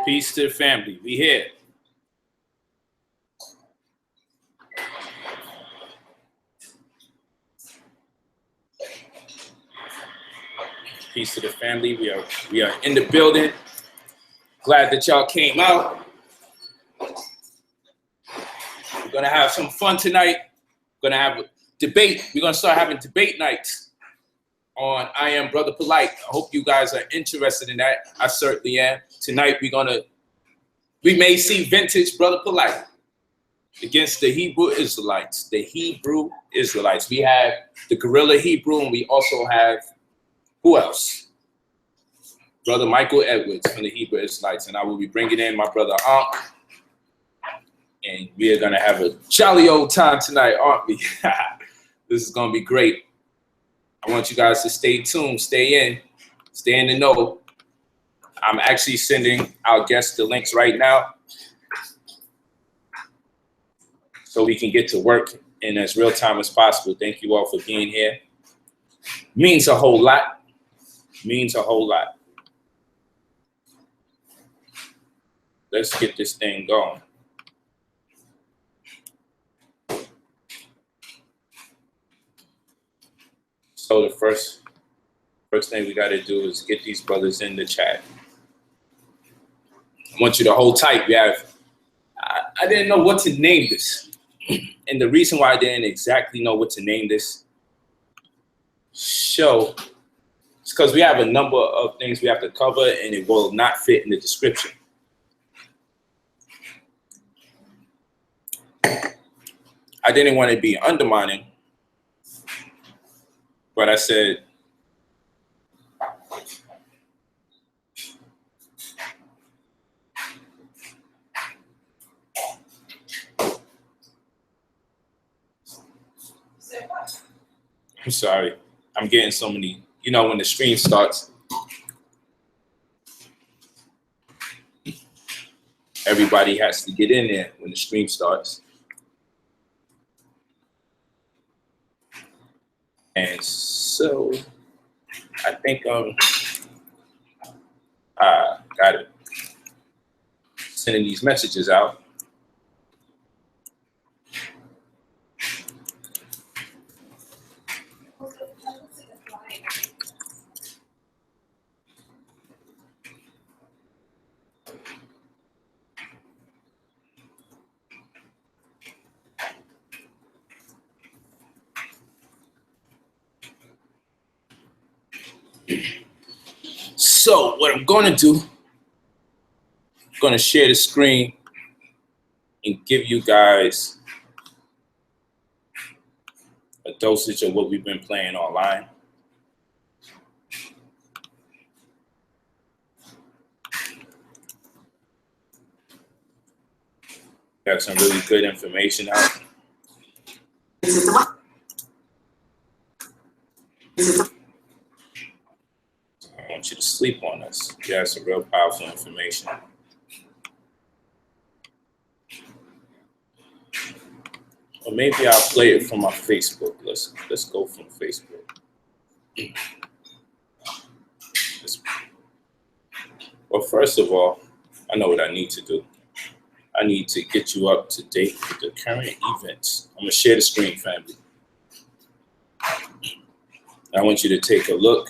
Peace to the family. We here. Peace to the family. We are in the building. Glad that y'all came out. We're gonna have some fun tonight. We're gonna have a debate. We're gonna start having debate nights on I Am Brother Polite. I hope you guys are interested in that. I certainly am. Tonight we may see vintage Brother Polite against the Hebrew Israelites. The Hebrew Israelites. We have the Guerrilla Hebrew, and we also have, who else? Brother Michael Edwards from the Hebrew Israelites. And I will be bringing in my brother Ankh. And we are gonna have a jolly old time tonight, aren't we? This is gonna be great. I want you guys to stay tuned, stay in the know. I'm actually sending our guests the links right now so we can get to work in as real time as possible. Thank you all for being here. Means a whole lot. Means a whole lot. Let's get this thing going. So the first thing we got to do is get these brothers in the chat. I want you to hold tight. I didn't know what to name this. And the reason why I didn't exactly know what to name this show is because we have a number of things we have to cover and it will not fit in the description. I didn't want to be undermining, but I said, I'm sorry. I'm getting so many, when the stream starts, everybody has to get in there when the stream starts. And so I think got it. Sending these messages out. So what I'm going to do, I'm going to share the screen and give you guys a dosage of what we've been playing online. Got some really good information out. I want you to sleep on us. Yeah, some real powerful information. Or maybe I'll play it from my Facebook. Let's go from Facebook. Well, first of all, I know what I need to do. I need to get you up to date with the current events. I'm gonna share the screen, family. I want you to take a look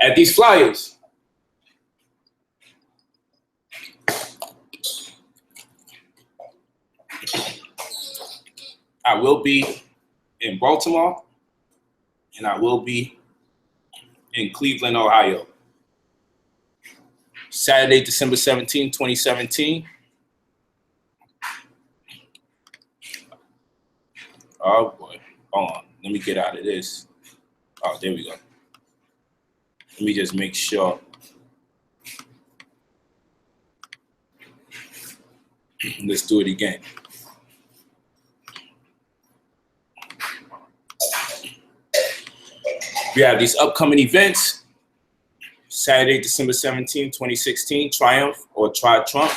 at these flyers. I will be in Baltimore and I will be in Cleveland, Ohio. Saturday, December 17, 2017. Oh boy, hold on, let me get out of this. Oh, there we go. Let me just make sure. Let's do it again. We have these upcoming events. Saturday, December 17, 2016, Triumph or Try Trump.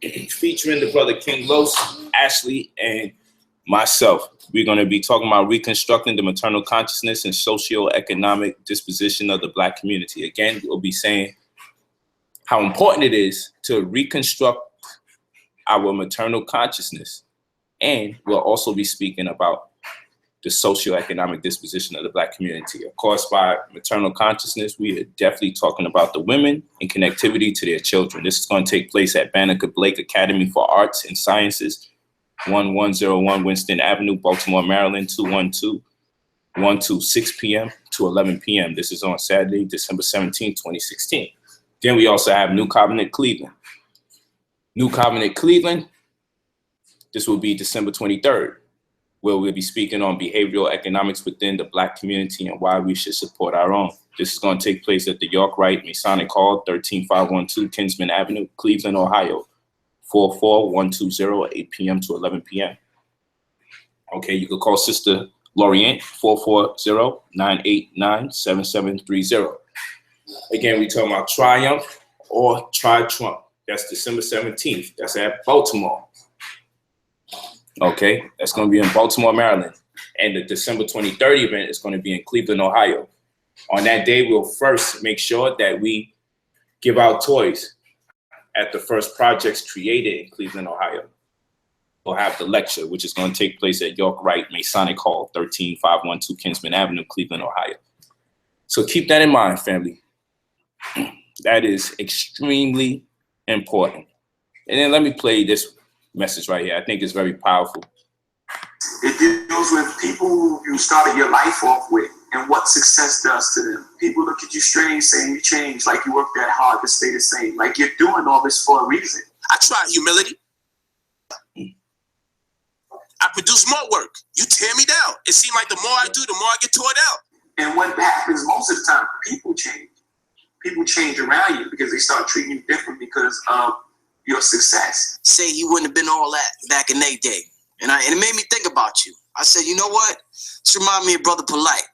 Featuring the brother King Los, Ashley, and myself. We're going to be talking about reconstructing the maternal consciousness and socio-economic disposition of the Black community. Again, we'll be saying how important it is to reconstruct our maternal consciousness. And we'll also be speaking about the socioeconomic disposition of the Black community. Of course, by maternal consciousness, we are definitely talking about the women and connectivity to their children. This is going to take place at Banneker Blake Academy for Arts and Sciences, 1101 Winston Avenue, Baltimore, Maryland, 21212, 6 p.m. to 11 p.m. This is on Saturday, December 17, 2016. Then we also have New Covenant Cleveland. New Covenant Cleveland, this will be December 23rd, where we'll be speaking on behavioral economics within the Black community and why we should support our own. This is going to take place at the York Wright Masonic Hall, 13512 Kinsman Avenue, Cleveland, Ohio, 44120, 8 p.m. to 11 p.m. Okay, you can call Sister Lorient, 440-989-7730. Again, we talking about Triumph or Tri-Trump. That's December 17th. That's at Baltimore. Okay, that's going to be in Baltimore, Maryland. And the December 23rd event is going to be in Cleveland, Ohio. On that day, we'll first make sure that we give out toys at the first projects created in Cleveland, Ohio. We'll have the lecture, which is going to take place at York Wright Masonic Hall, 13512 Kinsman Avenue, Cleveland, Ohio. So keep that in mind, family. That is extremely important. And then let me play this message right here. I think it's very powerful. It deals with people who you started your life off with and what success does to them. People look at you strange, saying you changed, like you worked that hard to stay the same, like you're doing all this for a reason. I try humility. I produce more work. You tear me down. It seems like the more I do, the more I get torn out. And what happens most of the time, people change. People change around you because they start treating you different because of your success. Say you wouldn't have been all that back in their day. And it made me think about you. I said, you know what? This reminds me of Brother Polite.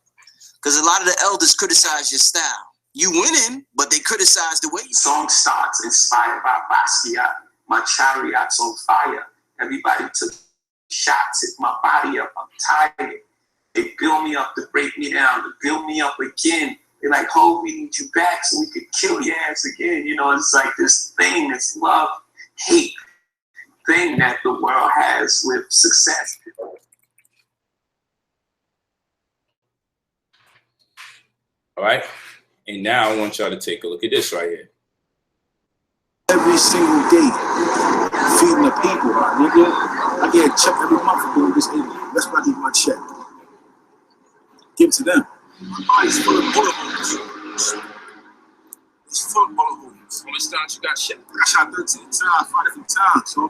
Because a lot of the elders criticize your style. You winning, but they criticize the way you song starts inspired by Basquiat. My chariot's on fire. Everybody took shots, hit my body up. I'm tired. They build me up to break me down, to build me up again. They're like, oh, we need you back so we could kill your ass again. You know, it's like this thing, this love, hate thing that the world has with success. All right. And now I want y'all to take a look at this right here. Every single day, feeding the people, nigga. I get a check every month for doing this. That's why I need my check. Give it to them. My body's full of bullet holes. It's full of bullet holes. How much times you got shot? I got shot 13 times, 5 different times, so.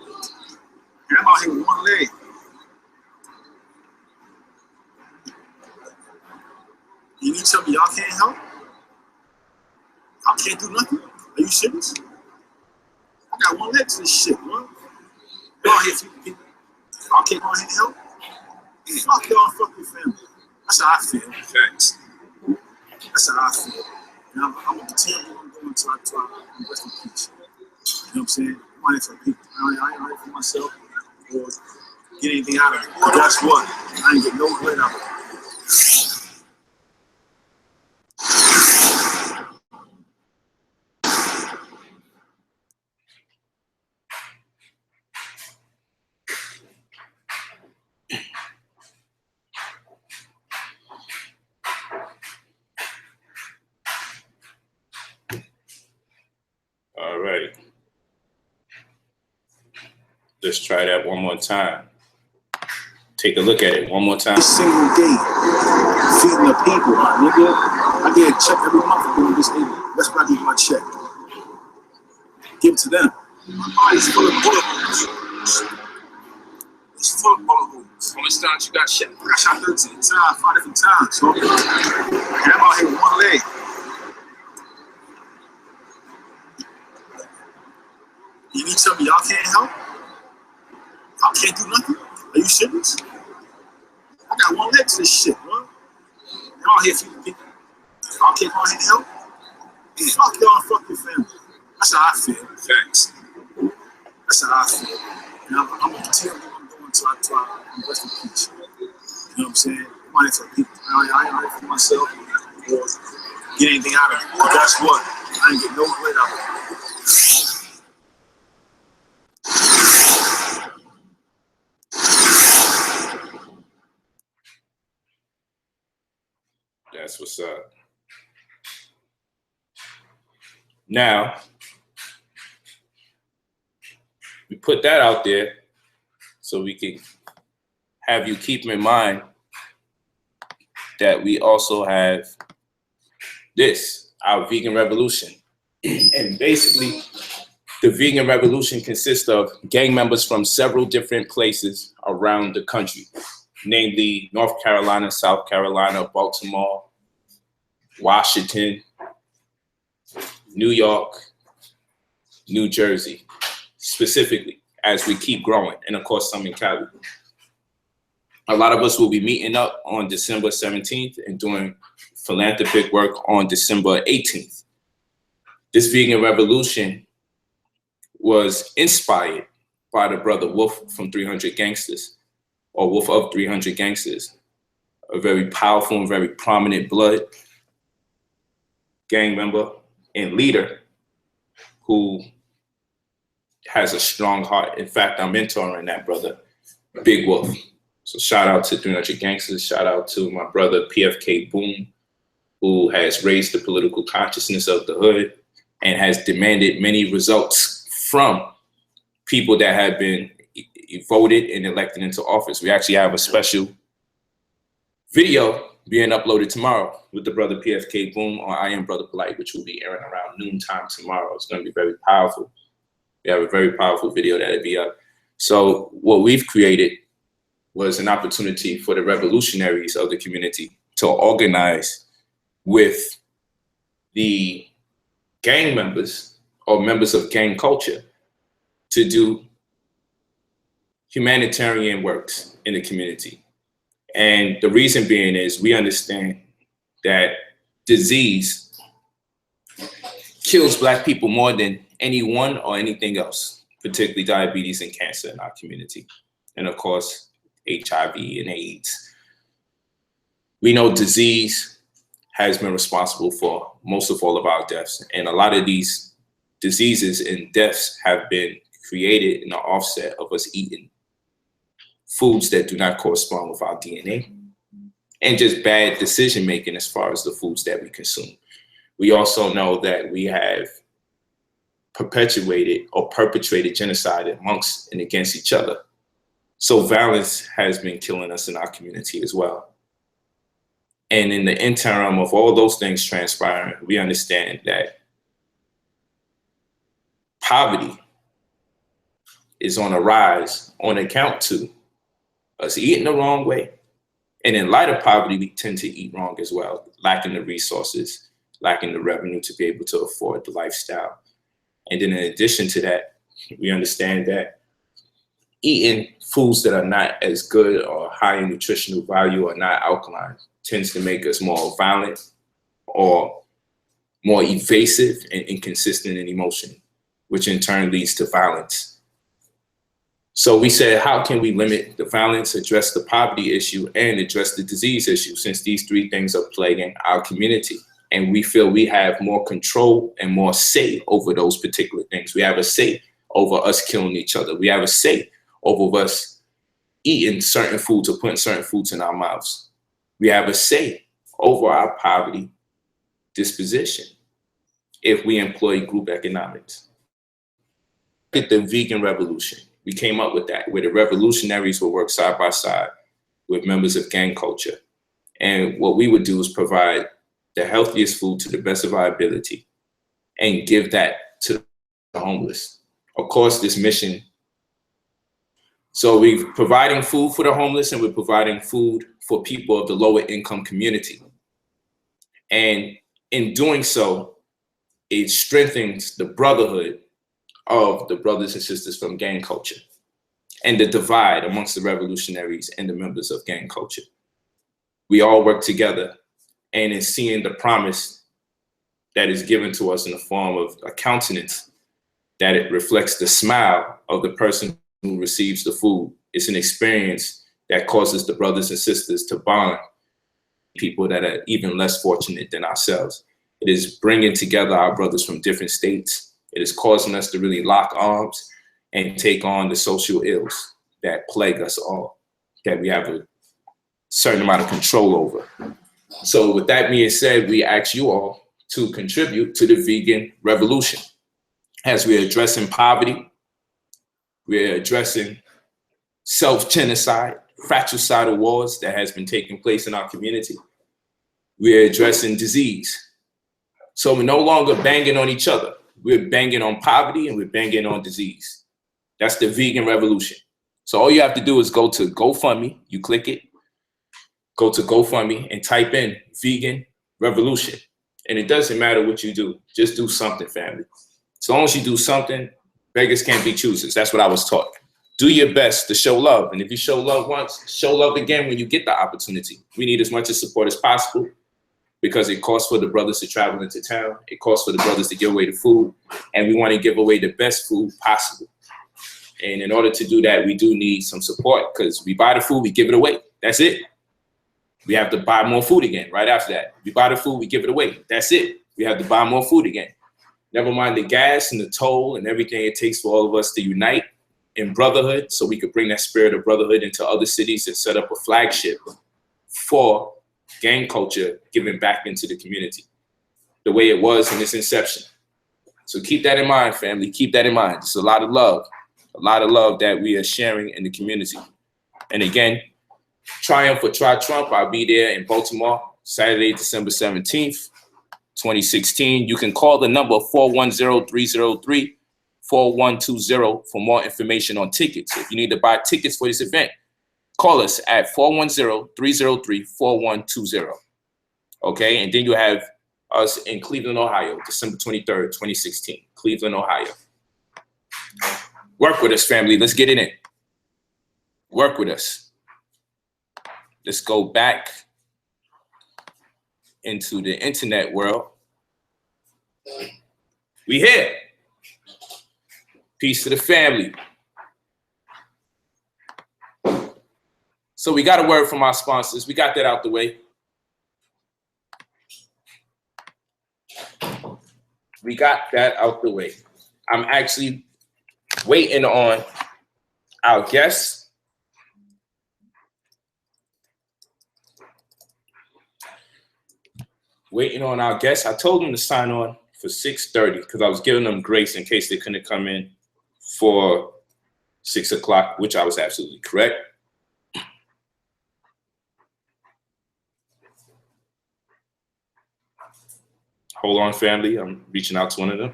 And I'm out here with one leg. You need to tell me y'all can't help? Y'all can't do nothing? Are you serious? I got one leg to this shit, bro. Y'all here for people. Y'all can't go ahead and help? Fuck y'all, fuck your family. That's how I feel. Thanks. That's how I feel. And I'm gonna continue what I'm doing until I rest in peace. You know what I'm saying? I'm out here for people. I ain't out here for myself or get anything out of it. But guess what? I ain't get no good out of it. All right. Let's try that one more time. Take a look at it one more time. Every single day, feeding the people, nigga. I get a check every month for doing this. That's why I need my check. Give it to them. My body's full of bullet holes. It's full of bullet holes. How much times you got shot? I got shot 13 times, 5 different times, so. And I'm out here with one leg. You need to tell me y'all can't help? Y'all can't do nothing? Are you serious? I got one leg to this shit, bro. Y'all here for people. Y'all can't go ahead and help? Fuck y'all, fuck your family. That's how I feel. Thanks. That's how I feel. And I'm gonna continue what I'm doing until I rest in peace. You know what I'm saying? I'm out here for people. I ain't out here for myself or get anything out of it. But guess what? I ain't get no good out of it. That's what's up. Now, we put that out there so we can have you keep in mind that we also have this, our vegan revolution. And basically, the vegan revolution consists of gang members from several different places around the country, namely North Carolina, South Carolina, Baltimore, Washington, New York, New Jersey, specifically, as we keep growing, and of course, some in Cali. A lot of us will be meeting up on December 17th and doing philanthropic work on December 18th. This vegan revolution was inspired by the brother Wolf from 300 Gangsters, or Wolf of 300 Gangsters, a very powerful and very prominent blood gang member and leader who has a strong heart. In fact, I'm mentoring that brother, Big Wolf. So shout out to 300 Gangsters, shout out to my brother PFK Boom, who has raised the political consciousness of the hood and has demanded many results from people that have been voted and elected into office. We actually have a special video being uploaded tomorrow with the brother PFK Boom on I Am Brother Polite, which will be airing around noontime tomorrow. It's going to be very powerful. We have a very powerful video that'll be up. So what we've created was an opportunity for the revolutionaries of the community to organize with the gang members or members of gang culture to do humanitarian works in the community. And the reason being is we understand that disease kills Black people more than anyone or anything else, particularly diabetes and cancer in our community. And of course, HIV and AIDS. We know disease has been responsible for most of all of our deaths. And a lot of these diseases and deaths have been created in the offset of us eating foods that do not correspond with our DNA and just bad decision making as far as the foods that we consume. We also know that we have perpetuated or perpetrated genocide amongst and against each other. So violence has been killing us in our community as well. And in the interim of all those things transpiring, we understand that poverty is on a rise on account to us eating the wrong way. And in light of poverty, we tend to eat wrong as well, lacking the resources, lacking the revenue to be able to afford the lifestyle. And then in addition to that, we understand that eating foods that are not as good or high in nutritional value or not alkaline tends to make us more violent or more evasive and inconsistent in emotion, which in turn leads to violence. So we said, how can we limit the violence, address the poverty issue, and address the disease issue, since these three things are plaguing our community? And we feel we have more control and more say over those particular things. We have a say over us killing each other. We have a say over us eating certain foods or putting certain foods in our mouths. We have a say over our poverty disposition if we employ group economics. Look at the vegan revolution. We came up with that, where the revolutionaries will work side by side with members of gang culture. And what we would do is provide the healthiest food to the best of our ability and give that to the homeless. Of course, this mission, so we're providing food for the homeless and we're providing food for people of the lower income community. And in doing so, it strengthens the brotherhood of the brothers and sisters from gang culture and the divide amongst the revolutionaries and the members of gang culture. We all work together, and in seeing the promise that is given to us in the form of a countenance, that it reflects the smile of the person who receives the food. It's an experience that causes the brothers and sisters to bond, people that are even less fortunate than ourselves. It is bringing together our brothers from different states. It is causing us to really lock arms and take on the social ills that plague us all, that we have a certain amount of control over. So with that being said, we ask you all to contribute to the vegan revolution. As we're addressing poverty, we're addressing self-genocide, fratricidal wars that has been taking place in our community. We're addressing disease. So we're no longer banging on each other. We're banging on poverty and we're banging on disease. That's the vegan revolution. So all you have to do is go to GoFundMe, you click it, go to GoFundMe and type in vegan revolution. And it doesn't matter what you do, just do something, family. As long as you do something, beggars can't be choosers. That's what I was taught. Do your best to show love. And if you show love once, show love again when you get the opportunity. We need as much support as possible because it costs for the brothers to travel into town. It costs for the brothers to give away the food. And we want to give away the best food possible. And in order to do that, we do need some support because we buy the food, we give it away. That's it. We have to buy more food again right after that. We buy the food, we give it away. That's it. We have to buy more food again. Never mind the gas and the toll and everything it takes for all of us to unite in brotherhood so we could bring that spirit of brotherhood into other cities and set up a flagship for gang culture giving back into the community the way it was in its inception. So keep that in mind, family. Keep that in mind. It's a lot of love that we are sharing in the community. And again, Triumph for Try Trump. I'll be there in Baltimore, Saturday, December 17th, 2016. You can call the number 410-303-4120 for more information on tickets. If you need to buy tickets for this event, call us at 410-303-4120. Okay, and then you have us in Cleveland, Ohio, December 23rd, 2016, Cleveland, Ohio. Work with us, family. Let's get it in. Work with us. Let's go back into the internet world. We here. Peace to the family. So we got a word from our sponsors. We got that out the way. We got that out the way. I'm actually waiting on our guests. I told them to sign on for 6:30 because I was giving them grace in case they couldn't come in for 6 o'clock, which I was absolutely correct. Hold on, family. I'm reaching out to one of them.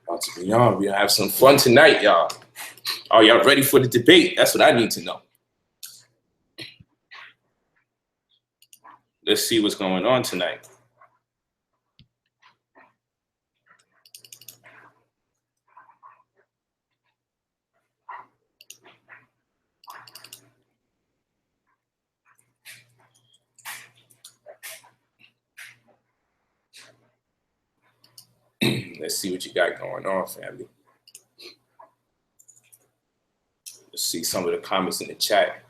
About to be on. We'll have some fun tonight, y'all. Are y'all ready for the debate? That's what I need to know. Let's see what's going on tonight. Let's see what you got going on, family. Let's see some of the comments in the chat.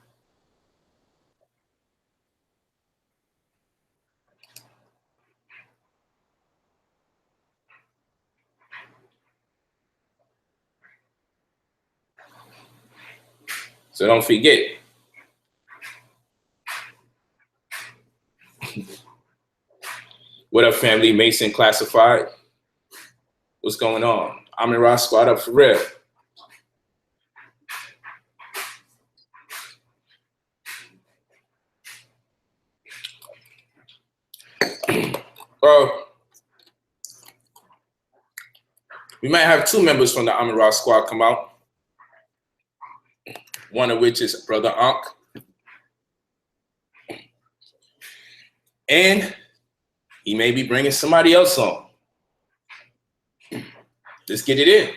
So don't forget. What up, family? Mason Classified. What's going on? I'm in Ross Squad up for real. We might have two members from the Amin Ra squad come out. One of which is Brother Ankh. And he may be bringing somebody else on. Let's get it in.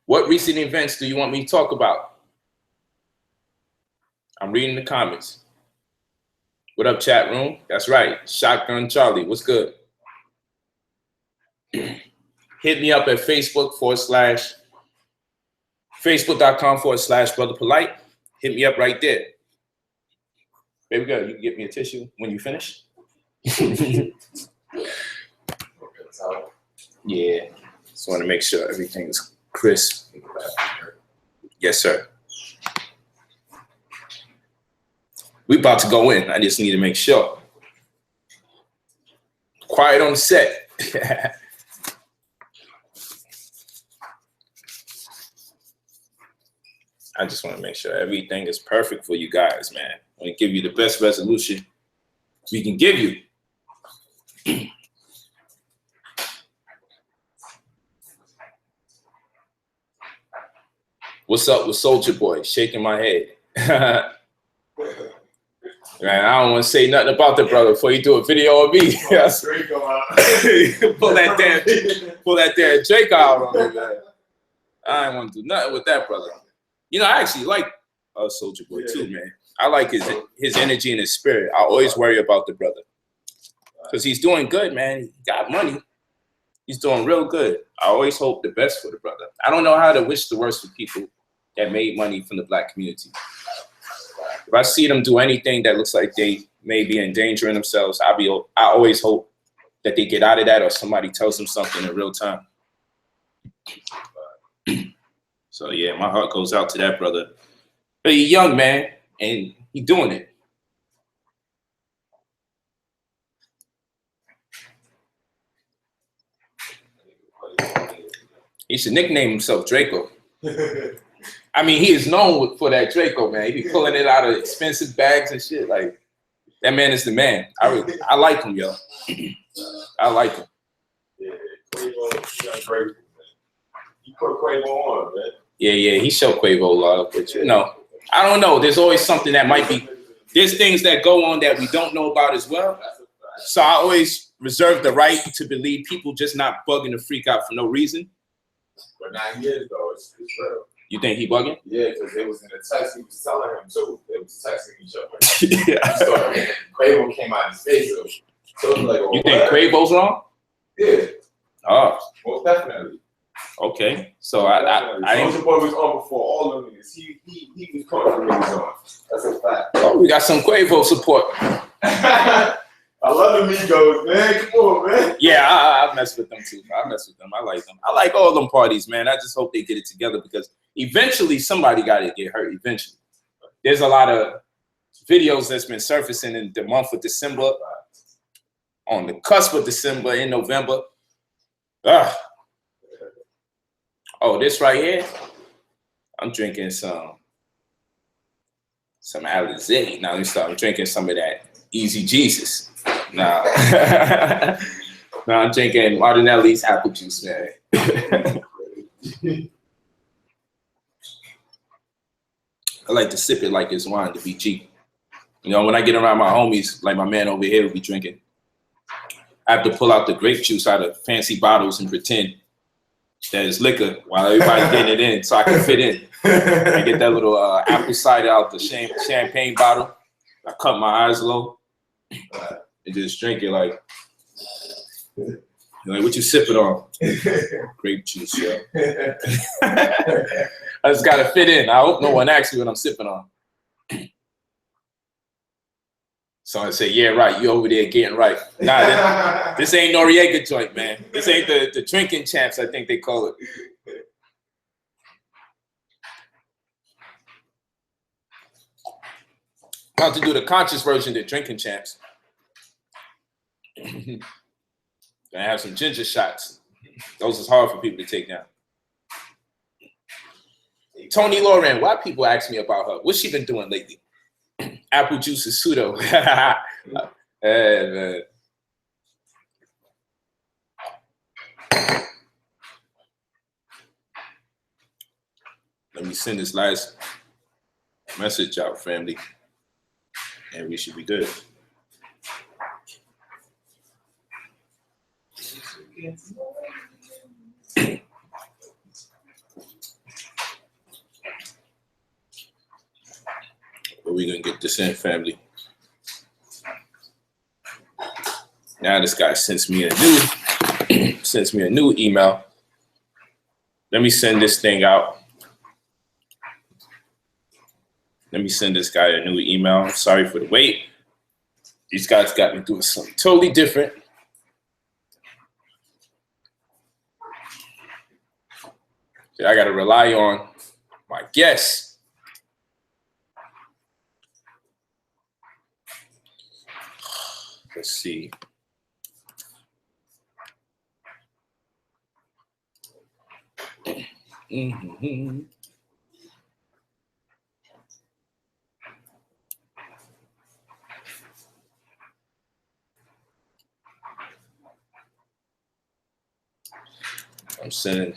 What recent events do you want me to talk about? I'm reading the comments. What up, chat room? That's right. Shotgun Charlie, what's good? hit me up at Facebook.com/Brother Polite. Hit me up right there. Baby girl, you can get me a tissue when you finish. Yeah, just want to make sure everything's crisp. Yes, sir. We about to go in. I just need to make sure. Quiet on the set. I just want to make sure everything is perfect for you guys, man. I want to give you the best resolution we can give you. What's up with Soldier Boy? Shaking my head. Man, I don't want to say nothing about the brother before you do a video of me. pull that damn Drake out on me, man. I don't want to do nothing with that brother. You know, I actually like Soldier Boy too, man. I like his energy and his spirit. I always worry about the brother because he's doing good, man. He got money. He's doing real good. I always hope the best for the brother. I don't know how to wish the worst for people that made money from the Black community. If I see them do anything that looks like they may be endangering themselves, I always hope that they get out of that or somebody tells them something in real time. So yeah, my heart goes out to that brother. But he's young, man, and he's doing it. He should nickname himself Draco. I mean, he is known for that Draco, man. He be pulling it out of expensive bags and shit. Like, that man is the man. I like him, yo. I like him. Yeah, Quavo, he put Quavo on, man. Yeah, he showed Quavo love, but you know, I don't know. There's always something that might be, there's things that go on that we don't know about as well. So I always reserve the right to believe people just not bugging the freak out for no reason. But 9 years ago, it's real. You think he bugging? Yeah, because it was in the text he was telling him too. They was texting each other. Yeah. So Quavo came out his face. So it was like, oh, you think Quavo's wrong? Yeah. Oh. Most definitely. Okay. So I Soldier Boy was on before all of niggas. He was coming for niggas on. That's a fact. Oh, we got some Quavo support. I love the Migos, man. Come on, man. Yeah, I mess with them too. I mess with them. I like them. I like all them parties, man. I just hope they get it together because eventually somebody got to get hurt. Eventually, there's a lot of videos that's been surfacing in the month of December, on the cusp of December, in November. Oh, this right here. I'm drinking some Alizé. Now I'm drinking some of that Easy Jesus. Nah. No, I'm drinking Martinelli's apple juice, man. I like to sip it like it's wine to be cheap. You know, when I get around my homies, like my man over here will be drinking, I have to pull out the grape juice out of fancy bottles and pretend that it's liquor while everybody's getting it in so I can fit in. I get that little apple cider out the champagne bottle. I cut my eyes low. And just drink it like what you sipping on? Grape juice, yo. I just gotta fit in. I hope no one asks me what I'm sipping on. So I say, yeah, right, you over there getting right. Nah, this ain't Noriega joint, man. This ain't the drinking champs, I think they call it. About to do the conscious version, the drinking champs. Gonna have some ginger shots. Those is hard for people to take down. Tony Lauren, why people ask me about her? What's she been doing lately? Apple juice is pseudo. Man. Let me send this last message out, family, and we should be good. But we're gonna get this in, family. Now this guy sends me a new Sends me a new email. Let me send this thing out. Let me send this guy a new email. I'm sorry for the wait. These guys got me doing something totally different. I got to rely on my guests. Let's see. Mm-hmm. I'm sending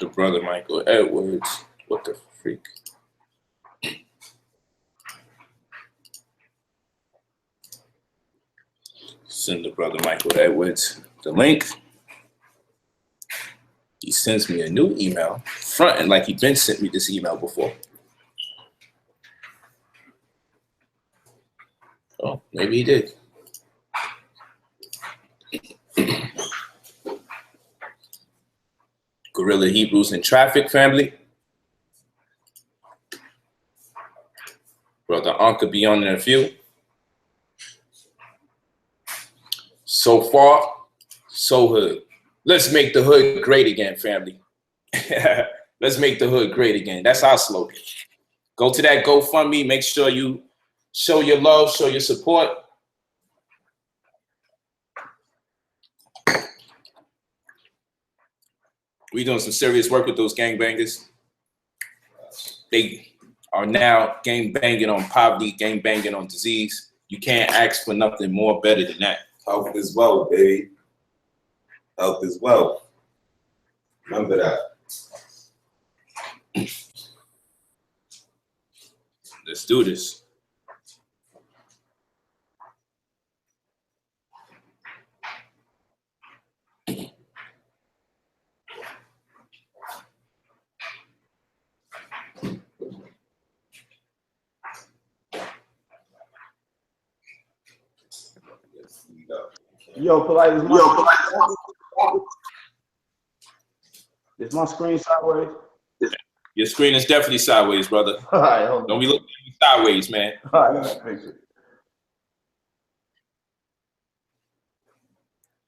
the brother Michael Edwards. What the freak? Send the brother Michael Edwards the link. He sends me a new email, fronting like he been sent me this email before. Oh, maybe he did. Guerrilla Hebrews in traffic, family. Brother Anka be on in a few. So far, so hood. Let's make the hood great again, family. Let's make the hood great again. That's our slogan. Go to that GoFundMe. Make sure you show your love, show your support. We doing some serious work with those gangbangers. They are now gang banging on poverty, gang banging on disease. You can't ask for nothing more better than that. Health is wealth, baby. Health is wealth. Remember that. Let's do this. Yo, Polite, is my screen sideways? Your screen is definitely sideways, brother. All right, hold on. Don't be looking at me sideways, man. All right, fix it.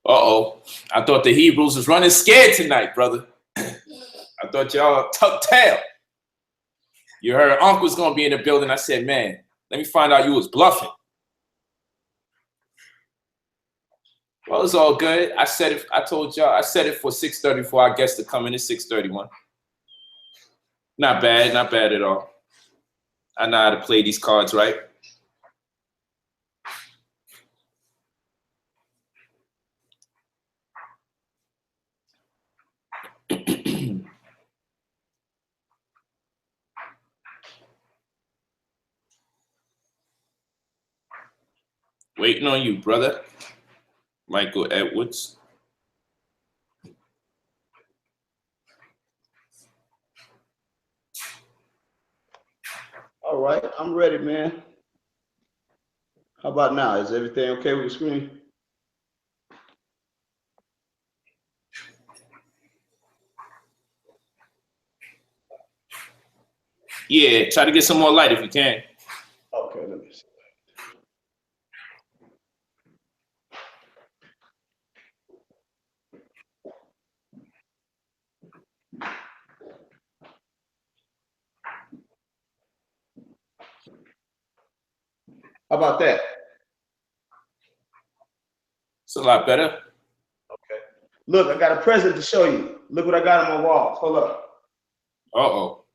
Uh-oh. I thought the Hebrews was running scared tonight, brother. I thought y'all tucked tail. You heard Uncle was going to be in the building. I said, man, let me find out you was bluffing. Well, it's all good. I said it. I told y'all. I said it for 6:30 for our guests to come in at 6:31. Not bad. Not bad at all. I know how to play these cards right. Waiting on you, brother. Michael Edwards. All right, I'm ready, man. How about now? Is everything okay with the screen? Yeah, try to get some more light if you can. Okay, let me see. How about that? It's a lot better. Okay. Look, I got a present to show you. Look what I got on my walls. Hold up. Uh-oh.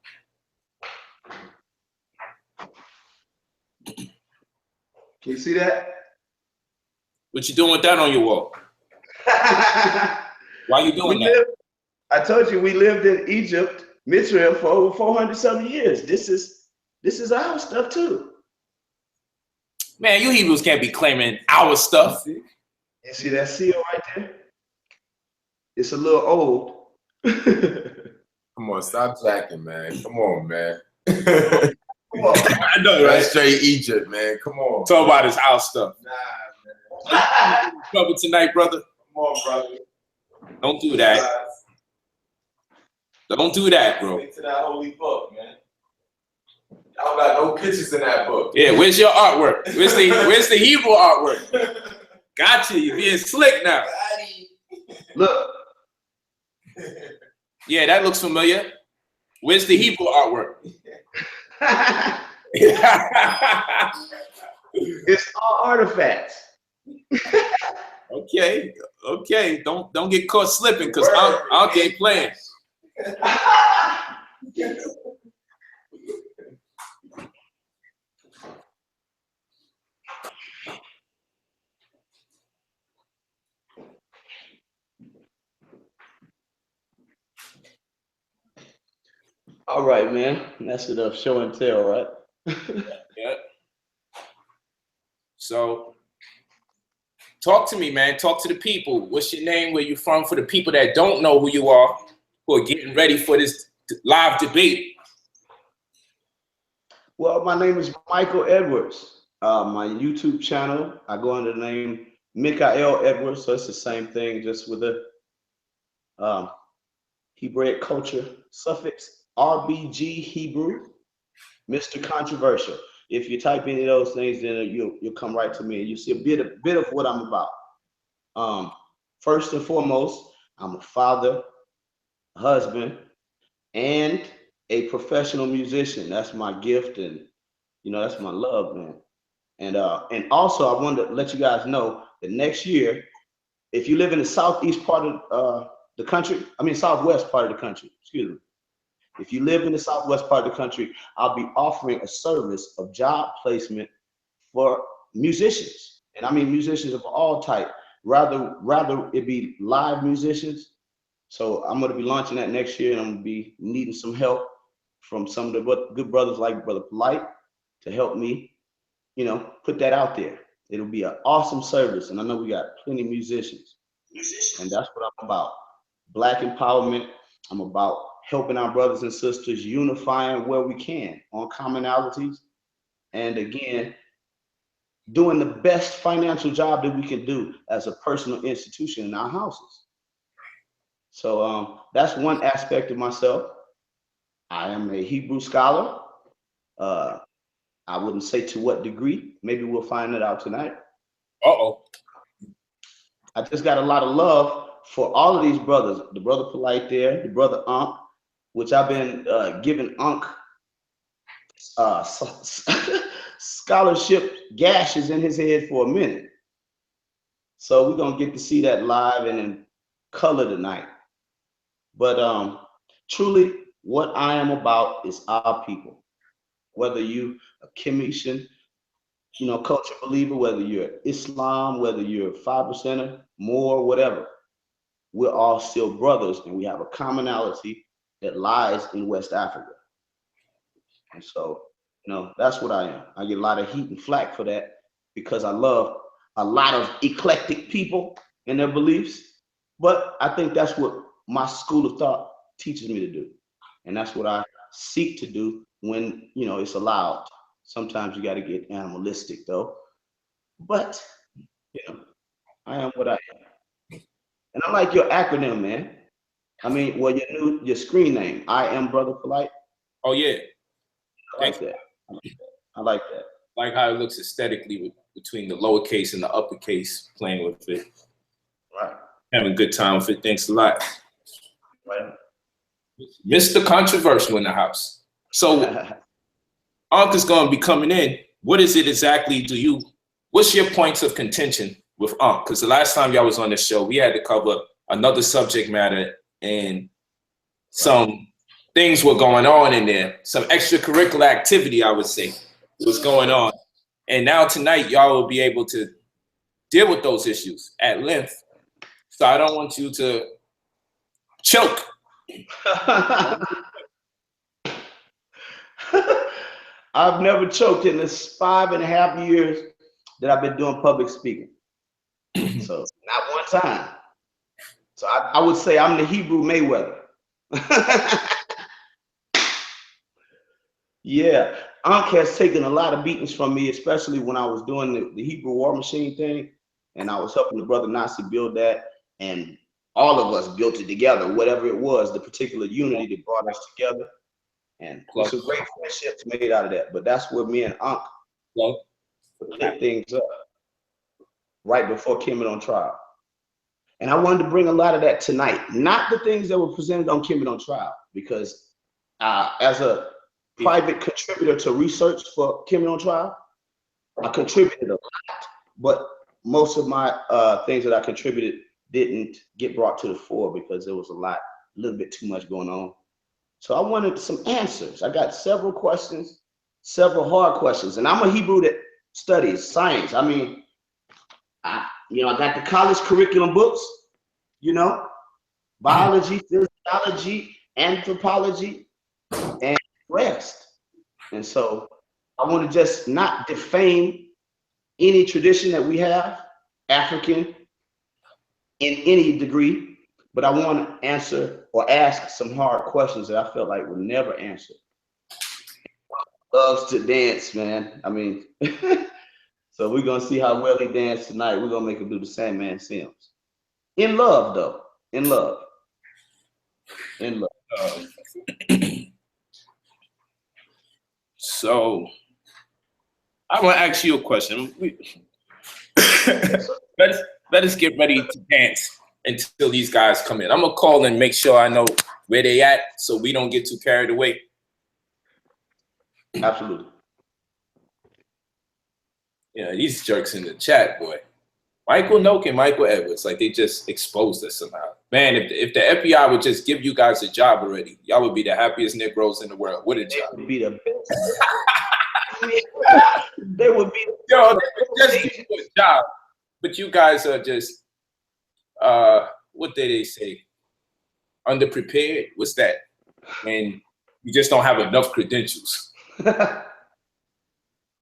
Can you see that? What you doing with that on your wall? Why you doing that? I told you we lived in Egypt, Mitzrayim, for over 400-something years. This is our stuff too. Man, you Hebrews can't be claiming our stuff. You see that seal right there? It's a little old. Come on, stop jacking, man. Come on, man. Come on. I know, right? That's straight Egypt, man. Come on. Talk about his our stuff. Nah, man. Trouble tonight, brother. Come on, brother. Don't do that. Don't do that, bro. Stick to that holy book, man. Y'all got no pictures in that book. Yeah, where's your artwork? Where's the Hebrew artwork? Gotcha, you being slick now. Look. Yeah, that looks familiar. Where's the Hebrew artwork? It's all artifacts. Okay. Don't get caught slipping because I'll get playing. All right, man. That's enough show and tell, right? Yeah. So, talk to me, man. Talk to the people. What's your name? Where you from? For the people that don't know who you are, who are getting ready for this live debate. Well, my name is Michael Edwards. My YouTube channel, I go under the name Mikael Edwards, so it's the same thing, just with a Hebraic culture suffix. RBG Hebrew, Mr. Controversial. If you type any of those things, then you'll come right to me and you'll see a bit of what I'm about. First and foremost, I'm a father, a husband, and a professional musician. That's my gift, and that's my love, man. And also I wanted to let you guys know that next year, if you live in the southeast part of the country, southwest part of the country, excuse me. If you live in the southwest part of the country, I'll be offering a service of job placement for musicians. And I mean musicians of all type, rather it be live musicians. So I'm going to be launching that next year, and I'm going to be needing some help from some of the good brothers like Brother POLIGHT to help me, put that out there. It'll be an awesome service, and I know we got plenty of musicians. And that's what I'm about. Black empowerment. I'm about helping our brothers and sisters, unifying where we can on commonalities, and again, doing the best financial job that we can do as a personal institution in our houses. So that's one aspect of myself. I am a Hebrew scholar. I wouldn't say to what degree. Maybe we'll find it out tonight. Uh-oh. I just got a lot of love for all of these brothers. The brother POLIGHT there, the brother Ankh, which I've been giving Ankh scholarship gashes in his head for a minute. So we're gonna get to see that live and in color tonight. But truly, what I am about is our people. Whether you a Kemethian, culture believer, whether you're Islam, whether you're 5%er, more, whatever, we're all still brothers, and we have a commonality that lies in West Africa. And so, that's what I am. I get a lot of heat and flack for that because I love a lot of eclectic people and their beliefs. But I think that's what my school of thought teaches me to do. And that's what I seek to do when, it's allowed. Sometimes you got to get animalistic though. But, I am what I am. And I like your acronym, man. Your screen name. I am Brother POLIGHT. Oh yeah. I like that. I like that. Like how it looks aesthetically between the lowercase and the uppercase, playing with it. Right. Having a good time with it. Thanks a lot. Right. Mr. Controversial in the house. So Ankh is going to be coming in. What is it exactly what's your points of contention with Ankh? Because the last time y'all was on the show, we had to cover another subject matter, and some things were going on in there. Some extracurricular activity, I would say, was going on. And now tonight, y'all will be able to deal with those issues at length. So I don't want you to choke. I've never choked in this 5.5 years that I've been doing public speaking. So not one time. So I would say I'm the Hebrew Mayweather. Yeah, Ankh has taken a lot of beatings from me, especially when I was doing the Hebrew War Machine thing, and I was helping the brother Nasi build that. And all of us built it together, whatever it was, the particular unity that brought us together. And there's some great friendships made out of that. But that's where me and Unc put things up right before Kemet on Trial. And I wanted to bring a lot of that tonight, not the things that were presented on Kemet on Trial, because as a private contributor to research for Kemet on Trial, I contributed a lot, but most of my things that I contributed didn't get brought to the fore because there was a little bit too much going on. So I wanted some answers. I got several questions, several hard questions, and I'm a Hebrew that studies science. I mean, I got the college curriculum books, biology, physiology, anthropology, and rest. And so I want to just not defame any tradition that we have, African, in any degree, but I want to answer or ask some hard questions that I felt like were never answered. Loves to dance, man. I mean, so we're going to see how well he danced tonight. We're going to make him do the Sandman Sims. In love, though. In love. In love. So, I want to ask you a question. Let us get ready to dance until these guys come in. I'm going to call and make sure I know where they at so we don't get too carried away. Absolutely. Yeah, these jerks in the chat, boy. Michael Noak and Michael Edwards, like they just exposed us somehow. Man, if the FBI would just give you guys a job already, y'all would be the happiest Negroes in the world. What a job. They would be the best. They would be. Yo, they would just give you a job. But you guys are just, what did they say? Underprepared? What's that? And you just don't have enough credentials.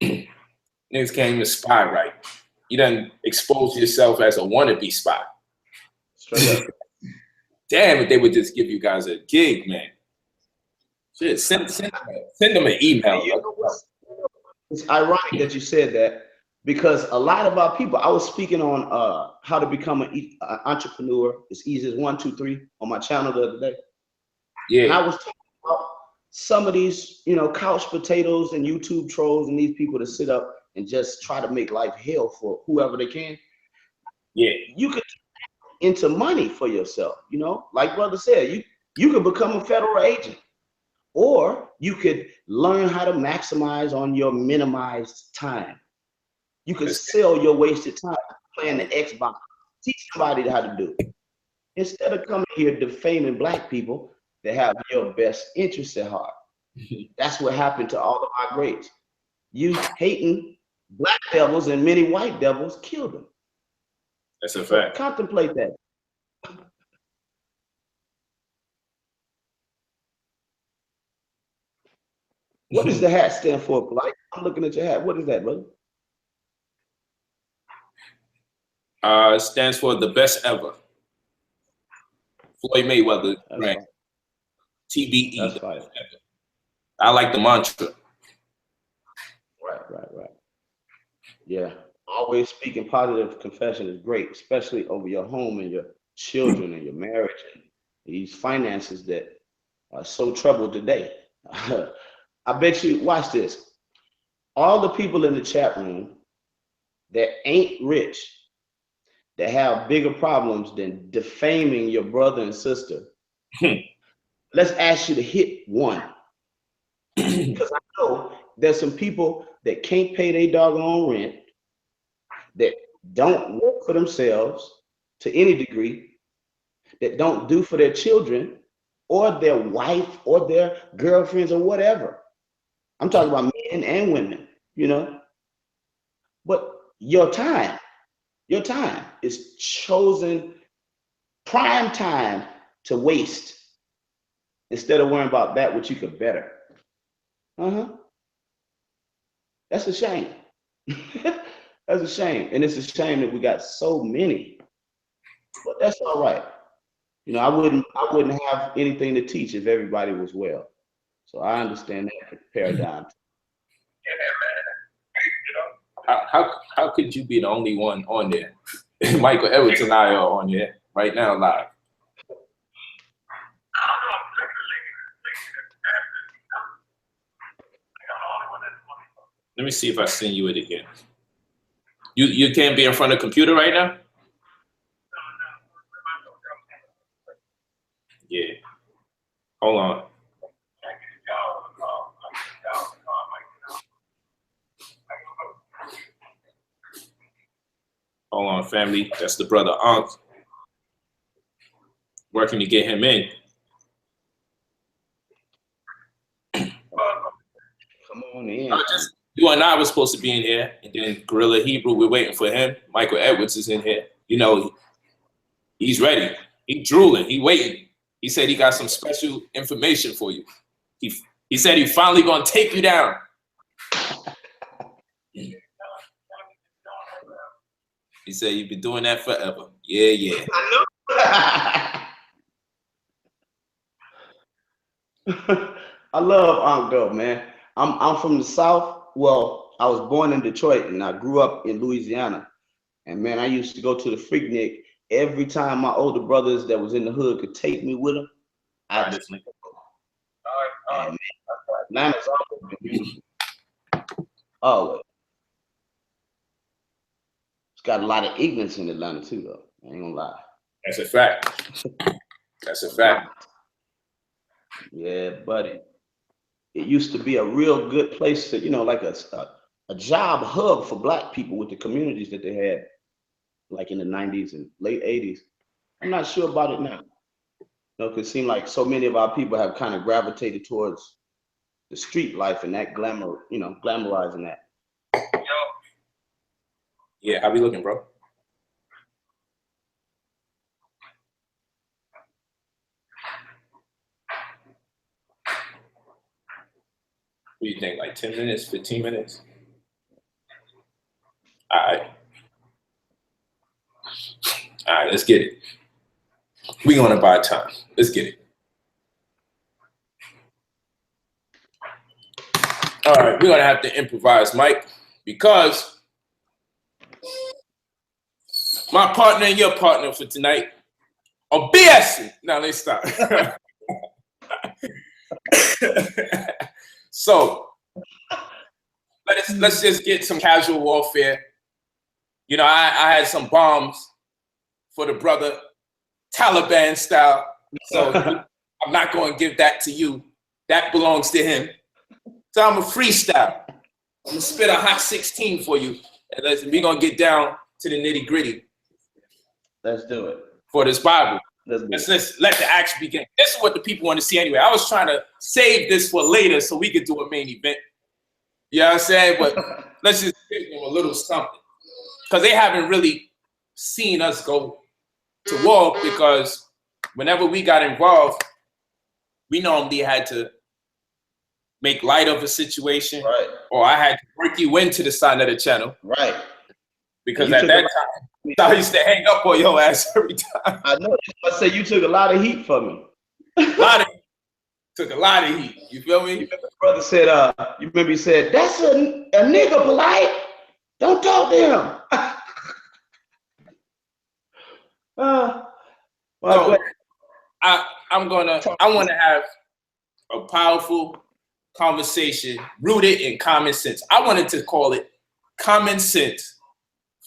Niggas can't even spy right. You done expose yourself as a wannabe spy. Straight up. Damn, if they would just give you guys a gig, man. Shit, send them an email. It's ironic that you said that because a lot of our people, I was speaking on how to become an entrepreneur. It's easy as 1, 2, 3 on my channel the other day. Yeah. And I was talking about some of these, couch potatoes and YouTube trolls and these people that sit up and just try to make life hell for whoever they can. Yeah. You could turn into money for yourself, like brother said, you could become a federal agent, or you could learn how to maximize on your minimized time. You could sell your wasted time playing the Xbox. Teach somebody how to do it. Instead of coming here defaming black people that have your best interests at heart. That's what happened to all of our greats. You hating black devils and many white devils killed them. That's a fact. So contemplate that. What does the hat stand for, Polite? I'm looking at your hat. What is that, brother? It stands for the best ever. Floyd Mayweather, right? TBE. That's fine. I like the mantra. Right. Yeah. Always speaking positive confession is great, especially over your home and your children and your marriage and these finances that are so troubled today. I bet you, watch this. All the people in the chat room that ain't rich, that have bigger problems than defaming your brother and sister, let's ask you to hit one. Because I know there's some people that can't pay their doggone rent, that don't work for themselves to any degree, that don't do for their children or their wife or their girlfriends or whatever. I'm talking about men and women, But your time is chosen prime time to waste instead of worrying about that which you could better. That's a shame. That's a shame. And it's a shame that we got so many. But that's all right. I wouldn't have anything to teach if everybody was well. So I understand that paradigm. How could you be the only one on there? Michael Edwards and I are on there right now live. Let me see if I send you it again. You can't be in front of a computer right now? Yeah. Hold on. Hold on, family. That's the brother Ankh. Working to get him in. Come on in. You and I were supposed to be in here, and then Guerrilla Hebrew, we're waiting for him. Michael Edwards is in here. You know, he's ready. He's drooling. He waiting. He said he got some special information for you. He said he finally gonna take you down. He said you've been doing that forever. Yeah, yeah. I love Ankh though, man. I'm from the South. Well, I was born in Detroit and I grew up in Louisiana. And man, I used to go to the Freaknik every time my older brothers that was in the hood could take me with them. I just Atlanta's always been beautiful. Always. It's got a lot of ignorance in Atlanta too, though. I ain't gonna lie. That's a fact. That's a fact. Yeah, buddy. It used to be a real good place to, you know, like a job hub for Black people with the communities that they had, like in the 90s and late 80s. I'm not sure about it now. You know, 'cause it seems like so many of our people have kind of gravitated towards the street life and that glamour, you know, glamorizing that. Yeah, how we looking, bro? What do you think, like 10 minutes, 15 minutes? All right. All right, let's get it. We gonna buy time. Let's get it. All right, we're gonna have to improvise, Mike, because my partner and your partner for tonight are BSing. Now let's stop. So let's just get some casual warfare. You know, I had some bombs for the brother, Taliban style. So I'm not going to give that to you. That belongs to him. So I'm a freestyle. I'm going to spit a hot 16 for you. And we're going to get down to the nitty gritty. Let's do it. For this Bible. Let's let the action begin. This is what the people want to see anyway. I was trying to save this for later so we could do a main event. You know what I'm saying? But let's just give them a little something. Because they haven't really seen us go to war, because whenever we got involved, we normally had to make light of a situation, right, or I had to work you into the side of the channel. Right. Because at that time, I used to hang up on your ass every time. I know. I say you took a lot of heat from me. Took a lot of heat. You feel me? You brother said, you remember he said, that's a nigga, Polite. Don't talk to him. So I want to have a powerful conversation rooted in common sense. I wanted to call it common sense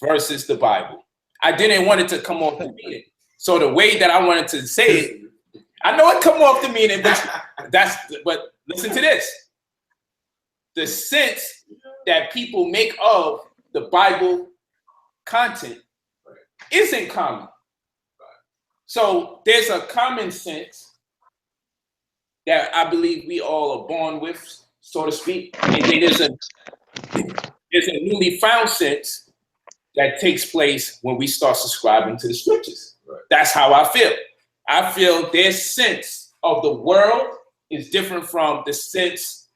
versus the Bible. I didn't want it to come off the meaning. So the way that I wanted to say it, I know it come off the meaning, but listen to this. The sense that people make of the Bible content isn't common. So there's a common sense that I believe we all are born with, so to speak. And then there's a newly found sense that takes place when we start subscribing to the scriptures. Right. That's how I feel. I feel their sense of the world is different from the sense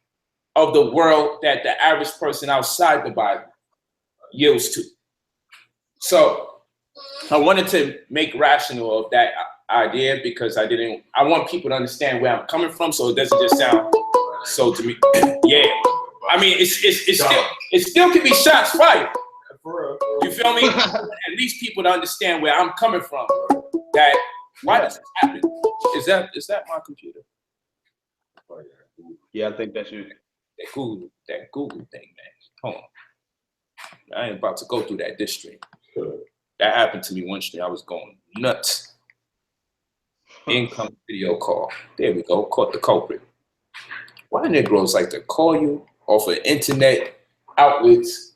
of the world that the average person outside the Bible yields to. So I wanted to make rational of that idea, because I want people to understand where I'm coming from, so it doesn't just sound so to me. Yeah. I mean, it still can be shots fired. You feel me? At least people to understand where I'm coming from. That why does this happen? Is that my computer? Yeah, I think that's you. That Google thing, man. Hold on. I ain't about to go through that district. That happened to me one day. I was going nuts. Incoming video call. There we go. Caught the culprit. Why Negroes like to call you off of internet outlets?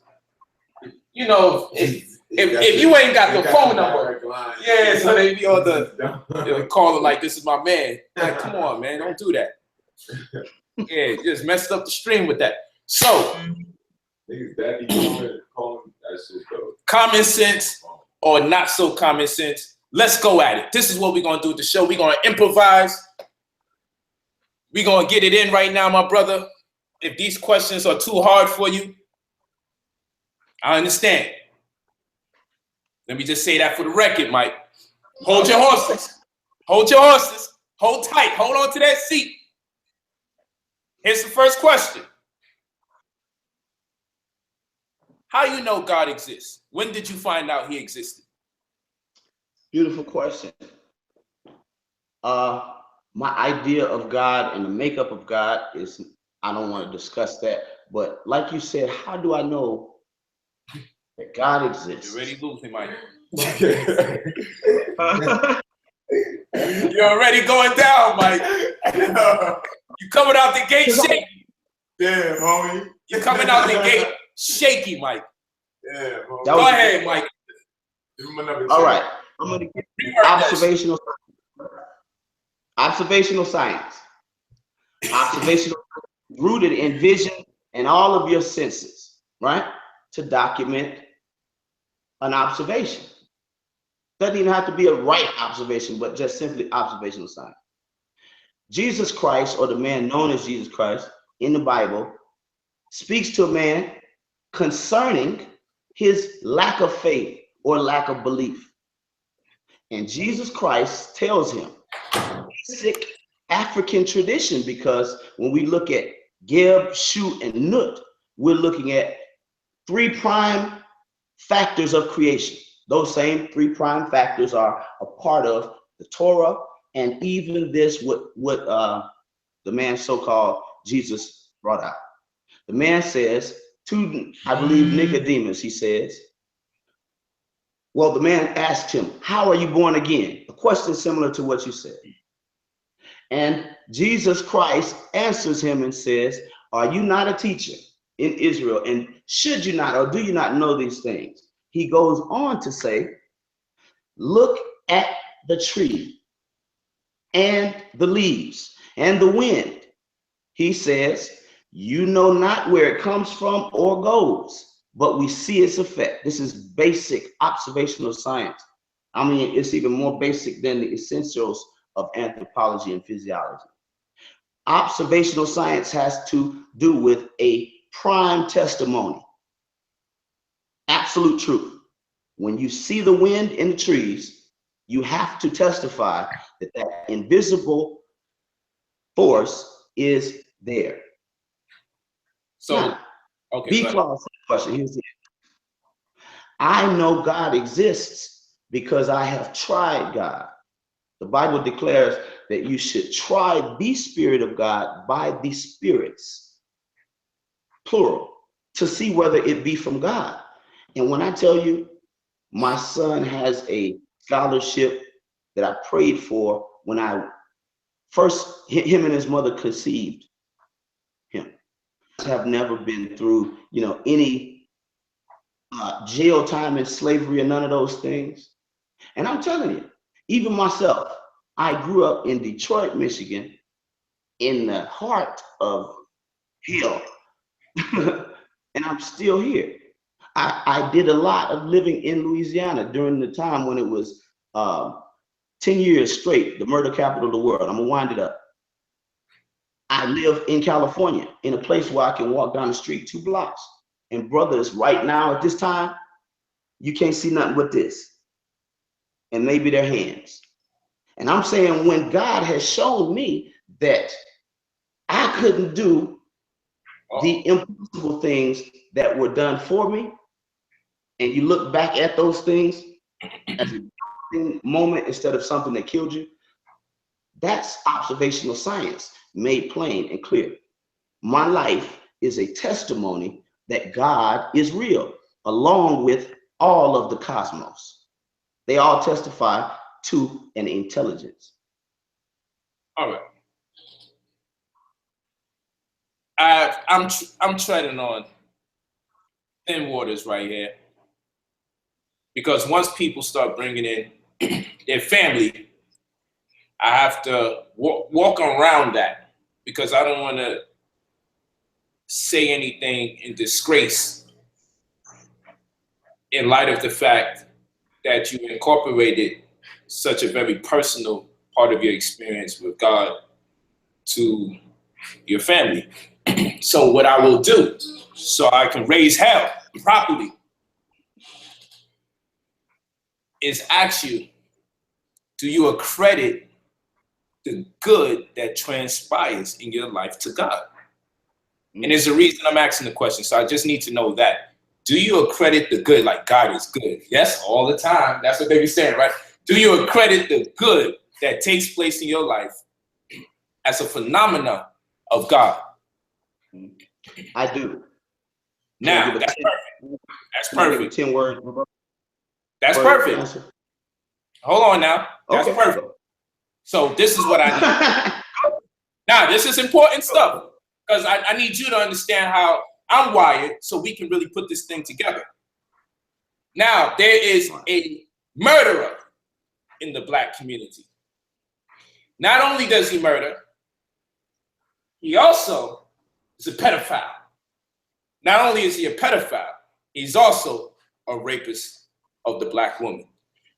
You know, if you ain't got the phone number, yeah, so they be on the calling like, this is my man. Like, come on, man, don't do that. Yeah, just messed up the stream with that. So, common sense or not so common sense, let's go at it. This is what we're going to do with the show. We're going to improvise. We're going to get it in right now, my brother. If these questions are too hard for you, I understand. Let me just say that for the record, Mike. Hold your horses. Hold your horses. Hold tight. Hold on to that seat. Here's the first question. How you know God exists? When did you find out he existed? Beautiful question. My idea of God and the makeup of God is, I don't want to discuss that, but like you said, how do I know that God exists? You're already losing, Mike. You're already going down, Mike. You coming out the gate shaky. Damn, homie. You're coming out the gate shaky, Mike. Yeah, homie. Go ahead, Mike. All right. I'm going to get observational science. Observational, rooted in vision and all of your senses, right? To document an observation. Doesn't even have to be a right observation, but just simply observational science. Jesus Christ, or the man known as Jesus Christ in the Bible, speaks to a man concerning his lack of faith or lack of belief. And Jesus Christ tells him basic African tradition, because when we look at Geb, Shu, and Nut, we're looking at 3 prime factors of creation. Those same 3 prime factors are a part of the Torah, and even this, what the man so-called Jesus brought out. The man says to, I believe, Nicodemus, he says, well, the man asked him, how are you born again? A question similar to what you said. And Jesus Christ answers him and says, are you not a teacher in Israel? And should you not, or do you not know these things? He goes on to say, look at the tree and the leaves and the wind. He says, you know not where it comes from or goes, but we see its effect. This is basic observational science. I mean, it's even more basic than the essentials of anthropology and physiology. Observational science has to do with a prime testimony. Absolute truth. When you see the wind in the trees, you have to testify that that invisible force is there. So, now, okay. B-clause question. Here's the answer. I know God exists because I have tried God. The Bible declares that you should try the Spirit of God by the spirits, plural, to see whether it be from God. And when I tell you, my son has a scholarship that I prayed for when I first, him and his mother conceived him. I have never been through, any jail time and slavery and none of those things. And I'm telling you, even myself, I grew up in Detroit, Michigan, in the heart of hell, and I'm still here. I did a lot of living in Louisiana during the time when it was 10 years straight, the murder capital of the world. I'm gonna wind it up. I live in California in a place where I can walk down the street 2 blocks. And brothers, right now at this time, you can't see nothing but this. And maybe their hands. And I'm saying, when God has shown me that I couldn't do the impossible things that were done for me, and you look back at those things as a moment instead of something that killed you, that's observational science made plain and clear. My life is a testimony that God is real, along with all of the cosmos. They all testify to an intelligence. All right. I'm treading on thin waters right here, because once people start bringing in their family, I have to walk around that, because I don't want to say anything in disgrace in light of the fact that you incorporated such a very personal part of your experience with God to your family. So what I will do, so I can raise hell properly, is ask you, do you accredit the good that transpires in your life to God? And there's a reason I'm asking the question, so I just need to know that. Do you accredit the good, like God is good? Yes, all the time. That's what they be saying, right? Do you accredit the good that takes place in your life as a phenomenon of God? I do. Now, that's perfect. That's perfect. 10 words. That's perfect. Hold on now. That's perfect. So this is what I need. Now, this is important stuff, because I need you to understand how I'm wired so we can really put this thing together. Now, there is a murderer in the Black community. Not only does he murder, he also is a pedophile. Not only is he a pedophile, he's also a rapist of the Black woman.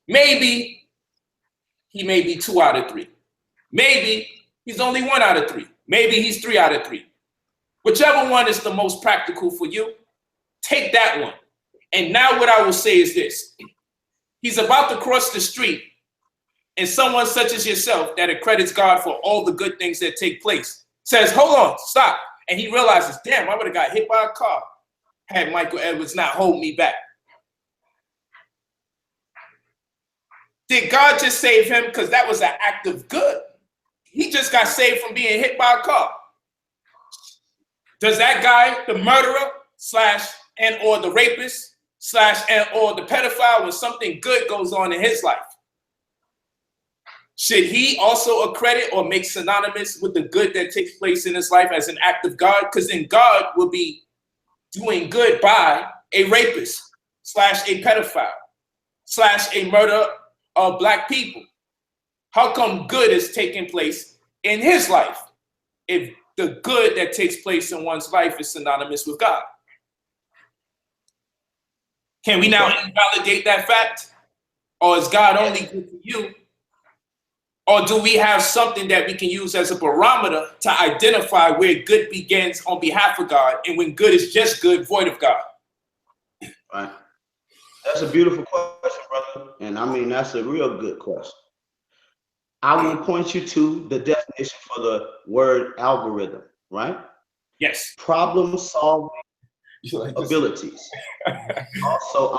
Maybe he may be 2 out of 3. Maybe he's only 1 out of 3. Maybe he's 3 out of 3. Whichever one is the most practical for you, take that one. And now what I will say is this. He's about to cross the street, and someone such as yourself that accredits God for all the good things that take place says, hold on, stop. And he realizes, damn, I would have got hit by a car had Michael Edwards not hold me back. Did God just save him because that was an act of good? He just got saved from being hit by a car. Does that guy, the murderer / and or the rapist / and or the pedophile, when something good goes on in his life, should he also accredit or make synonymous with the good that takes place in his life as an act of God? Because then God will be doing good by a rapist / a pedophile / a murderer of Black people. How come good is taking place in his life if the good that takes place in one's life is synonymous with God? Can we now invalidate that fact? Or is God only good to you? Or do we have something that we can use as a barometer to identify where good begins on behalf of God and when good is just good, void of God? Right. That's a beautiful question, brother. And I mean, that's a real good question. I will point you to the definition for the word algorithm, right? Yes. Problem solving abilities. Also,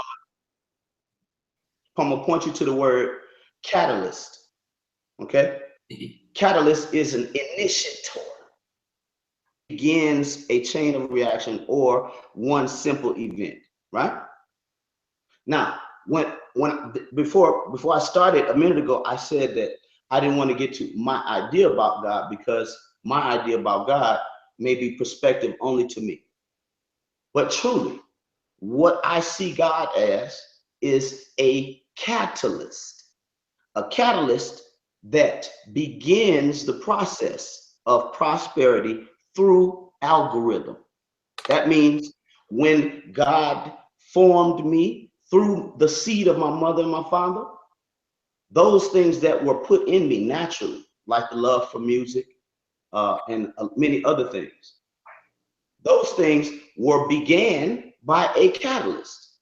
I'm going to point you to the word catalyst. Okay? Catalyst is an initiator. Begins a chain of reaction or one simple event, right? Now, before I started a minute ago, I said that I didn't want to get to my idea about God because my idea about God may be perspective only to me. But truly, what I see God as is a catalyst that begins the process of prosperity through algorithm. That means when God formed me through the seed of my mother and my father, those things that were put in me naturally, like the love for music and many other things, those things began by a catalyst.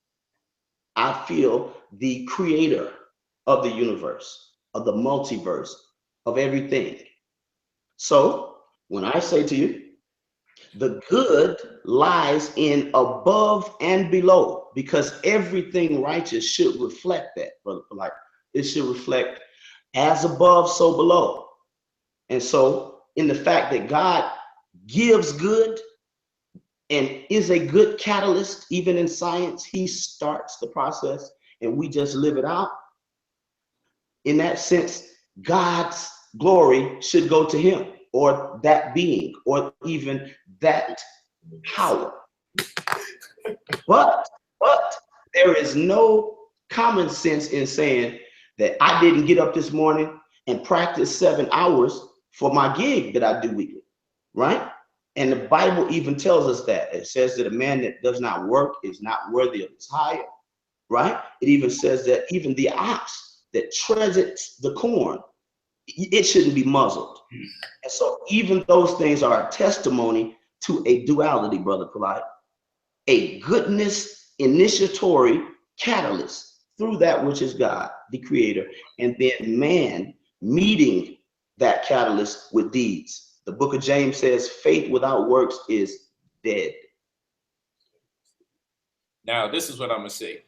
I feel the creator of the universe, of the multiverse, of everything. So when I say to you, the good lies in above and below, because everything righteous should reflect that, brother. Like it should reflect as above, so below. And so in the fact that God gives good, and is a good catalyst, even in science. He starts the process and we just live it out. In that sense, God's glory should go to him, or that being, or even that power. But there is no common sense in saying that I didn't get up this morning and practice 7 hours for my gig that I do weekly, right? And the Bible even tells us that. It says that a man that does not work is not worthy of his hire, right? It even says that even the ox that treads the corn, it shouldn't be muzzled. And so even those things are a testimony to a duality, Brother Polite, a goodness initiatory catalyst through that which is God, the creator, and then man meeting that catalyst with deeds. The book of James says faith without works is dead. Now, this is what I'm going to say.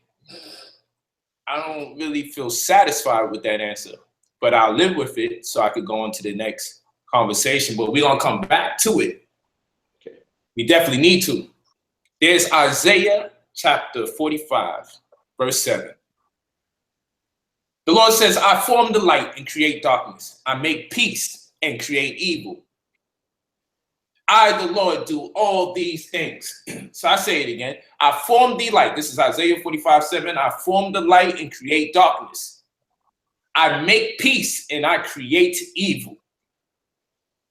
I don't really feel satisfied with that answer, but I'll live with it so I could go on to the next conversation. But we're going to come back to it. Okay. We definitely need to. There's Isaiah chapter 45, verse 7. The Lord says, I form the light and create darkness. I make peace and create evil. I, the Lord, do all these things. So I say it again. I form the light. This is Isaiah 45, 7. I form the light and create darkness. I make peace and I create evil.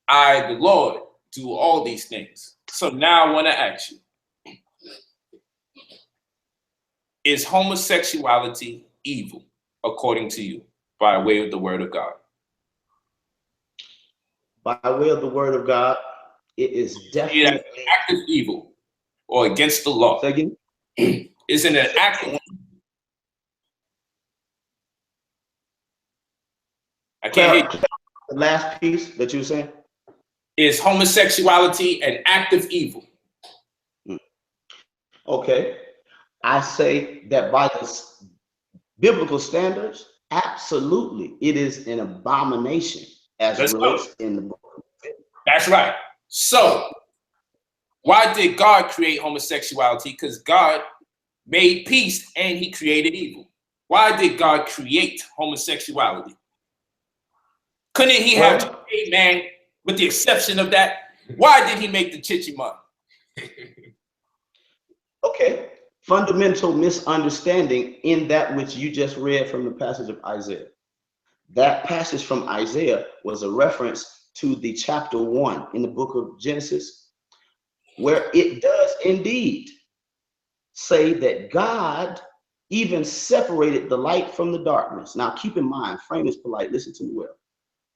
I, the Lord, do all these things. So now I want to ask you, is homosexuality evil, according to you, by way of the word of God? By way of the word of God, it is definitely active evil or against the law. Say again? Isn't it active? I can't hear you. The last piece that you were saying? Is homosexuality an active evil? Okay. I say that by the biblical standards, absolutely, it is an abomination as it relates in the book. That's right. So, why did God create homosexuality? Because God made peace and he created evil. Why did God create homosexuality? Couldn't he have created man with the exception of that? Why did he make the chichimon? Okay. Fundamental misunderstanding in that which you just read from the passage of Isaiah. That passage from Isaiah was a reference to the chapter 1 in the book of Genesis, where it does indeed say that God even separated the light from the darkness. Now keep in mind, frame is polite, listen to me well.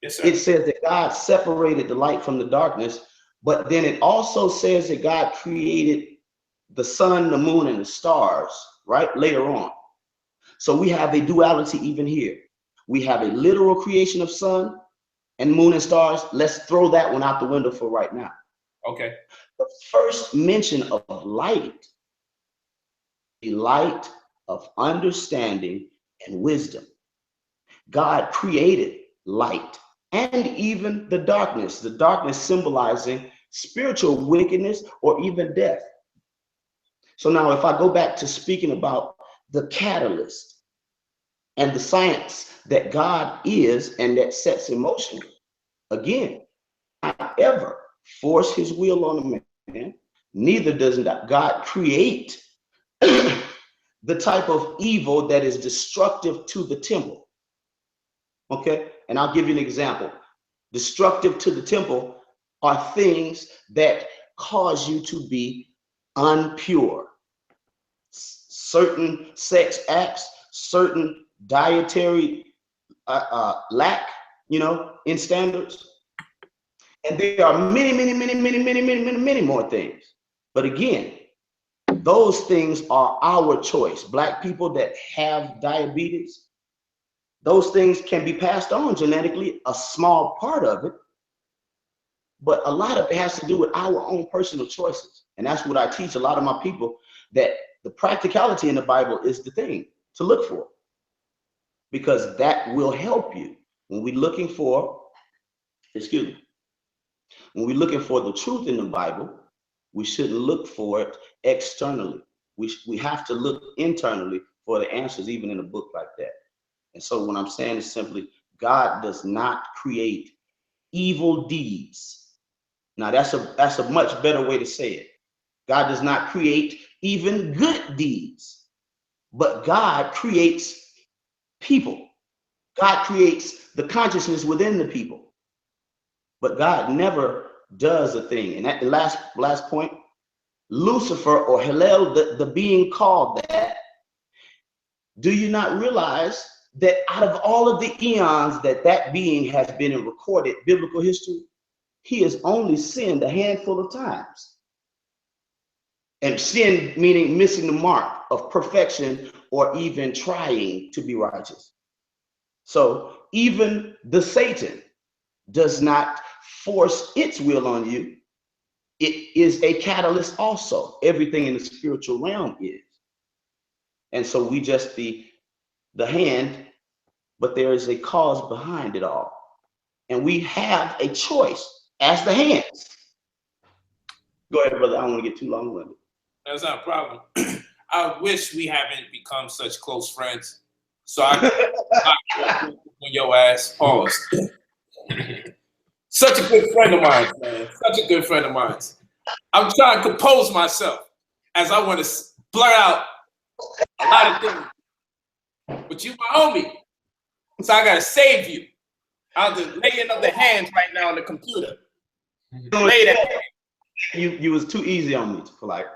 Yes, sir. It says that God separated the light from the darkness, but then it also says that God created the sun, the moon, and the stars, right, later on. So we have a duality even here. We have a literal creation of sun and moon and stars. Let's throw that one out the window for right now. Okay. The first mention of light, the light of understanding and wisdom. God created light and even the darkness symbolizing spiritual wickedness or even death. So now if I go back to speaking about the catalyst and the science that God is and that sets in motion, again, not ever force his will on a man, neither does God create the type of evil that is destructive to the temple. Okay, and I'll give you an example. Destructive to the temple are things that cause you to be unpure. Certain sex acts, certain dietary lack, in standards. And there are many more things. But again, those things are our choice. Black people that have diabetes, those things can be passed on genetically, a small part of it. But a lot of it has to do with our own personal choices. And that's what I teach a lot of my people, that the practicality in the Bible is the thing to look for, because that will help you when we're looking for, when we're looking for the truth in the Bible. We shouldn't look for it externally. We have to look internally for the answers, even in a book like that. And so what I'm saying is simply, God does not create evil deeds. Now that's a much better way to say it. God does not create even good deeds, but God creates people. God creates the consciousness within the people. But God never does a thing. And at the last point, Lucifer or Hillel, the being called that, do you not realize that out of all of the eons that being has been in recorded biblical history, he has only sinned a handful of times? And sin meaning missing the mark of perfection or even trying to be righteous. So even the Satan does not force its will on you. It is a catalyst also. Everything in the spiritual realm is. And so we just the hand, but there is a cause behind it all. And we have a choice as the hands. Go ahead, brother. I don't want to get too long-winded. That's not a problem. I wish we haven't become such close friends. So I on your ass. Pause. Such a good friend of mine, man. Such a good friend of mine. I'm trying to compose myself as I want to blur out a lot of things. But you my homie. So I gotta save you. I'll just lay another hands right now on the computer. Lay that. You was too easy on me, Polite.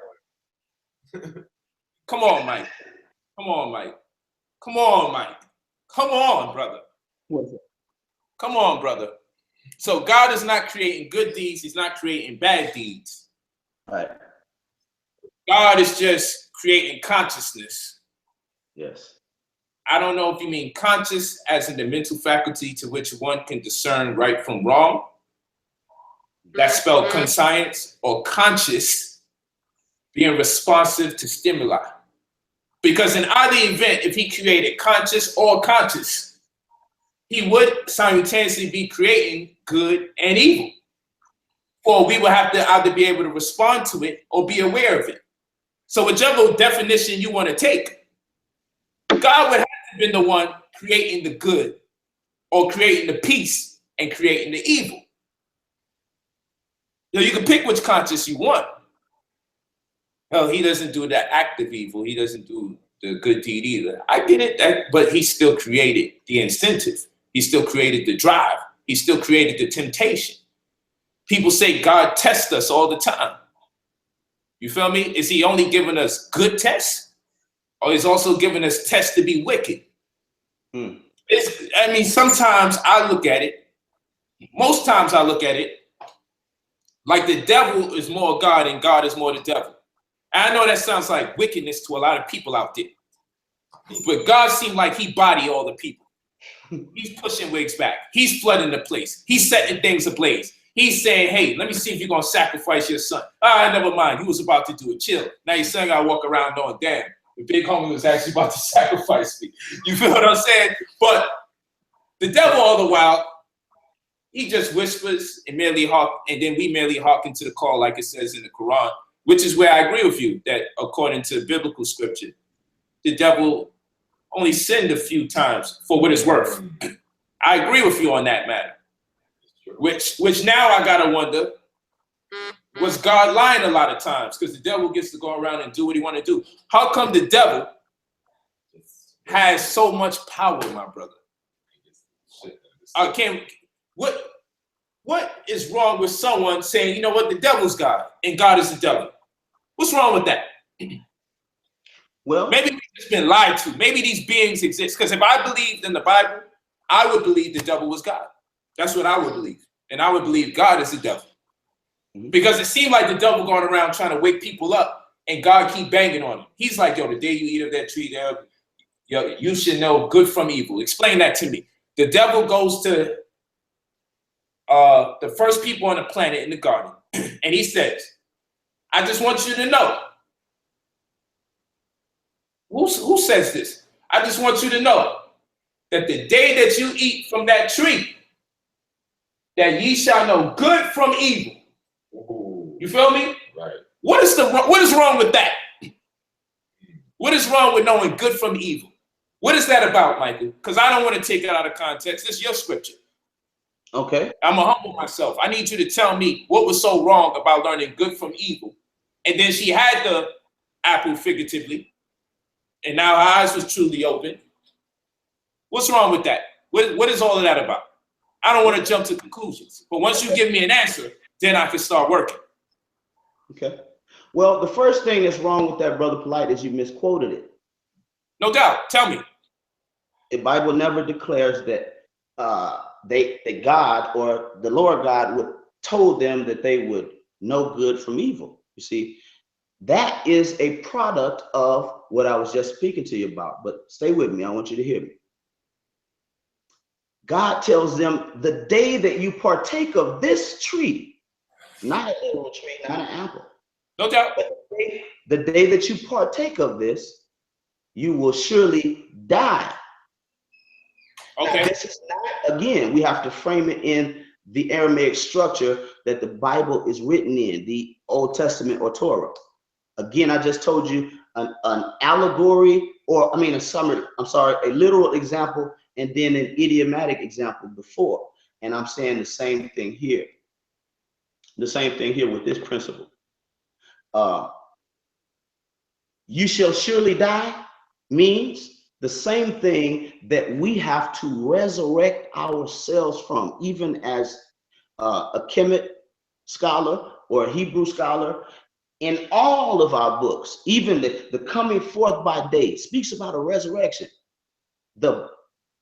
Come on, Mike. Come on, Mike. Come on, Mike. Come on, brother. What's it? Come on, brother. So God is not creating good deeds. He's not creating bad deeds. Right. God is just creating consciousness. Yes. I don't know if you mean conscious as in the mental faculty to which one can discern right from wrong. That's spelled conscience, or conscious, being responsive to stimuli. Because in either event, if he created conscious or conscious, he would simultaneously be creating good and evil. For we will have to either be able to respond to it or be aware of it. So whichever definition you want to take, God would have to have been the one creating the good or creating the peace and creating the evil. You can pick which conscious you want. Well, he doesn't do that active evil. He doesn't do the good deed either. I get it, but he still created the incentive. He still created the drive. He still created the temptation. People say God tests us all the time. You feel me? Is he only giving us good tests? Or he's also giving us tests to be wicked? Sometimes I look at it, most times I look at it like the devil is more God and God is more the devil. And I know that sounds like wickedness to a lot of people out there. But God seemed like he body all the people. He's pushing wigs back. He's flooding the place. He's setting things ablaze. He's saying, hey, let me see if you're going to sacrifice your son. Never mind. You was about to do it. Chill. Now your son got to walk around on, damn, the big homie was actually about to sacrifice me. You feel what I'm saying? But the devil all the while, he just whispers and merely and then we merely hearken to the call, like it says in the Quran, which is where I agree with you that according to biblical scripture, the devil only sinned a few times for what it's worth. I agree with you on that matter. Which now I gotta wonder, was God lying a lot of times? Because the devil gets to go around and do what he want to do. How come the devil has so much power, my brother? What is wrong with someone saying, you know what, the devil's God and God is the devil? What's wrong with that? Well, maybe we've just been lied to. Maybe these beings exist. Because if I believed in the Bible, I would believe the devil was God. That's what I would believe. And I would believe God is the devil. Because it seemed like the devil going around trying to wake people up and God keep banging on him. He's like, yo, the day you eat of that tree there, yo, you should know good from evil. Explain that to me. The devil goes to the first people on the planet in the garden. And he says, I just want you to know. Who says this? I just want you to know that the day that you eat from that tree, that ye shall know good from evil. You feel me? Right. What is wrong with that? What is wrong with knowing good from evil? What is that about, Michael? Because I don't want to take it out of context. This is your scripture. Okay. I'm going to humble myself. I need you to tell me what was so wrong about learning good from evil. And then she had the apple figuratively, and now her eyes was truly open. What's wrong with that? What is all of that about? I don't want to jump to conclusions. But once you give me an answer, then I can start working. Okay. Well, the first thing that's wrong with that, Brother Polite, is you misquoted it. No doubt. Tell me. The Bible never declares that that God or the Lord God would told them that they would know good from evil. You see, that is a product of what I was just speaking to you about. But stay with me. I want you to hear me. God tells them the day that you partake of this tree, not a literal tree, not an apple. No doubt. But the day that you partake of this, you will surely die. Okay. Now, this is not, again, we have to frame it in the Aramaic structure that the Bible is written in, the Old Testament or Torah. Again, I just told you an allegory, or a summary, a literal example, and then an idiomatic example before. And I'm saying the same thing here. The same thing here with this principle. You shall surely die means the same thing that we have to resurrect ourselves from, even as a Kemet scholar or a Hebrew scholar. In all of our books, even the coming forth by day speaks about a resurrection. The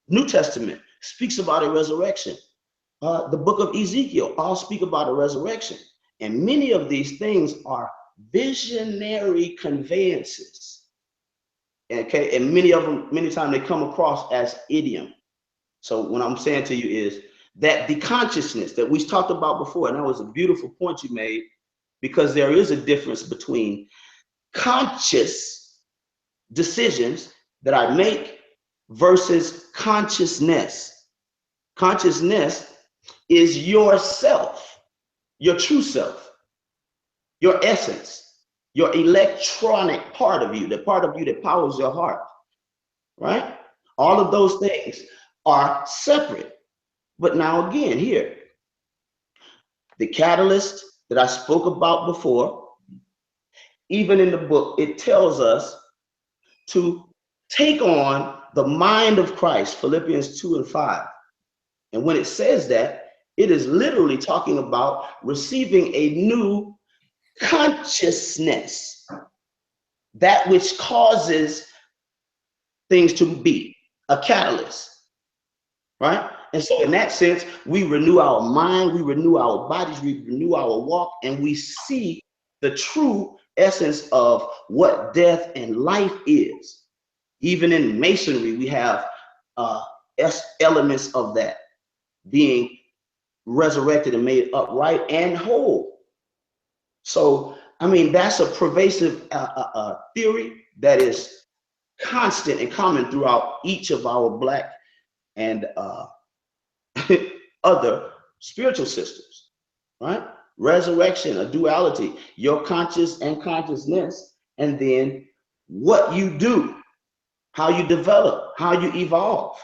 New Testament speaks about a resurrection. The book of Ezekiel all speak about a resurrection. And many of these things are visionary conveyances. Okay, and many of them, many times they come across as idiom. So what I'm saying to you is that the consciousness that we talked about before, and that was a beautiful point you made, because there is a difference between conscious decisions that I make versus consciousness. Consciousness is yourself, your true self, your essence, your electronic part of you, the part of you that powers your heart, right? All of those things are separate. But now again, here, the catalyst that I spoke about before, even in the book, it tells us to take on the mind of Christ, Philippians 2:5. And when it says that, it is literally talking about receiving a new consciousness, that which causes things to be, a catalyst, right? And so in that sense, we renew our mind, we renew our bodies, we renew our walk, and we see the true essence of what death and life is. Even in masonry, we have elements of that, being resurrected and made upright and whole. So, that's a pervasive theory that is constant and common throughout each of our Black and other spiritual systems, right? Resurrection, a duality, your conscious and consciousness, and then what you do, how you develop, how you evolve.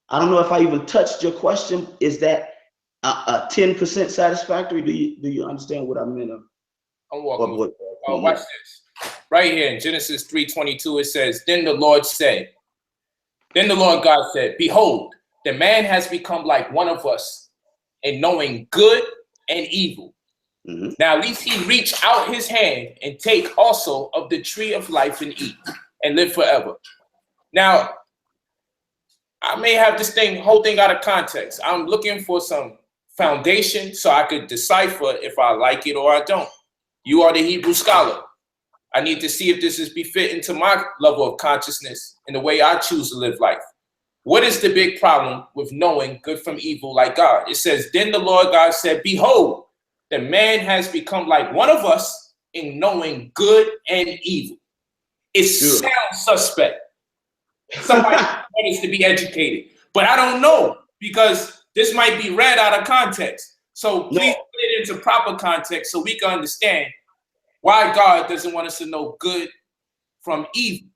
I don't know if I even touched your question. Is that a 10% satisfactory? Do you understand what I meant? I'm walking. Watch this. Right here in Genesis 3:22, it says, Then the Lord God said, Behold, the man has become like one of us in knowing good and evil. Mm-hmm. Now at least he reach out his hand and take also of the tree of life and eat and live forever. Now, I may have this whole thing out of context. I'm looking for some foundation so I could decipher if I like it or I don't. You are the Hebrew scholar. I need to see if this is befitting to my level of consciousness and the way I choose to live life. What is the big problem with knowing good from evil like God? It says, Then the Lord God said, Behold, the man has become like one of us in knowing good and evil. It sounds suspect. Somebody needs to be educated, but I don't know, because this might be read out of context. So please put it into proper context so we can understand why God doesn't want us to know good from evil.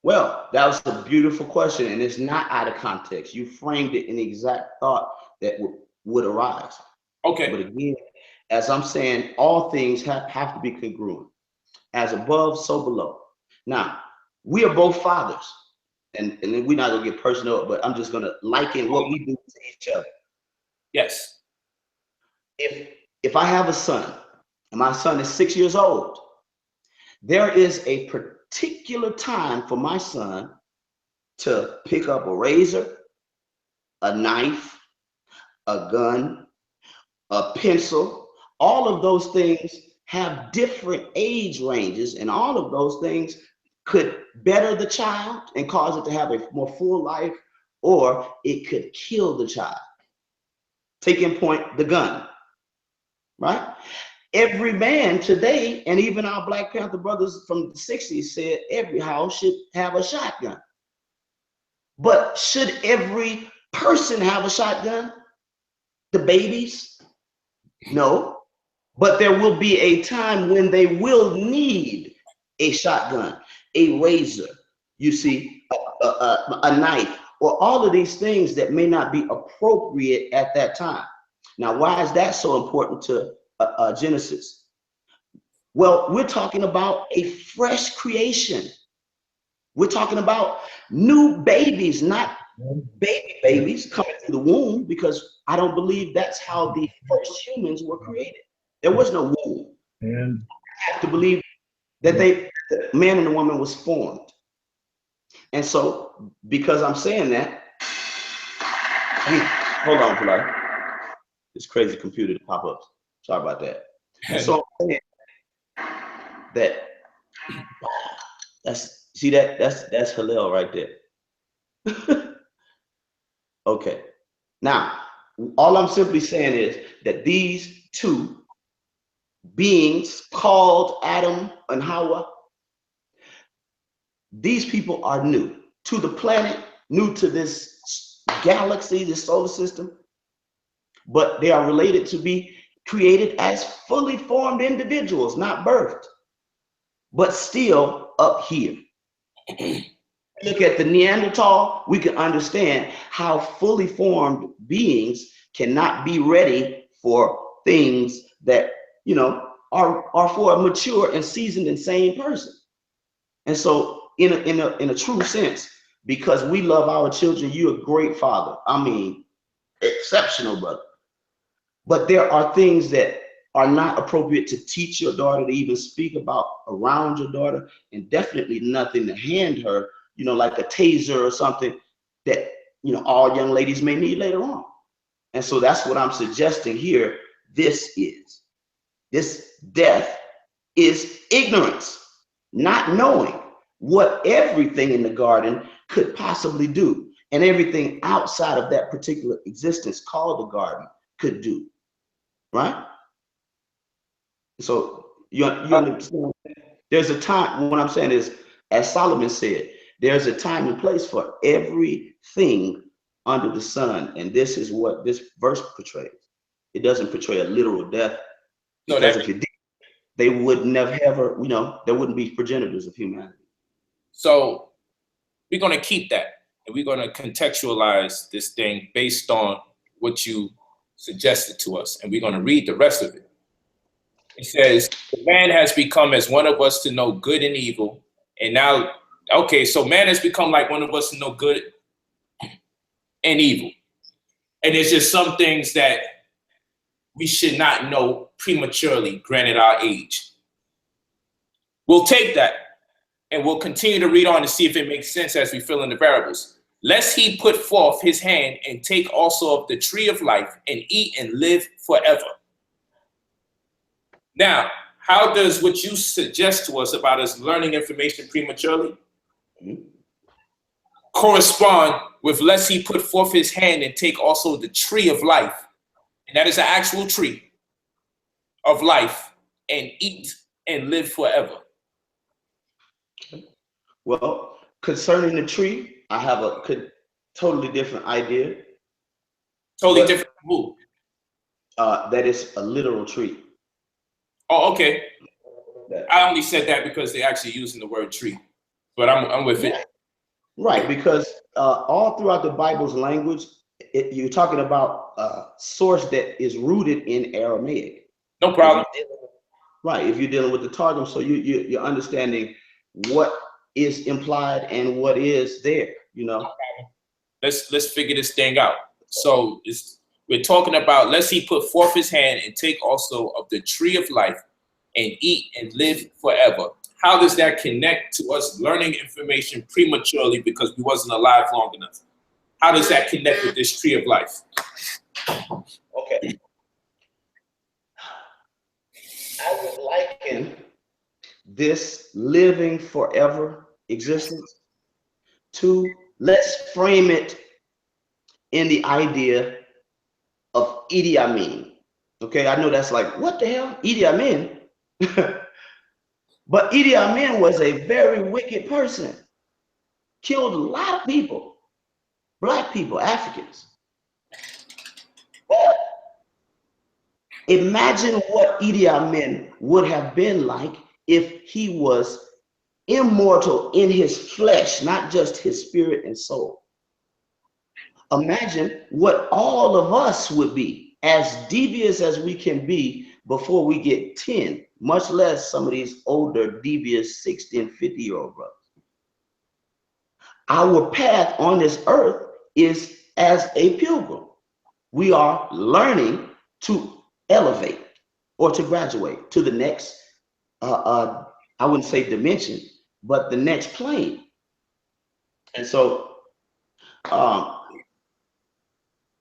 Well, that was a beautiful question, and it's not out of context. You framed it in the exact thought that would arise. Okay. But again, as I'm saying, all things have to be congruent. As above, so below. Now, we are both fathers, and then we're not gonna get personal, but I'm just gonna liken what we do to each other. Yes. If I have a son, and my son is 6 years old, there is a particular time for my son to pick up a razor, a knife, a gun, a pencil. All of those things have different age ranges, and all of those things could better the child and cause it to have a more full life, or it could kill the child. Taking point, the gun, right? Every man today, and even our Black Panther brothers from the 60s said every house should have a shotgun. But should every person have a shotgun? The babies? No. But there will be a time when they will need a shotgun, a razor, you see, a knife, or all of these things that may not be appropriate at that time. Now, why is that so important to Genesis? Well, we're talking about a fresh creation. We're talking about new babies, not babies coming through the womb, because I don't believe that's how the first humans were created. There was no womb. And I have to believe that the man and the woman was formed. And so, because I'm saying that, hold on, Polite. This crazy computer to pop up. Sorry about that. And so I'm saying that that's Hillel right there. Okay. Now, all I'm simply saying is that these two beings called Adam and Hawa, these people are new to the planet, new to this galaxy, this solar system, but they are related to be created as fully formed individuals, not birthed, but still up here. Look at the Neanderthal, we can understand how fully formed beings cannot be ready for things that, you know, are for a mature and seasoned and sane person. And so in a true sense, because we love our children, you're a great father. I mean, exceptional, brother. But there are things that are not appropriate to teach your daughter, to even speak about around your daughter, and definitely nothing to hand her, you know, like a taser or something that, you know, all young ladies may need later on. And so that's what I'm suggesting here. This death is ignorance, not knowing what everything in the garden could possibly do, and everything outside of that particular existence called the garden could do, right? So you understand, there's a time, what I'm saying is, as Solomon said, there's a time and place for everything under the sun, and this is what this verse portrays. It doesn't portray a literal death, because if it did, they would never ever, you know, there wouldn't be progenitors of humanity. So we're going to keep that, and we're going to contextualize this thing based on what you suggested to us, and we're going to read the rest of it. It says, the man has become as one of us to know good and evil. And now, okay, so man has become like one of us to know good and evil. And there's just some things that we should not know prematurely, granted our age. We'll take that and we'll continue to read on to see if it makes sense as we fill in the variables. Lest he put forth his hand and take also of the tree of life and eat and live forever. Now, how does what you suggest to us about us learning information prematurely correspond with lest he put forth his hand and take also the tree of life? And that is an actual tree of life, and eat and live forever. Well, concerning the tree, I have a totally different idea. Totally different move. That is a literal tree. Oh, okay. I only said that because they're actually using the word tree, but I'm with it. Right, because all throughout the Bible's language, you're talking about a source that is rooted in Aramaic. No problem. Right, if you're dealing with the Targum, so you're understanding what is implied and what is there, you know. Let's figure this thing out. So we're talking about, lest he put forth his hand and take also of the tree of life and eat and live forever. How does that connect to us learning information prematurely because we wasn't alive long enough? How does that connect with this tree of life? Okay. I would liken this living forever existence to, let's frame it in the idea of Idi Amin. Okay, I know that's like, what the hell? Idi Amin? But Idi Amin was a very wicked person. Killed a lot of people, black people, Africans. But imagine what Idi Amin would have been like if he was immortal in his flesh, not just his spirit and soul. Imagine what all of us would be, as devious as we can be before we get 10, much less some of these older, devious 60 and 50-year-old brothers. Our path on this earth is as a pilgrim. We are learning to elevate or to graduate to the next, I wouldn't say dimension, but the next plane. And so,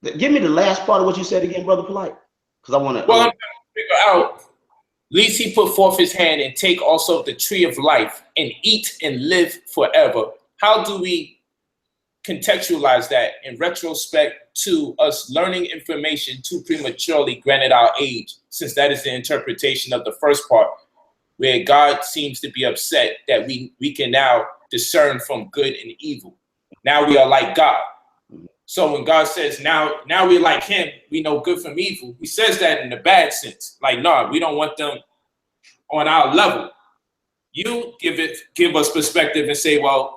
give me the last part of what you said again, Brother Polite, because I want to. Well, I'm trying to figure out, lest he put forth his hand and take also the tree of life and eat and live forever. How do we contextualize that in retrospect to us learning information too prematurely, granted our age, since that is the interpretation of the first part, where God seems to be upset that we can now discern from good and evil. Now we are like God. So when God says now we're like him, we know good from evil, he says that in the bad sense. Like, no, we don't want them on our level. You give us perspective and say, well,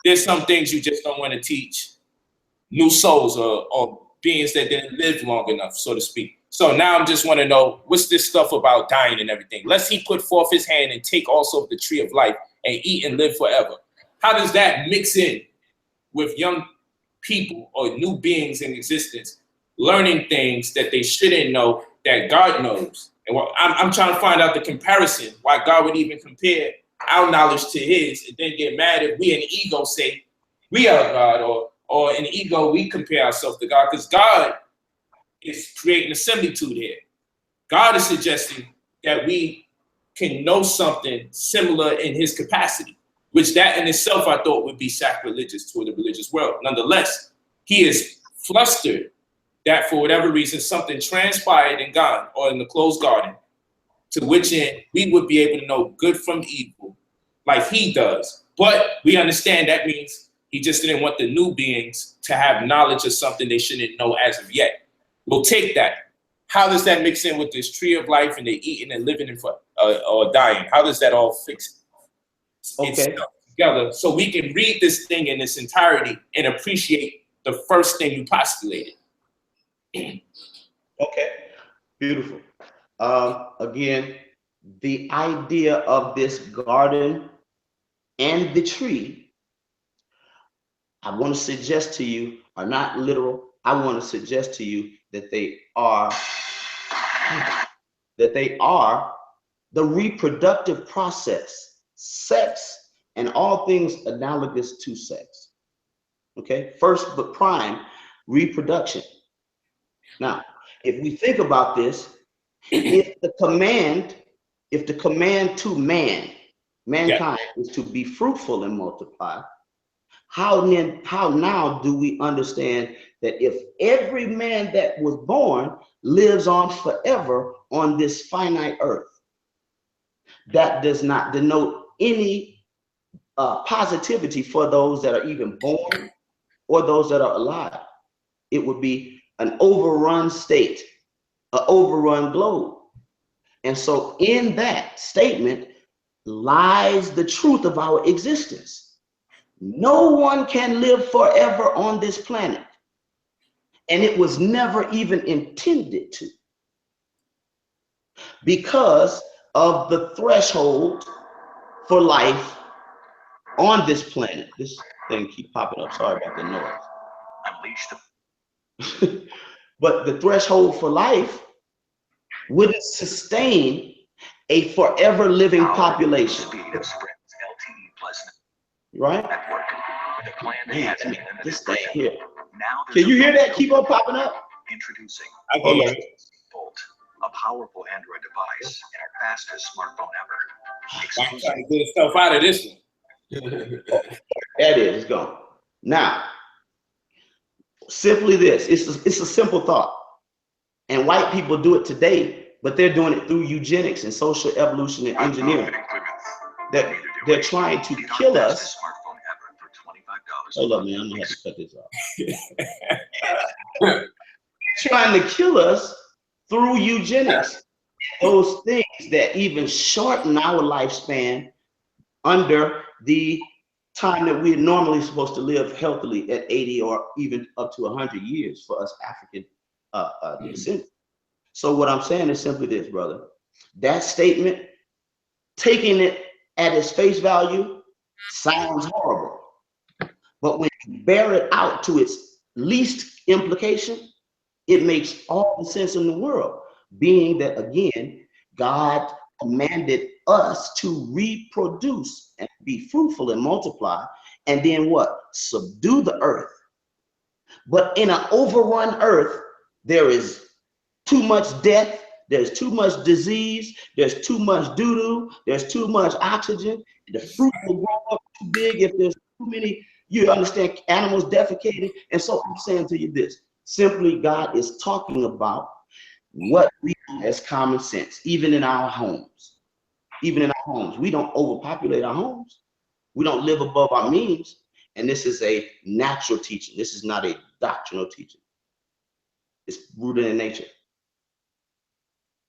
there's some things you just don't want to teach new souls or beings that didn't live long enough, so to speak. So now I just want to know, what's this stuff about dying and everything? Lest he put forth his hand and take also the tree of life and eat and live forever. How does that mix in with young people or new beings in existence learning things that they shouldn't know that God knows? And I'm trying to find out the comparison, why God would even compare our knowledge to his and then get mad if we in ego say we are God, or in ego we compare ourselves to God, because God is creating a similitude here. God is suggesting that we can know something similar in his capacity, which that in itself I thought would be sacrilegious toward the religious world. Nonetheless, he is flustered that for whatever reason something transpired in God or in the closed garden, to which end we would be able to know good from evil like he does. But we understand that means he just didn't want the new beings to have knowledge of something they shouldn't know as of yet. We'll take that. How does that mix in with this tree of life and the eating and living or dying? How does that all fix together so we can read this thing in its entirety and appreciate the first thing you postulated? Okay, beautiful. Again, the idea of this garden and the tree, I want to suggest to you, are not literal. I want to suggest to you that they are the reproductive process, sex, and all things analogous to sex. Okay, first but prime, reproduction. Now, if we think about this, if the command to mankind is to be fruitful and multiply, how now do we understand that if every man that was born lives on forever on this finite earth, that does not denote any positivity for those that are even born or those that are alive. It would be an overrun state an overrun globe. And so in that statement lies the truth of our existence. No one can live forever on this planet. And it was never even intended to, because of the threshold for life on this planet. This thing keep popping up. Sorry about the noise. Unleashed. But the threshold for life wouldn't sustain a forever living population. Right? Man, this thing here. Can you hear that? Keep on popping up. Introducing a powerful Android device and our fastest smartphone ever. I'm trying to get stuff out of this one. That is, it's gone. Now, simply this, it's a simple thought. And white people do it today, but they're doing it through eugenics and social evolution and engineering. They're trying to kill us. Hold up, man, I'm gonna have to cut this off. Trying to kill us through eugenics. Those things that even shorten our lifespan under the time that we're normally supposed to live healthily at 80 or even up to 100 years for us African descendants. So what I'm saying is simply this, brother. That statement, taking it at its face value, sounds horrible. But when you bear it out to its least implication, it makes all the sense in the world, being that, again, God commanded us to reproduce and be fruitful and multiply, and then what? Subdue the earth. But in an overrun earth, there is too much death, there's too much disease, there's too much doo-doo, there's too much oxygen, the fruit will grow up too big if there's too many, you understand, animals defecating. And so I'm saying to you this, simply God is talking about what we do as common sense, even in our homes. Even in our homes, we don't overpopulate our homes. We don't live above our means. And this is a natural teaching. This is not a doctrinal teaching. It's rooted in nature.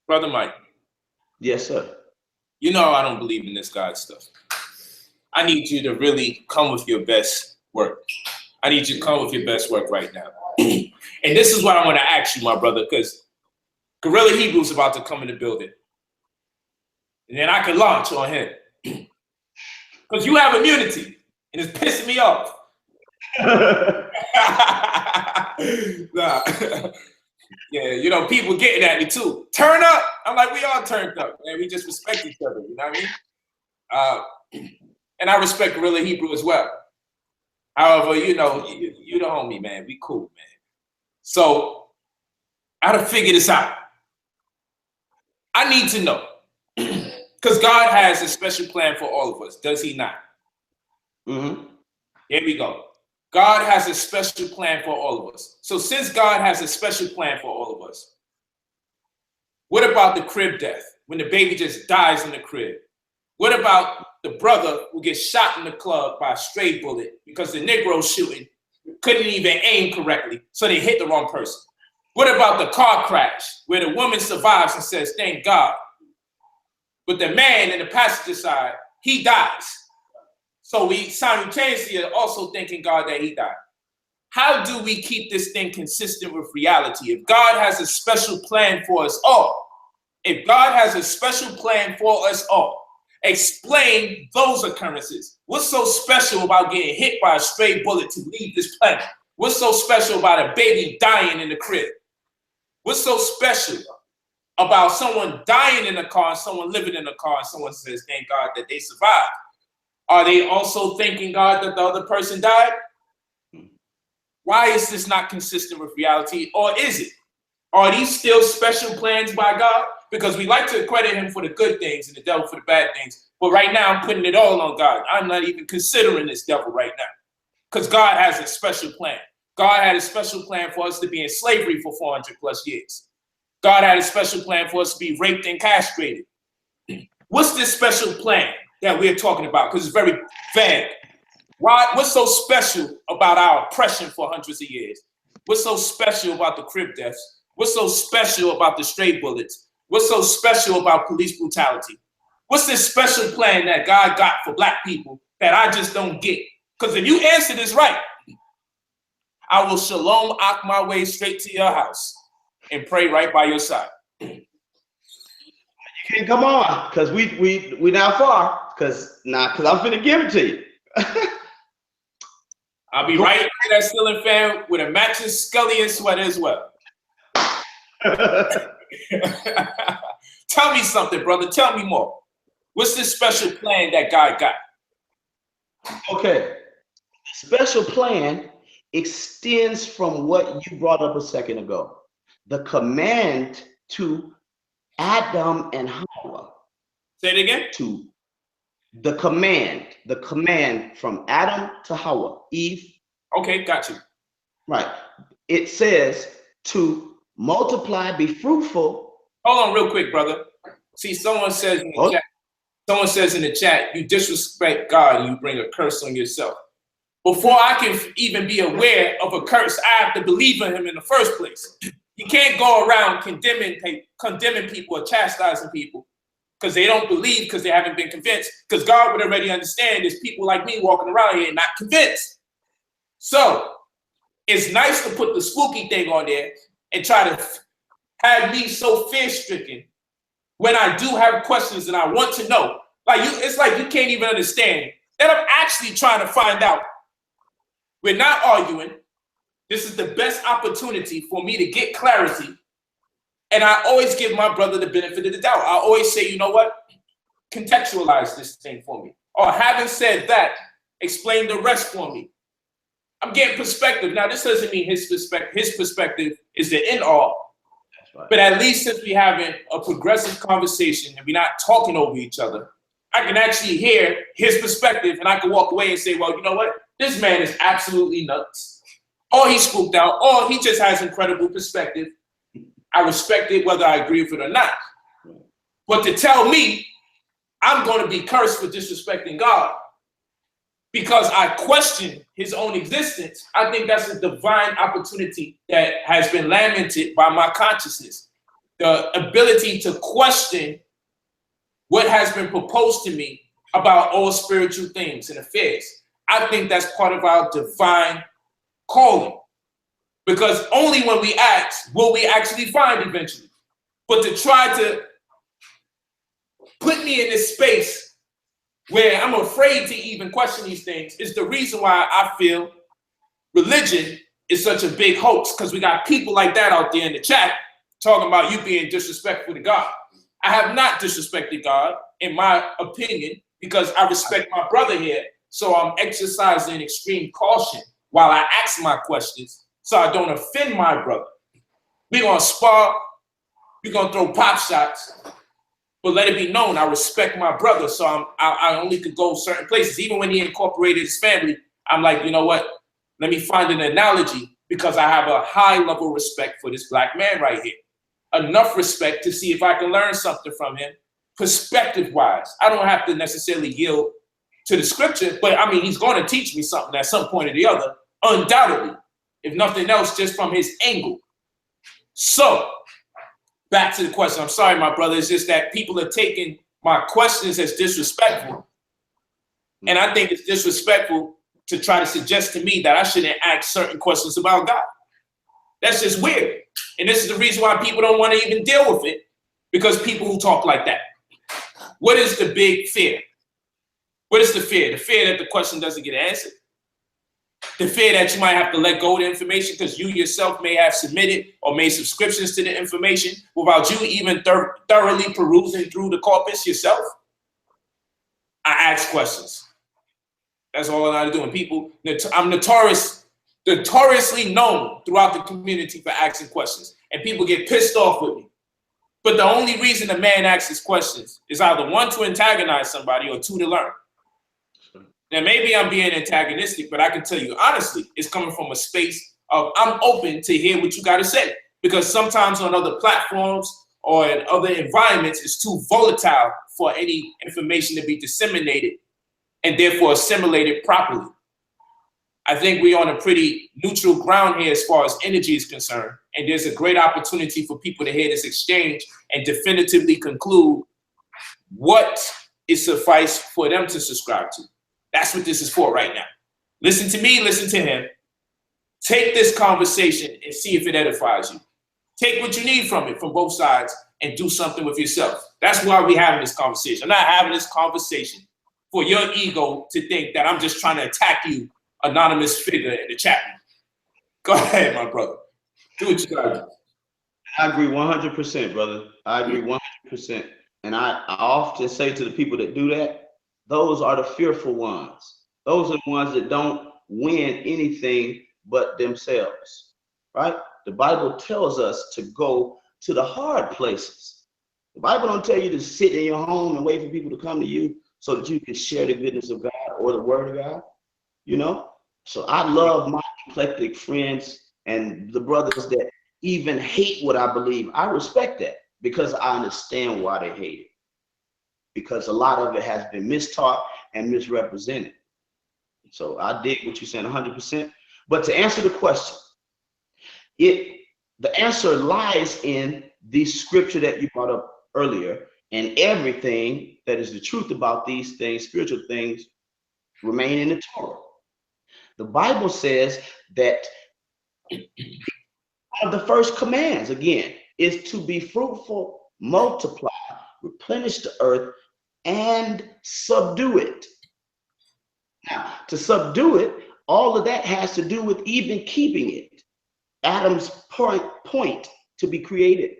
Brother Mike. Yes, sir. You know I don't believe in this God stuff. I need you to really come with your best work. I need you to come with your best work right now. And this is what I want to ask you, my brother, because Guerrilla Hebrew's about to come in the building. And then I can launch on him. Because you have immunity, and it's pissing me off. Nah. Yeah, you know, people getting at me too. Turn up. I'm like, we all turned up, man. We just respect each other, you know what I mean? And I respect Guerrilla Hebrew as well. However, you know, you the homie, man. We cool, man. So I gotta figure this out. I need to know. Because God has a special plan for all of us, does he not? Mm-hmm. Here we go. God has a special plan for all of us. So since God has a special plan for all of us, what about the crib death, when the baby just dies in the crib? What about the brother who gets shot in the club by a stray bullet because the Negro shooting couldn't even aim correctly, so they hit the wrong person? What about the car crash where the woman survives and says, thank God? But the man in the passenger side, he dies. So we simultaneously are also thanking God that he died. How do we keep this thing consistent with reality? If God has a special plan for us all, if God has a special plan for us all, explain those occurrences. What's so special about getting hit by a stray bullet to leave this planet? What's so special about a baby dying in the crib? What's so special about someone dying in a car and someone living in a car and someone says, thank God that they survived? Are they also thanking God that the other person died? Why is this not consistent with reality? Or is it? Are these still special plans by God? Because we like to credit him for the good things and the devil for the bad things. But right now I'm putting it all on God. I'm not even considering this devil right now. Because God has a special plan. God had a special plan for us to be in slavery for 400 plus years. God had a special plan for us to be raped and castrated. What's this special plan that we're talking about? Because it's very vague. What's so special about our oppression for hundreds of years? What's so special about the crib deaths? What's so special about the stray bullets? What's so special about police brutality? What's this special plan that God got for black people that I just don't get? Because if you answer this right, I will shalom ack my way straight to your house and pray right by your side. You can't come on, because we not far, because I'm finna give it to you. I'll be right in that ceiling fan with a matching Scully and sweater as well. Tell me something, brother. Tell me more. What's this special plan that God got? Okay. Special plan extends from what you brought up a second ago. The command to Adam and Hawa. Say it again. To the command from Adam to Hawa, Eve. Okay, got you. Right. It says to multiply, be fruitful. Hold on real quick, brother. See, someone says in the chat, you disrespect God and you bring a curse on yourself. Before I can even be aware of a curse, I have to believe in him in the first place. You can't go around condemning people or chastising people because they don't believe, because they haven't been convinced, because God would already understand there's people like me walking around here and not convinced. So it's nice to put the spooky thing on there and try to have me so fear-stricken when I do have questions and I want to know. It's like you can't even understand that I'm actually trying to find out. We're not arguing. This is the best opportunity for me to get clarity. And I always give my brother the benefit of the doubt. I always say, you know what? Contextualize this thing for me. Or having said that, explain the rest for me. I'm getting perspective. Now, this doesn't mean his perspective is the end all. That's right. But at least since we're having a progressive conversation and we're not talking over each other, I can actually hear his perspective and I can walk away and say, well, you know what? This man is absolutely nuts. Or he's spooked out, or he just has incredible perspective. I respect it whether I agree with it or not. But to tell me I'm going to be cursed for disrespecting God because I question his own existence, I think that's a divine opportunity that has been lamented by my consciousness. The ability to question what has been proposed to me about all spiritual things and affairs. I think that's part of our divine calling. Because only when we ask will we actually find eventually. But to try to put me in this space where I'm afraid to even question these things is the reason why I feel religion is such a big hoax, because we got people like that out there in the chat talking about you being disrespectful to God. I have not disrespected God, in my opinion, because I respect my brother here. So I'm exercising extreme caution while I ask my questions so I don't offend my brother. We're going to spar, we're going to throw pop shots, but let it be known I respect my brother, so I only could go certain places. Even when he incorporated his family, I'm like, you know what? Let me find an analogy, because I have a high level of respect for this black man right here. Enough respect to see if I can learn something from him, perspective-wise. I don't have to necessarily yield to the scripture, but I mean, he's going to teach me something at some point or the other, undoubtedly, if nothing else, just from his angle. So, back to the question. I'm sorry, my brother. It's just that people are taking my questions as disrespectful. And I think it's disrespectful to try to suggest to me that I shouldn't ask certain questions about God. That's just weird. And this is the reason why people don't want to even deal with it, because people who talk like that. What is the big fear? What is the fear? The fear that the question doesn't get answered. The fear that you might have to let go of the information because you yourself may have submitted or made subscriptions to the information without you even thoroughly perusing through the corpus yourself. I ask questions. That's all I know to do. And people, I'm notoriously known throughout the community for asking questions. And people get pissed off with me. But the only reason a man asks his questions is either one, to antagonize somebody, or two, to learn. Now, maybe I'm being antagonistic, but I can tell you honestly, it's coming from a space of I'm open to hear what you got to say. Because sometimes on other platforms or in other environments, it's too volatile for any information to be disseminated and therefore assimilated properly. I think we're on a pretty neutral ground here as far as energy is concerned. And there's a great opportunity for people to hear this exchange and definitively conclude what is suffice for them to subscribe to. That's what this is for right now. Listen to me, listen to him. Take this conversation and see if it edifies you. Take what you need from it, from both sides, and do something with yourself. That's why we're having this conversation. I'm not having this conversation for your ego to think that I'm just trying to attack you, anonymous figure in the chat room. Go ahead, my brother. Do what you gotta do. I agree 100%, brother. I agree 100%. And I often say to the people that do that, those are the fearful ones. Those are the ones that don't win anything but themselves, right? The Bible tells us to go to the hard places. The Bible don't tell you to sit in your home and wait for people to come to you so that you can share the goodness of God or the word of God, you know? So I love my eclectic friends and the brothers that even hate what I believe. I respect that because I understand why they hate it. Because a lot of it has been mistaught and misrepresented. So I dig what you're saying 100%. But to answer the question, the answer lies in the scripture that you brought up earlier, and everything that is the truth about these things, spiritual things, remain in the Torah. The Bible says that one of the first commands, again, is to be fruitful, multiply, replenish the earth, and subdue it. Now, to subdue it, all of that has to do with even keeping it. Adam's point to be created,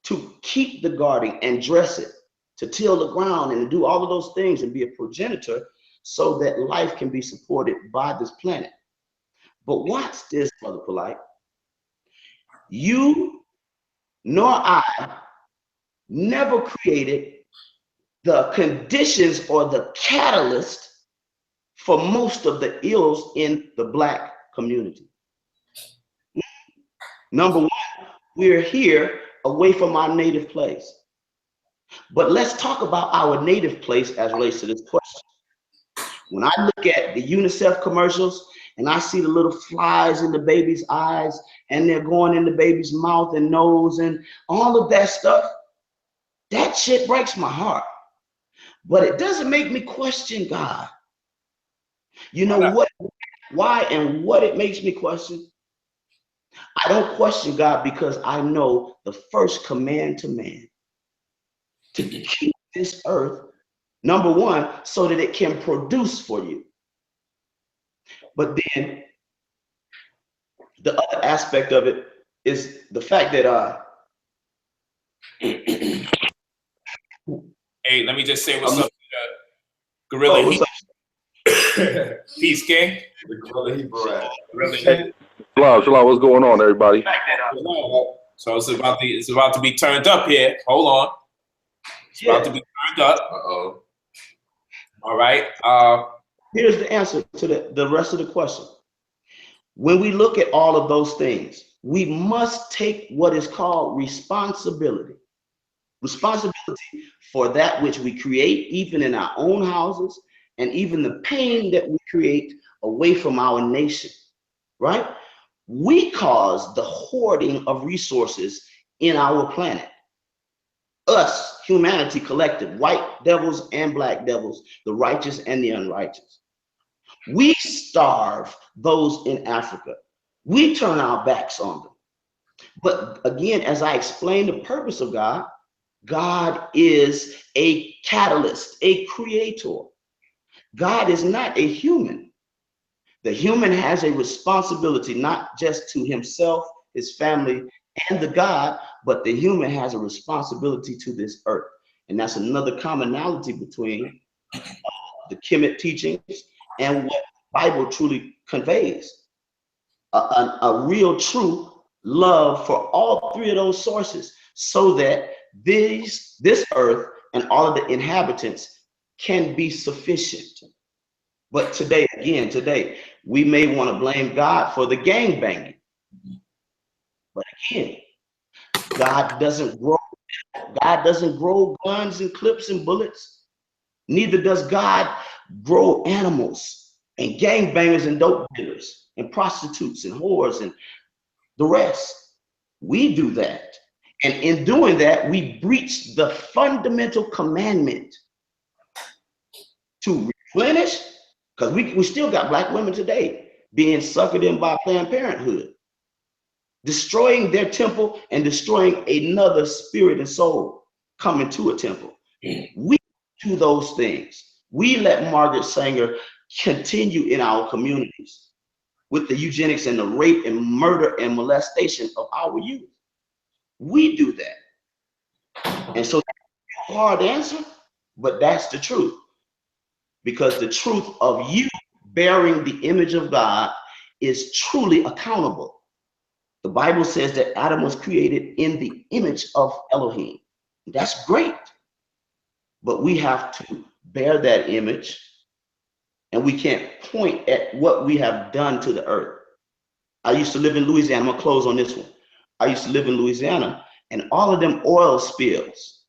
to keep the garden and dress it, to till the ground and do all of those things and be a progenitor so that life can be supported by this planet. But watch this, Brother Polite. You nor I never created the conditions or the catalyst for most of the ills in the Black community. Number one, we're here away from our native place. But let's talk about our native place as relates to this question. When I look at the UNICEF commercials and I see the little flies in the baby's eyes and they're going in the baby's mouth and nose and all of that stuff, that shit breaks my heart. But it doesn't make me question God. You know what? Why and what it makes me question? I don't question God because I know the first command to man to keep this earth, number one, so that it can produce for you. But then the other aspect of it is the fact that hey, let me just say what's up to Guerrilla. what's up? Peace, King. The Guerrilla Hebrew rap. Shalom, what's going on, everybody? So it's about to be turned up here. Hold on. It's about to be turned up. Uh-oh. All right. Here's the answer to the rest of the question. When we look at all of those things, we must take what is called responsibility. Responsibility for that which we create, even in our own houses, and even the pain that we create away from our nation, right? We cause the hoarding of resources in our planet. Us, humanity collective, white devils and black devils, the righteous and the unrighteous. We starve those in Africa. We turn our backs on them. But again, as I explained the purpose of God, God is a catalyst, a creator. God is not a human. The human has a responsibility, not just to himself, his family, and the God, but the human has a responsibility to this earth. And that's another commonality between the Kemet teachings and what the Bible truly conveys. A real true love for all three of those sources so that this earth and all of the inhabitants can be sufficient. But today, we may want to blame God for the gangbanging. But again, God doesn't grow guns and clips and bullets. Neither does God grow animals and gangbangers and dope dealers and prostitutes and whores and the rest. We do that. And in doing that, we breach the fundamental commandment to replenish, because we still got black women today being suckered in by Planned Parenthood, destroying their temple and destroying another spirit and soul coming to a temple. We do those things. We let Margaret Sanger continue in our communities with the eugenics and the rape and murder and molestation of our youth. We do that. And so that's a hard answer, but that's the truth. Because the truth of you bearing the image of God is truly accountable. The Bible says that Adam was created in the image of Elohim. That's great. But we have to bear that image, and we can't point at what we have done to the earth. I used to live in Louisiana. I'm gonna close on this one. I used to live in Louisiana, and all of them oil spills.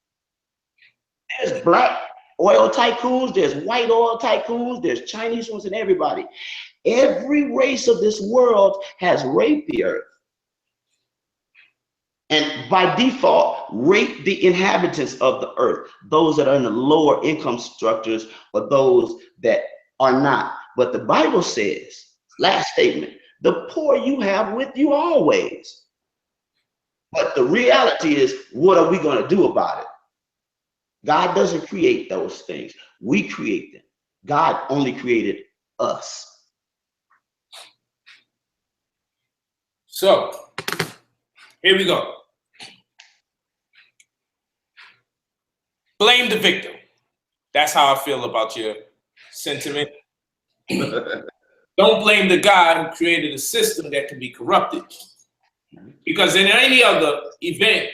There's black oil tycoons, there's white oil tycoons, there's Chinese ones, and everybody. Every race of this world has raped the earth. And by default, rape the inhabitants of the earth, those that are in the lower income structures or those that are not. But the Bible says, last statement, the poor you have with you always. But the reality is, what are we going to do about it? God doesn't create those things. We create them. God only created us. So, here we go. Blame the victim. That's how I feel about your sentiment. Don't blame the guy who created a system that can be corrupted. Because in any other event,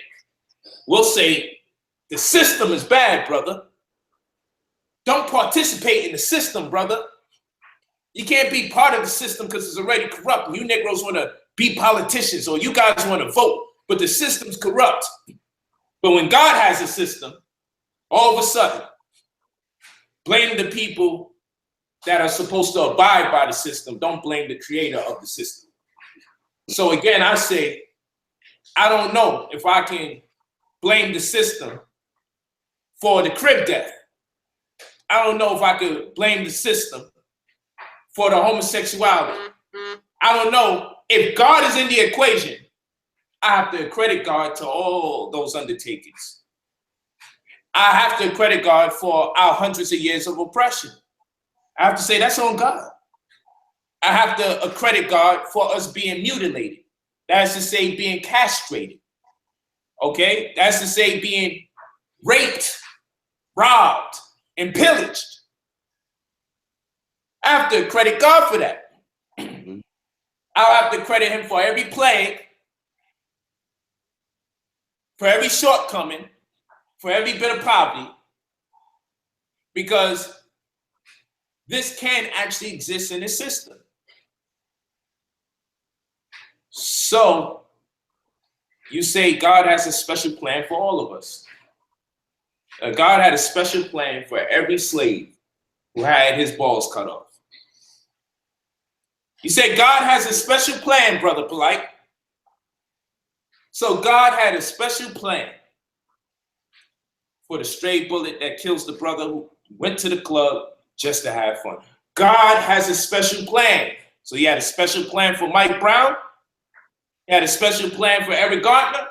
we'll say, the system is bad, brother. Don't participate in the system, brother. You can't be part of the system because it's already corrupt. You Negroes want to be politicians, or you guys want to vote, but the system's corrupt. But when God has a system, all of a sudden, blame the people that are supposed to abide by the system. Don't blame the creator of the system. So again, I say, I don't know if I can blame the system for the crib death. I don't know if I could blame the system for the homosexuality. I don't know. If God is in the equation, I have to credit God to all those undertakings. I have to credit God for our hundreds of years of oppression. I have to say that's on God. I have to credit God for us being mutilated. That's to say being castrated. Okay? That's to say being raped, robbed, and pillaged. I have to credit God for that. I'll have to credit him for every plague, for every shortcoming, for every bit of poverty, because this can actually exist in the system. So you say God has a special plan for all of us. God had a special plan for every slave who had his balls cut off. You say God has a special plan, Brother Polite. So God had a special plan for the stray bullet that kills the brother who went to the club just to have fun. God has a special plan. So he had a special plan for Mike Brown. He had a special plan for Eric Gardner.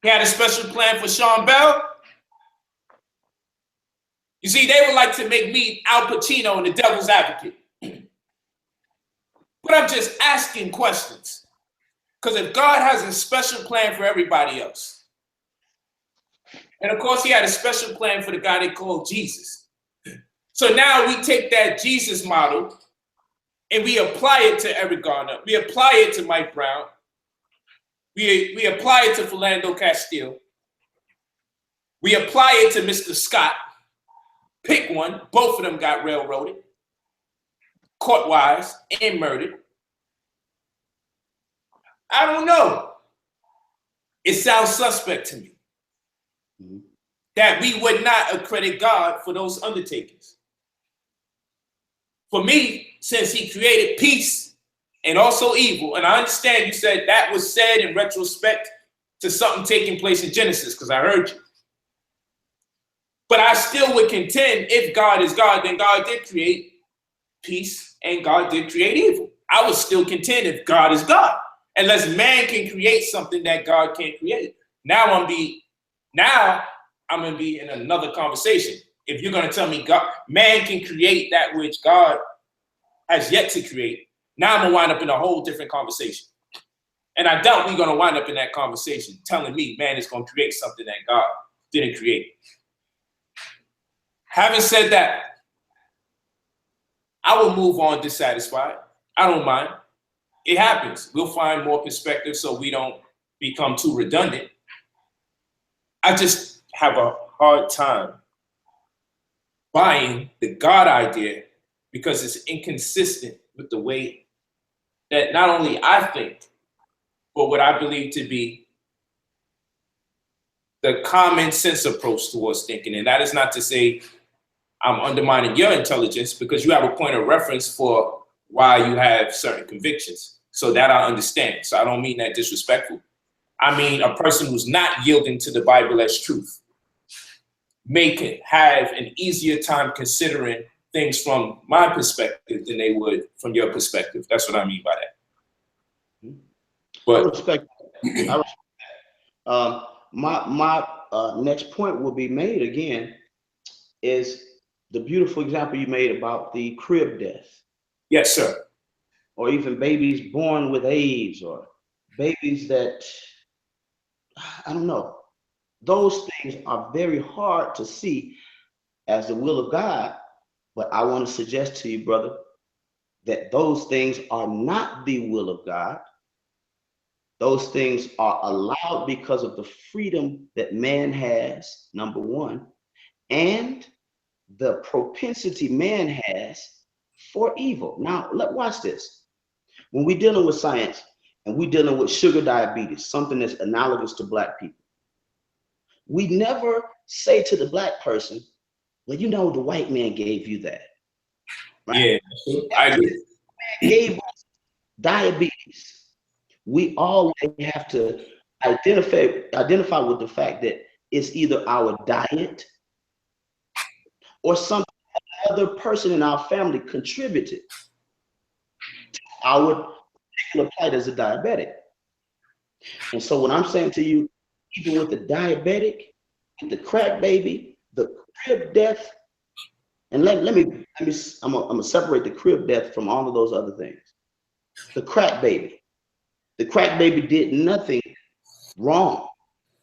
He had a special plan for Sean Bell. You see, they would like to make me Al Pacino and the devil's advocate. But I'm just asking questions. Because if God has a special plan for everybody else, and of course he had a special plan for the guy they called Jesus. So now we take that Jesus model and we apply it to Eric Garner. We apply it to Mike Brown. We apply it to Philando Castile. We apply it to Mr. Scott. Pick one. Both of them got railroaded, court-wise, and murdered. I don't know. It sounds suspect to me that we would not accredit God for those undertakings. for me, since he created peace and also evil, and I understand you said that was said in retrospect to something taking place in Genesis, because I heard you. But I still would contend, if God is God, then God did create peace and God did create evil. I would still contend if God is God, unless man can create something that God can't create. Now I'm gonna be in another conversation. If you're gonna tell me man can create that which God has yet to create, now I'm gonna wind up in a whole different conversation. And I doubt we're gonna wind up in that conversation telling me man is gonna create something that God didn't create. Having said that, I will move on dissatisfied. I don't mind. It happens. We'll find more perspective so we don't become too redundant. I just have a hard time buying the God idea because it's inconsistent with the way that not only I think, but what I believe to be the common sense approach towards thinking. And that is not to say I'm undermining your intelligence, because you have a point of reference for why you have certain convictions. So that I understand. So I don't mean that disrespectful. I mean a person who's not yielding to the Bible as truth may have an easier time considering things from my perspective than they would from your perspective. That's what I mean by that. But I respect that. My next point will be made again is the beautiful example you made about the crib death. Yes, sir. Or even babies born with AIDS, or babies that, I don't know. Those things are very hard to see as the will of God. But I want to suggest to you, brother, that those things are not the will of God. Those things are allowed because of the freedom that man has, number one, and the propensity man has for evil. Now, watch this. When we're dealing with science and we're dealing with sugar diabetes, something that's analogous to black people, we never say to the black person, well, you know, the white man gave you that. Right? Yeah, I agree. Gave us diabetes. We always have to identify with the fact that it's either our diet or some other person in our family contributed to our particular plight as a diabetic. And so what I'm saying to you, even with the diabetic, the crack baby, the crib death, and I'm gonna separate the crib death from all of those other things. The crack baby did nothing wrong,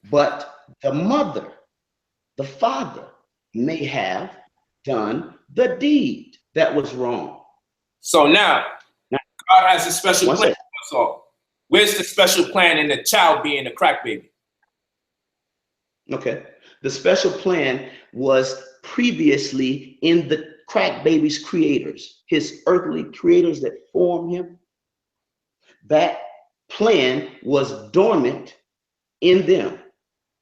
but the mother, the father may have done the deed that was wrong. So now, God has a special plan. So where's the special plan in the child being a crack baby? Okay. The special plan was previously in the crack baby's creators, his earthly creators that formed him. That plan was dormant in them.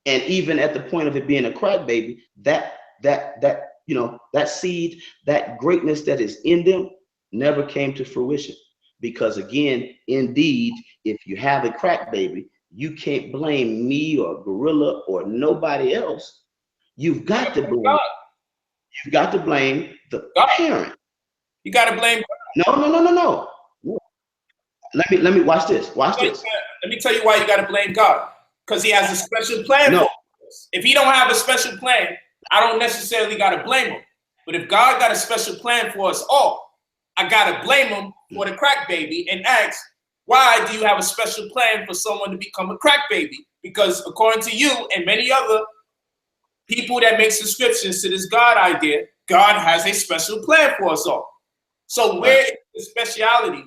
And even at the point of it being a crack baby, that seed, that greatness that is in them never came to fruition. Because again, indeed, if you have a crack baby, you can't blame me or Guerrilla or nobody else. You've got to blame. You've got to blame the parent. You got to blame. No. Let me watch this. Watch this. Let me tell you why you got to blame God. Because he has a special plan for us. If he don't have a special plan, I don't necessarily got to blame him. But if God got a special plan for us all, I got to blame him for the crack baby and ask, why do you have a special plan for someone to become a crack baby? Because according to you and many other people that make subscriptions to this God idea, God has a special plan for us all. So where is the speciality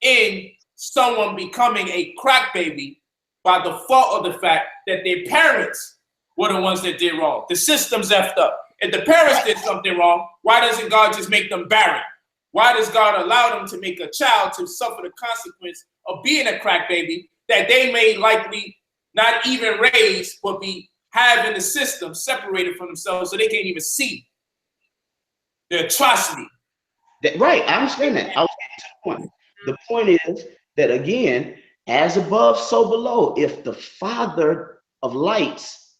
in someone becoming a crack baby by the fault of the fact that their parents were the ones that did wrong? The system's effed up. If the parents did something wrong, why doesn't God just make them barren? Why does God allow them to make a child to suffer the consequence of being a crack baby that they may likely not even raise, but have in the system separated from themselves so they can't even see the atrocity Right, I understand that. I was getting to the point. The point is that again, as above, so below. If the Father of lights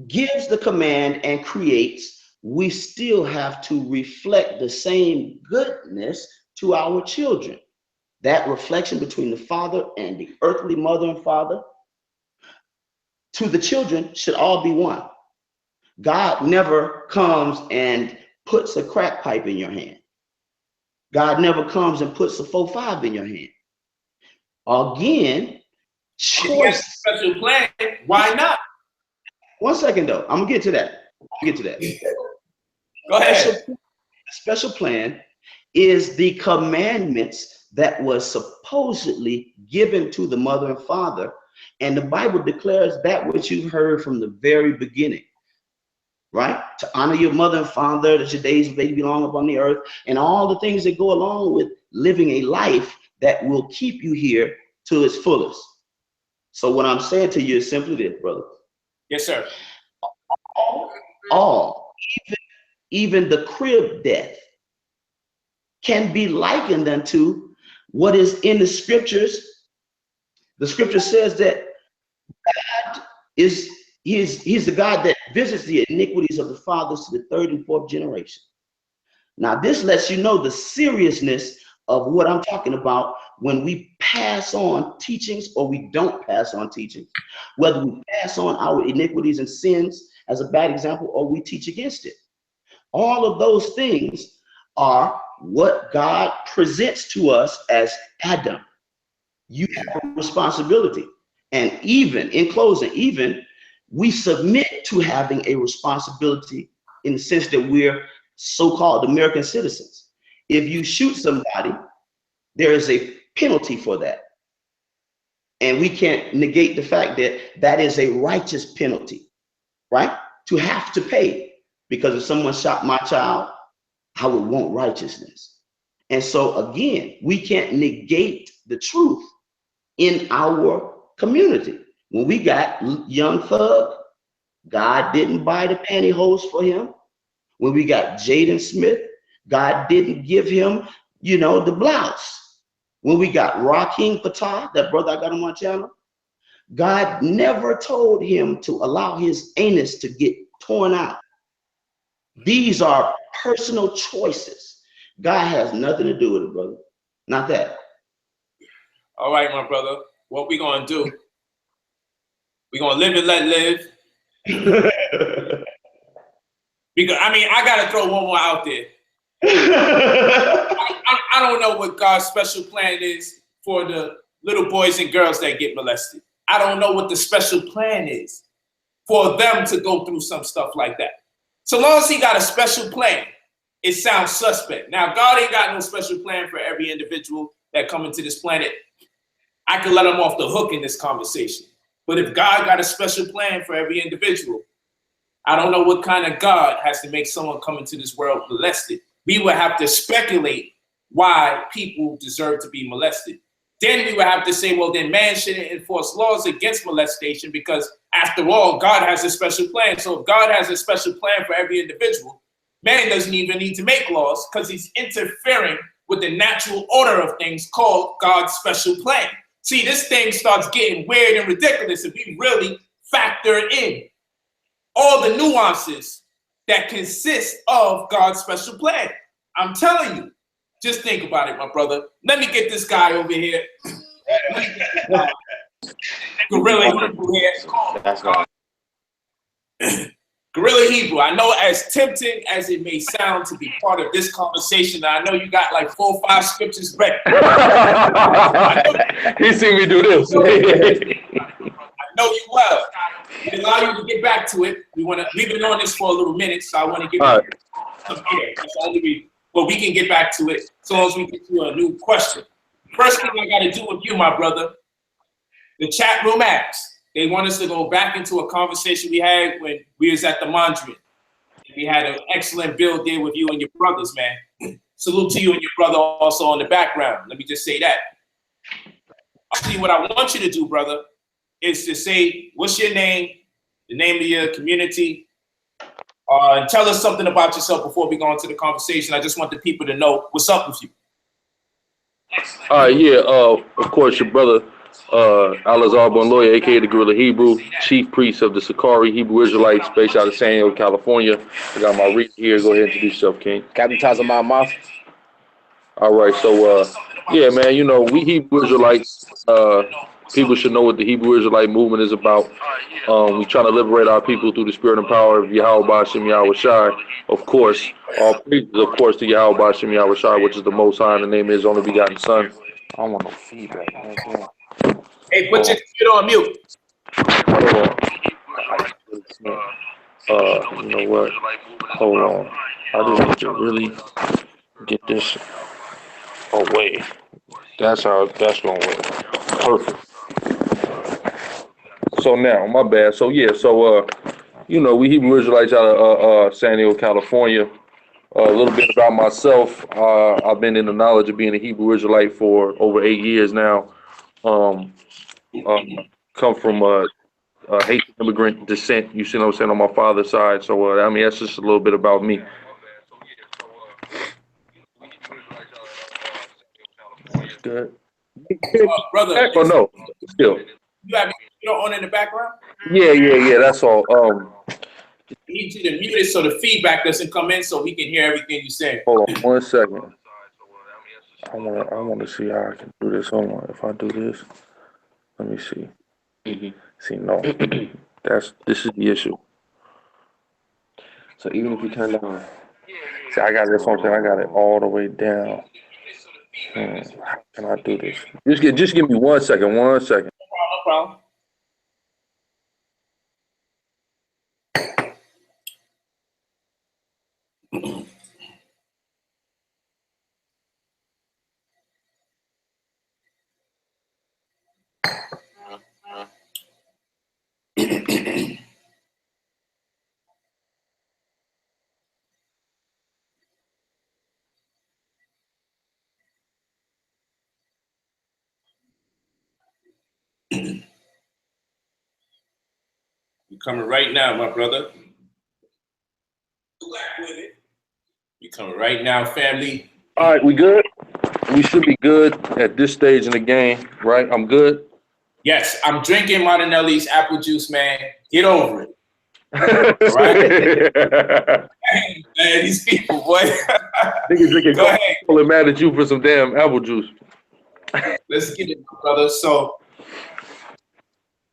gives the command and creates, we still have to reflect the same goodness to our children. That reflection between the father and the earthly mother and father to the children should all be one. God never comes and puts a crack pipe in your hand. God never comes and puts a 4-5 in your hand. Again, choice. Special plan. Why not? 1 second though. I'm gonna get to that. Go ahead. Special plan is the commandments that was supposedly given to the mother and father, and the Bible declares that which you've heard from the very beginning, right? To honor your mother and father, that your days may be long upon the earth, and all the things that go along with living a life that will keep you here to its fullest. So what I'm saying to you is simply this, brother. Yes, sir. Even the crib death can be likened unto what is in the scriptures. The scripture says that God he's the God that visits the iniquities of the fathers to the 3rd and 4th generation. Now, this lets you know the seriousness of what I'm talking about when we pass on teachings or we don't pass on teachings, whether we pass on our iniquities and sins as a bad example or we teach against it. All of those things are what God presents to us as Adam. You have a responsibility. And even in closing, even we submit to having a responsibility in the sense that we're so-called American citizens. If you shoot somebody, there is a penalty for that. And we can't negate the fact that that is a righteous penalty, right? To have to pay. Because if someone shot my child, I would want righteousness. And so again, we can't negate the truth in our community. When we got Young Thug, God didn't buy the pantyhose for him. When we got Jaden Smith, God didn't give him, the blouse. When we got Raheem Fatah, that brother I got on my channel, God never told him to allow his anus to get torn out. These are personal choices. God has nothing to do with it, brother. Not that. All right, my brother. What we gonna do? We gonna live and let live. Because I gotta throw one more out there. I don't know what God's special plan is for the little boys and girls that get molested. I don't know what the special plan is for them to go through some stuff like that. So long as he got a special plan, it sounds suspect. Now, God ain't got no special plan for every individual that come into this planet. I could let him off the hook in this conversation. But if God got a special plan for every individual, I don't know what kind of God has to make someone come into this world molested. We would have to speculate why people deserve to be molested. Then we would have to say, well, then man shouldn't enforce laws against molestation because after all, God has a special plan. So if God has a special plan for every individual, man doesn't even need to make laws because he's interfering with the natural order of things called God's special plan. See, this thing starts getting weird and ridiculous if we really factor in all the nuances that consist of God's special plan. I'm telling you, just think about it, my brother. Let me get this guy over here. Guerrilla Hebrew here. That's right. Guerrilla Hebrew, I know as tempting as it may sound to be part of this conversation, I know you got like 4 or 5 scriptures ready. He seen me do this. I know you well. We allow you to get back to it. We've been on this for a little minute, so I want to give you some air. That's the only reason. But we can get back to it as long as we get to a new question. First thing I got to do with you, my brother, the chat room asks. They want us to go back into a conversation we had when we was at the Mondrian. We had an excellent build there with you and your brothers, man. Salute to you and your brother also on the background. Let me just say that. Actually, what I want you to do, brother, is to say, what's your name, the name of your community, Tell us something about yourself before we go into the conversation. I just want the people to know what's up with you. Yeah, of course, your brother, Alazar Bonloya, aka the Guerrilla Hebrew, chief priest of the Sakari Hebrew Israelites, based out of San Diego, California. I got my read here. Go ahead and introduce yourself, King. Captain Tazama Moth. All right, so yeah, man, you know, we Hebrew Israelites, people should know what the Hebrew Israelite movement is about. We try to liberate our people through the spirit and power of Yahweh Ba'ashem Yahweh Shai. Of course, all praises, of course, to Yahweh Ba'ashem Yahweh Shai, which is the Most High, and the name of His only begotten Son. I don't want no feedback, man. Hey, put your shit on mute. You know what? Hold on. I just need to really get this away. That's how that's gonna work. Perfect. So now, my bad. So yeah, you know, we Hebrew Israelites out of San Diego, California. A little bit about myself. I've been in the knowledge of being a Hebrew Israelite for over 8 years now. Come from Haitian immigrant descent. You see what I'm saying, on my father's side. So I mean, that's just a little bit about me. Good. Brother. Oh no, still. You have your on in the background? Yeah. That's all. We need you to mute it so the feedback doesn't come in, so we can hear everything you say. Hold on 1 second. I want to see how I can do this. Hold on. If I do this, let me see. See, no, this is the issue. So even if you turn down, See, I got this one thing. I got it all the way down. How can I do this? Just give me 1 second. 1 second. No problem. You're coming right now, my brother. You're coming right now, family. All right, we good? We should be good at this stage in the game, right? I'm good? Yes, I'm drinking Martinelli's apple juice, man. Get over it. All right? Man, these people, boy. Niggas drinking Go ahead. Coca-Cola mad at you for some damn apple juice. Let's get it, my brother. So I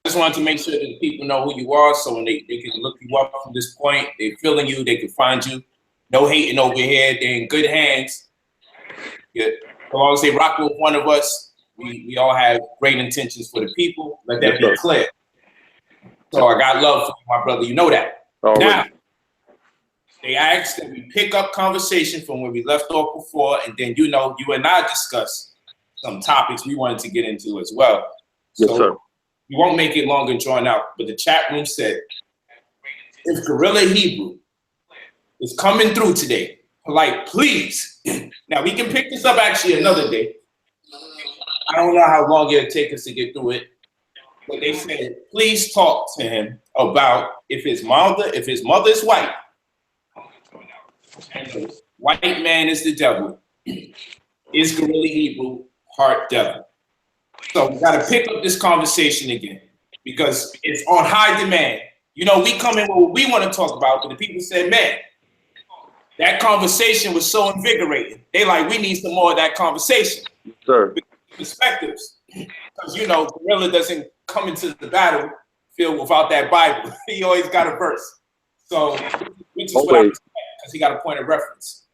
just wanted to make sure that the people know who you are, so when they can look you up from this point, they're feeling you, they can find you. No hating over here. They're in good hands. Yeah. As long as they rock with one of us, we all have great intentions for the people. Let that be clear. So I got love for you, my brother. You know that. Now, they asked that we pick up conversation from where we left off before, and then, you know, you and I discuss some topics we wanted to get into as well. Yes, so sir. we won't make it long and drawn out, but the chat room said, if Guerrilla Hebrew is coming through today, like, please. Now, we can pick this up actually another day. I don't know how long it'll take us to get through it. But they said, please talk to him about if his mother is white, and the white man is the devil, is Guerrilla Hebrew part devil? So we got to pick up this conversation again because it's on high demand. You know, we come in with what we want to talk about, but the people said, man, that conversation was so invigorating. They like, we need some more of that conversation. Sir. Perspectives. Because, you know, Guerrilla doesn't come into the battlefield without that Bible. He always got a verse. So, which is what I'm saying, because he got a point of reference.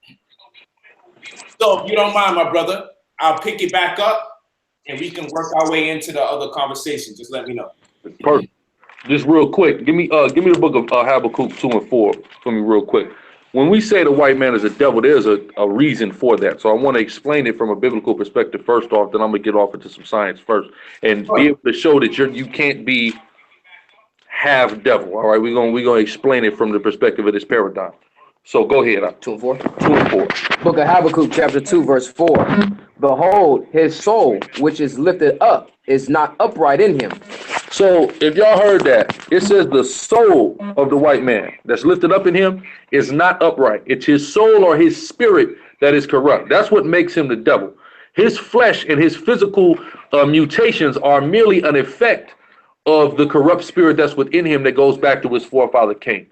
So, if you don't mind, my brother, I'll pick it back up and we can work our way into the other conversation. Just let me know. Perfect. Just real quick, give me the book of Habakkuk 2 and 4 for me real quick. When we say the white man is a devil, there's a reason for that. So I want to explain it from a biblical perspective first off, then I'm going to get off into some science first and be able to show that you can't be half devil. All right, we're gonna explain it from the perspective of this paradigm. So go ahead. 2 and 4. 2 and 4. Book of Habakkuk, chapter 2, verse 4. Behold, his soul, which is lifted up, is not upright in him. So if y'all heard that, it says the soul of the white man that's lifted up in him is not upright. It's his soul or his spirit that is corrupt. That's what makes him the devil. His flesh and his physical mutations are merely an effect of the corrupt spirit that's within him that goes back to his forefather Cain.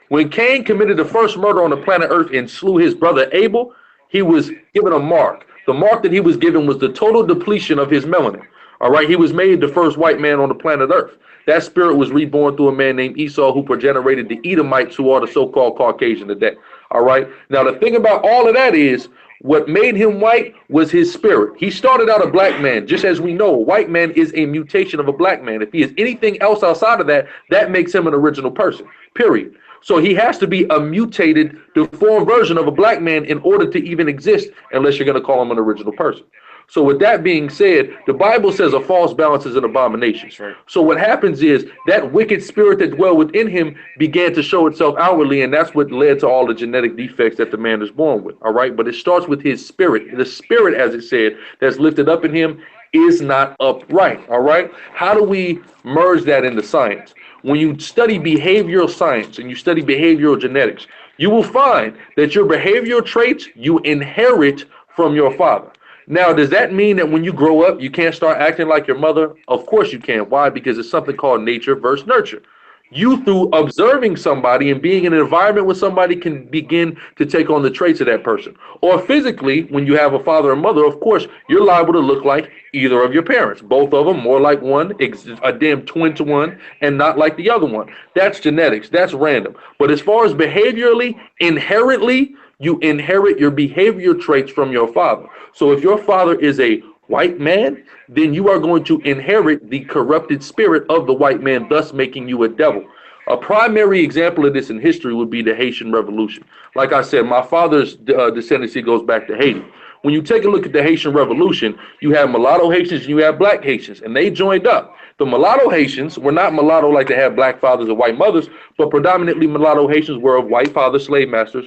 When Cain committed the first murder on the planet Earth and slew his brother Abel, he was given a mark. The mark that he was given was the total depletion of his melanin. All right, he was made the first white man on the planet Earth. That spirit was reborn through a man named Esau, who progenerated the Edomites, who are the so-called Caucasian today. All right, now the thing about all of that is, what made him white was his spirit. He started out a black man, just as we know, a white man is a mutation of a black man. If he is anything else outside of that, that makes him an original person, period. So he has to be a mutated, deformed version of a black man in order to even exist, unless you're going to call him an original person. So with that being said, the Bible says a false balance is an abomination. Right. So what happens is that wicked spirit that dwelled within him began to show itself outwardly, and that's what led to all the genetic defects that the man is born with. All right, but it starts with his spirit. The spirit, as it said, that's lifted up in him is not upright. All right, how do we merge that into science? When you study behavioral science and you study behavioral genetics, you will find that your behavioral traits you inherit from your father. Now, does that mean that when you grow up, you can't start acting like your mother? Of course you can. Why? Because it's something called nature versus nurture. You, through observing somebody and being in an environment with somebody, can begin to take on the traits of that person. Or physically, when you have a father and mother, of course, you're liable to look like either of your parents. Both of them, more like one, a damn twin to one, and not like the other one. That's genetics. That's random. But as far as behaviorally, inherently, you inherit your behavior traits from your father. So if your father is a white man, then you are going to inherit the corrupted spirit of the white man, thus making you a devil. A primary example of this in history would be the Haitian Revolution. Like I said, my father's descendancy goes back to Haiti. When you take a look at the Haitian Revolution, you have mulatto Haitians and you have black Haitians, and they joined up. The mulatto Haitians were not mulatto like they had black fathers and white mothers, but predominantly mulatto Haitians were of white fathers, slave masters,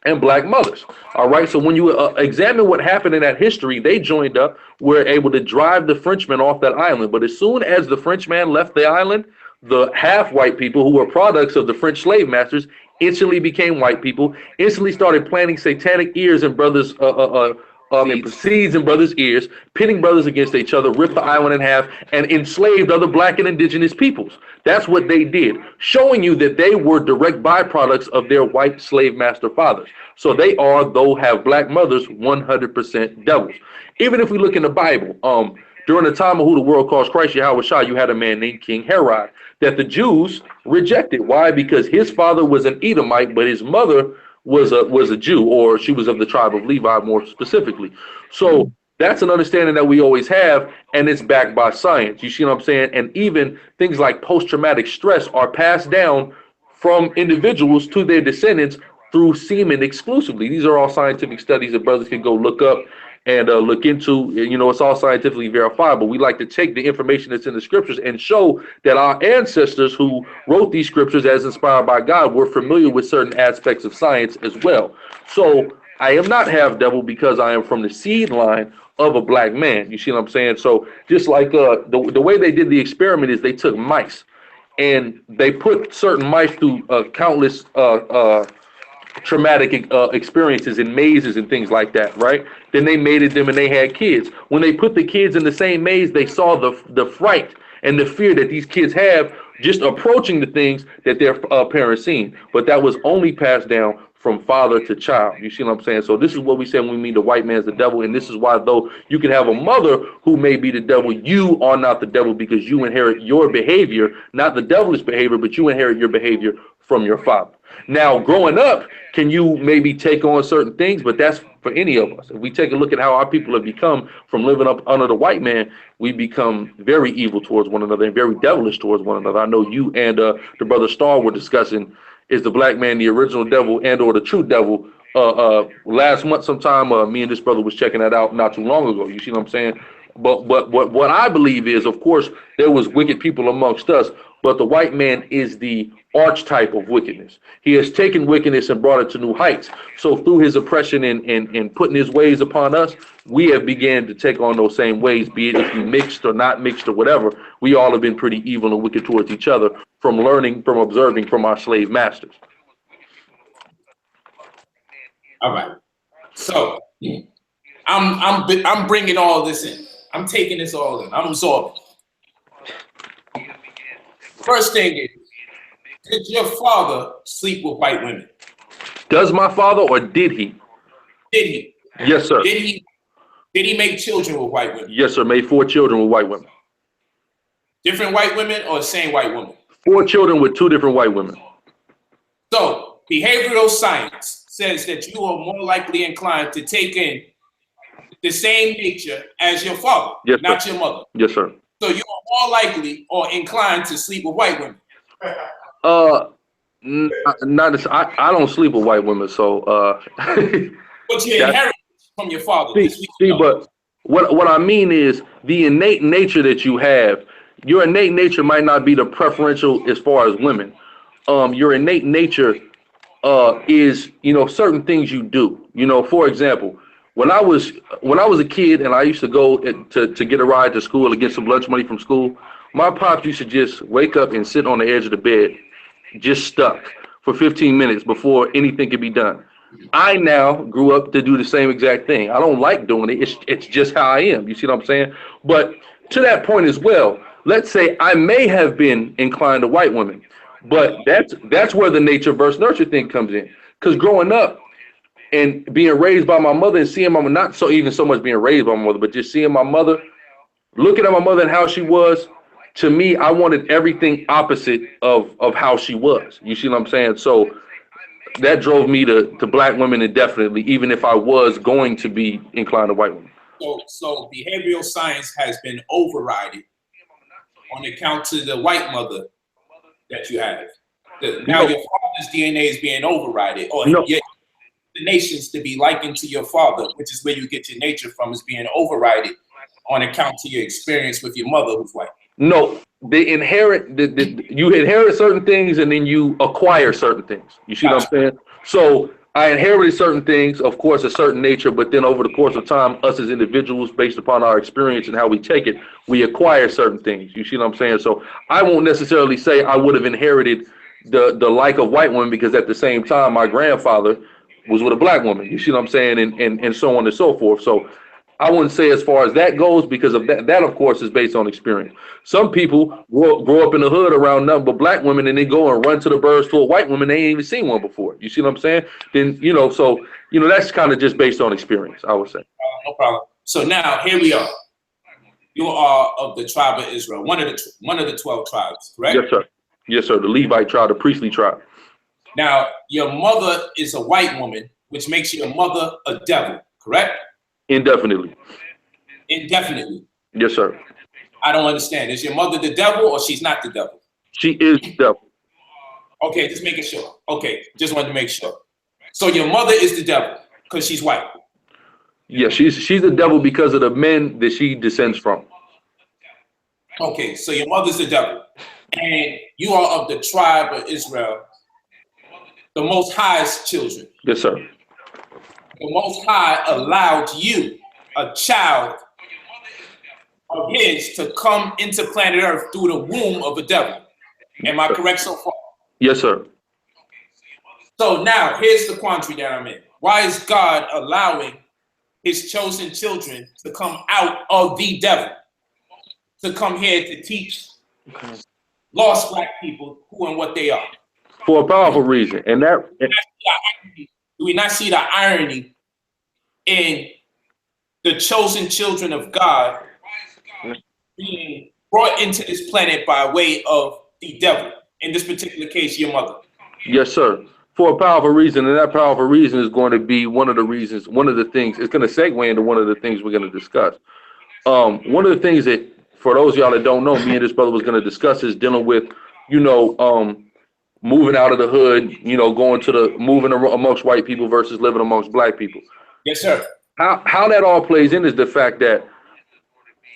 and black mothers. All right, so when you examine what happened in that history, they joined up, were able to drive the Frenchmen off that island. But as soon as the Frenchman left the island, the half-white people, who were products of the French slave masters, instantly became white people, instantly started planting satanic ears in brothers' seeds in brothers' ears, pitting brothers against each other, ripped the island in half, and enslaved other black and indigenous peoples. That's what they did, showing you that they were direct byproducts of their white slave master fathers. So they are, though have black mothers, 100% devils. Even if we look in the Bible, during the time of who the world calls Christ, Yahweh Shah, you had a man named King Herod that the Jews rejected. Why? Because his father was an Edomite, but his mother was a Jew, or she was of the tribe of Levi more specifically. So that's an understanding that we always have, and it's backed by science. You see what I'm saying? And even things like post-traumatic stress are passed down from individuals to their descendants through semen exclusively. These are all scientific studies that brothers can go look up and look into. You know, it's all scientifically verifiable. We like to take the information that's in the scriptures and show that our ancestors who wrote these scriptures as inspired by God were familiar with certain aspects of science as well. So I am not half devil because I am from the seed line of a black man. You see what I'm saying? So just like the way they did the experiment is they took mice and they put certain mice through countless traumatic experiences in mazes and things like that, right? Then they mated them and they had kids. When they put the kids in the same maze, they saw the fright and the fear that these kids have just approaching the things that their parents seen. But that was only passed down from father to child. You see what I'm saying? So this is what we say when we mean the white man's the devil. And this is why, though you can have a mother who may be the devil, you are not the devil, because you inherit your behavior, not the devilish behavior, but you inherit your behavior from your father. Now, growing up, can you maybe take on certain things? But that's for any of us. If we take a look at how our people have become from living up under the white man, we become very evil towards one another and very devilish towards one another. I know you and the brother Star were discussing, is the black man the original devil and or the true devil? Last month sometime, me and this brother was checking that out not too long ago. You see what I'm saying? But what I believe is, of course, there was wicked people amongst us. but the white man is the archetype of wickedness. He has taken wickedness and brought it to new heights. So through his oppression and putting his ways upon us, we have began to take on those same ways, be it if we mixed or not mixed or whatever. We all have been pretty evil and wicked towards each other from learning, from observing from our slave masters. All right. So I'm bringing all this in. I'm taking this all in. I'm absorbing. First thing is, did your father sleep with white women? Does my father, or did he? Did he? Yes, sir. Did he make children with white women? Yes, sir. Made 4 children with white women. Different white women or the same white woman? 4 children with 2 different white women. So behavioral science says that you are more likely inclined to take in the same nature as your father, yes, not sir. your mother. Yes, sir. So you are more likely or inclined to sleep with white women. Not I don't sleep with white women, so But you inherit from your father. But what I mean is the innate nature that you have. Your innate nature might not be the preferential as far as women. Your innate nature is, certain things you do. For example, when I was a kid and I used to go to get a ride to school or get some lunch money from school, my pops used to just wake up and sit on the edge of the bed, just stuck for 15 minutes before anything could be done. I now grew up to do the same exact thing. I don't like doing it. It's just how I am. You see what I'm saying? But to that point as well, let's say I may have been inclined to white women, but that's where the nature versus nurture thing comes in. Because growing up and being raised by my mother and seeing my mother, not so even so much being raised by my mother, but just seeing my mother, looking at my mother and how she was, to me, I wanted everything opposite of how she was. You see what I'm saying? So that drove me to black women indefinitely, even if I was going to be inclined to white women. So behavioral science has been overridden on account to the white mother that you have. Now your father's DNA is being overridden, or the nations to be likened to your father, which is where you get your nature from, is being overridden on account to your experience with your mother who's white. No, you inherit certain things and then you acquire certain things. You see what I'm saying? So I inherited certain things, of course, a certain nature, but then over the course of time, us as individuals, based upon our experience and how we take it, we acquire certain things. You see what I'm saying? So I won't necessarily say I would have inherited the like of white women, because at the same time, my grandfather was with a black woman. You see what I'm saying? And so on and so forth. So I wouldn't say as far as that goes, because of that of course is based on experience. Some people grow up in the hood around nothing but black women, and they go and run to the birds for a white woman they ain't even seen one before. You see what I'm saying? Then so that's kind of just based on experience, I would say. No problem. So now here we are. You are of the tribe of Israel, one of the 12 tribes, correct? Yes, sir. Yes, sir. The Levite tribe, the priestly tribe. Now your mother is a white woman, which makes your mother a devil, correct? Indefinitely. Indefinitely. Yes, sir. I don't understand. Is your mother the devil or she's not the devil? She is the devil. Okay, just making sure. Okay, just wanted to make sure. So your mother is the devil because she's white. Yeah, she's the devil because of the men that she descends from. Okay, so your mother's the devil. And you are of the tribe of Israel, the Most High's children. Yes, sir. The Most High allowed you, a child of his, to come into planet Earth through the womb of a devil. Am I correct so far? Yes, sir. So now here's the quandary that I'm in. Why is God allowing his chosen children to come out of the devil, to come here to teach lost black people who and what they are? For a powerful reason. And that do we not see the irony in the chosen children of God being brought into this planet by way of the devil? In this particular case, your mother. Yes, sir. For a powerful reason, and that powerful reason is going to be one of the things, it's going to segue into one of the things we're going to discuss. One of the things that, for those of y'all that don't know, me and this brother was going to discuss is dealing with, moving out of the hood, moving amongst white people versus living amongst black people. Yes, sir. How that all plays in is the fact that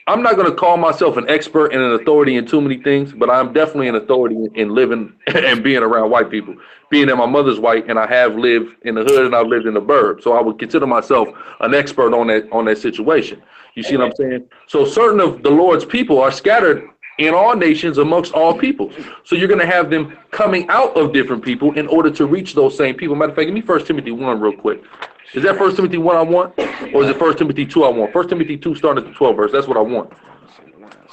I'm not going to call myself an expert and an authority in too many things, but I'm definitely an authority in living and being around white people. Being that my mother's white and I have lived in the hood and I've lived in the burbs, so I would consider myself an expert on that situation. You see what I'm saying? So certain of the Lord's people are scattered in all nations amongst all peoples. So you're going to have them coming out of different people in order to reach those same people. Matter of fact, give me 1 Timothy 1 real quick. Is that 1 Timothy 1 I want? Or is it 1 Timothy 2 I want? 1 Timothy 2 starting at the 12th verse. That's what I want.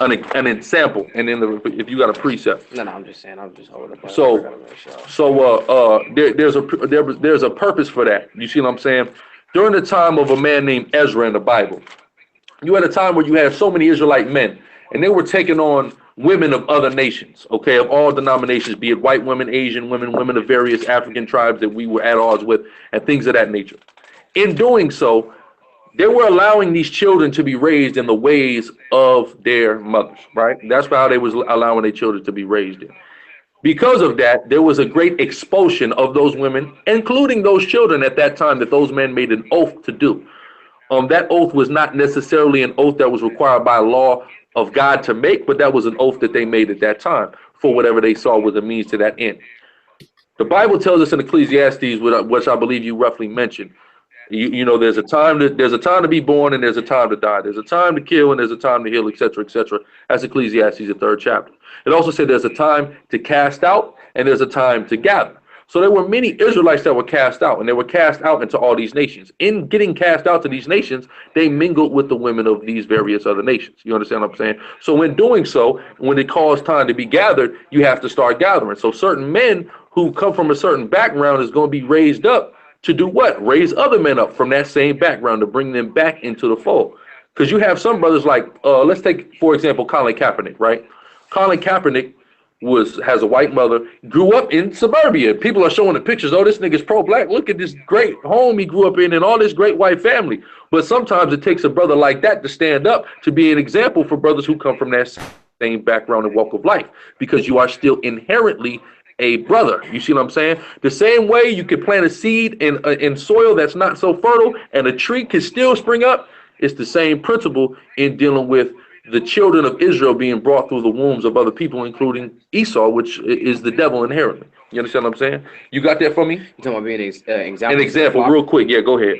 An example. And then if you got a precept. No, I'm just saying. I'm just holding up. There's a purpose for that. You see what I'm saying? During the time of a man named Ezra in the Bible, you had a time where you had so many Israelite men, and they were taking on women of other nations, okay, of all denominations, be it white women, Asian women, women of various African tribes that we were at odds with, and things of that nature. In doing so, they were allowing these children to be raised in the ways of their mothers, right? That's how they was allowing their children to be raised in. Because of that, there was a great expulsion of those women, including those children at that time that those men made an oath to do. That oath was not necessarily an oath that was required by law of God to make, but that was an oath that they made at that time for whatever they saw was a means to that end. The Bible tells us in Ecclesiastes, which I believe you roughly mentioned, you know, there's a time to be born and there's a time to die. There's a time to kill and there's a time to heal, etc., etc. That's Ecclesiastes, the 3rd chapter. It also said there's a time to cast out and there's a time to gather. So there were many Israelites that were cast out, and they were cast out into all these nations. In getting cast out to these nations, they mingled with the women of these various other nations. You understand what I'm saying? So in doing so, when it calls time to be gathered, you have to start gathering. So certain men who come from a certain background is going to be raised up to do what? Raise other men up from that same background to bring them back into the fold. Because you have some brothers like, let's take, for example, Colin Kaepernick, right? Colin Kaepernick has a white mother, grew up in suburbia. People are showing the pictures. Oh, this nigga's pro-black. Look at this great home he grew up in and all this great white family. But sometimes it takes a brother like that to stand up to be an example for brothers who come from that same background and walk of life, because you are still inherently a brother. You see what I'm saying? The same way you could plant a seed in soil that's not so fertile and a tree can still spring up, it's the same principle in dealing with the children of Israel being brought through the wombs of other people, including Esau, which is the devil inherently. You understand what I'm saying? You got that for me? You're talking about being an example. An example, real quick. Yeah, go ahead.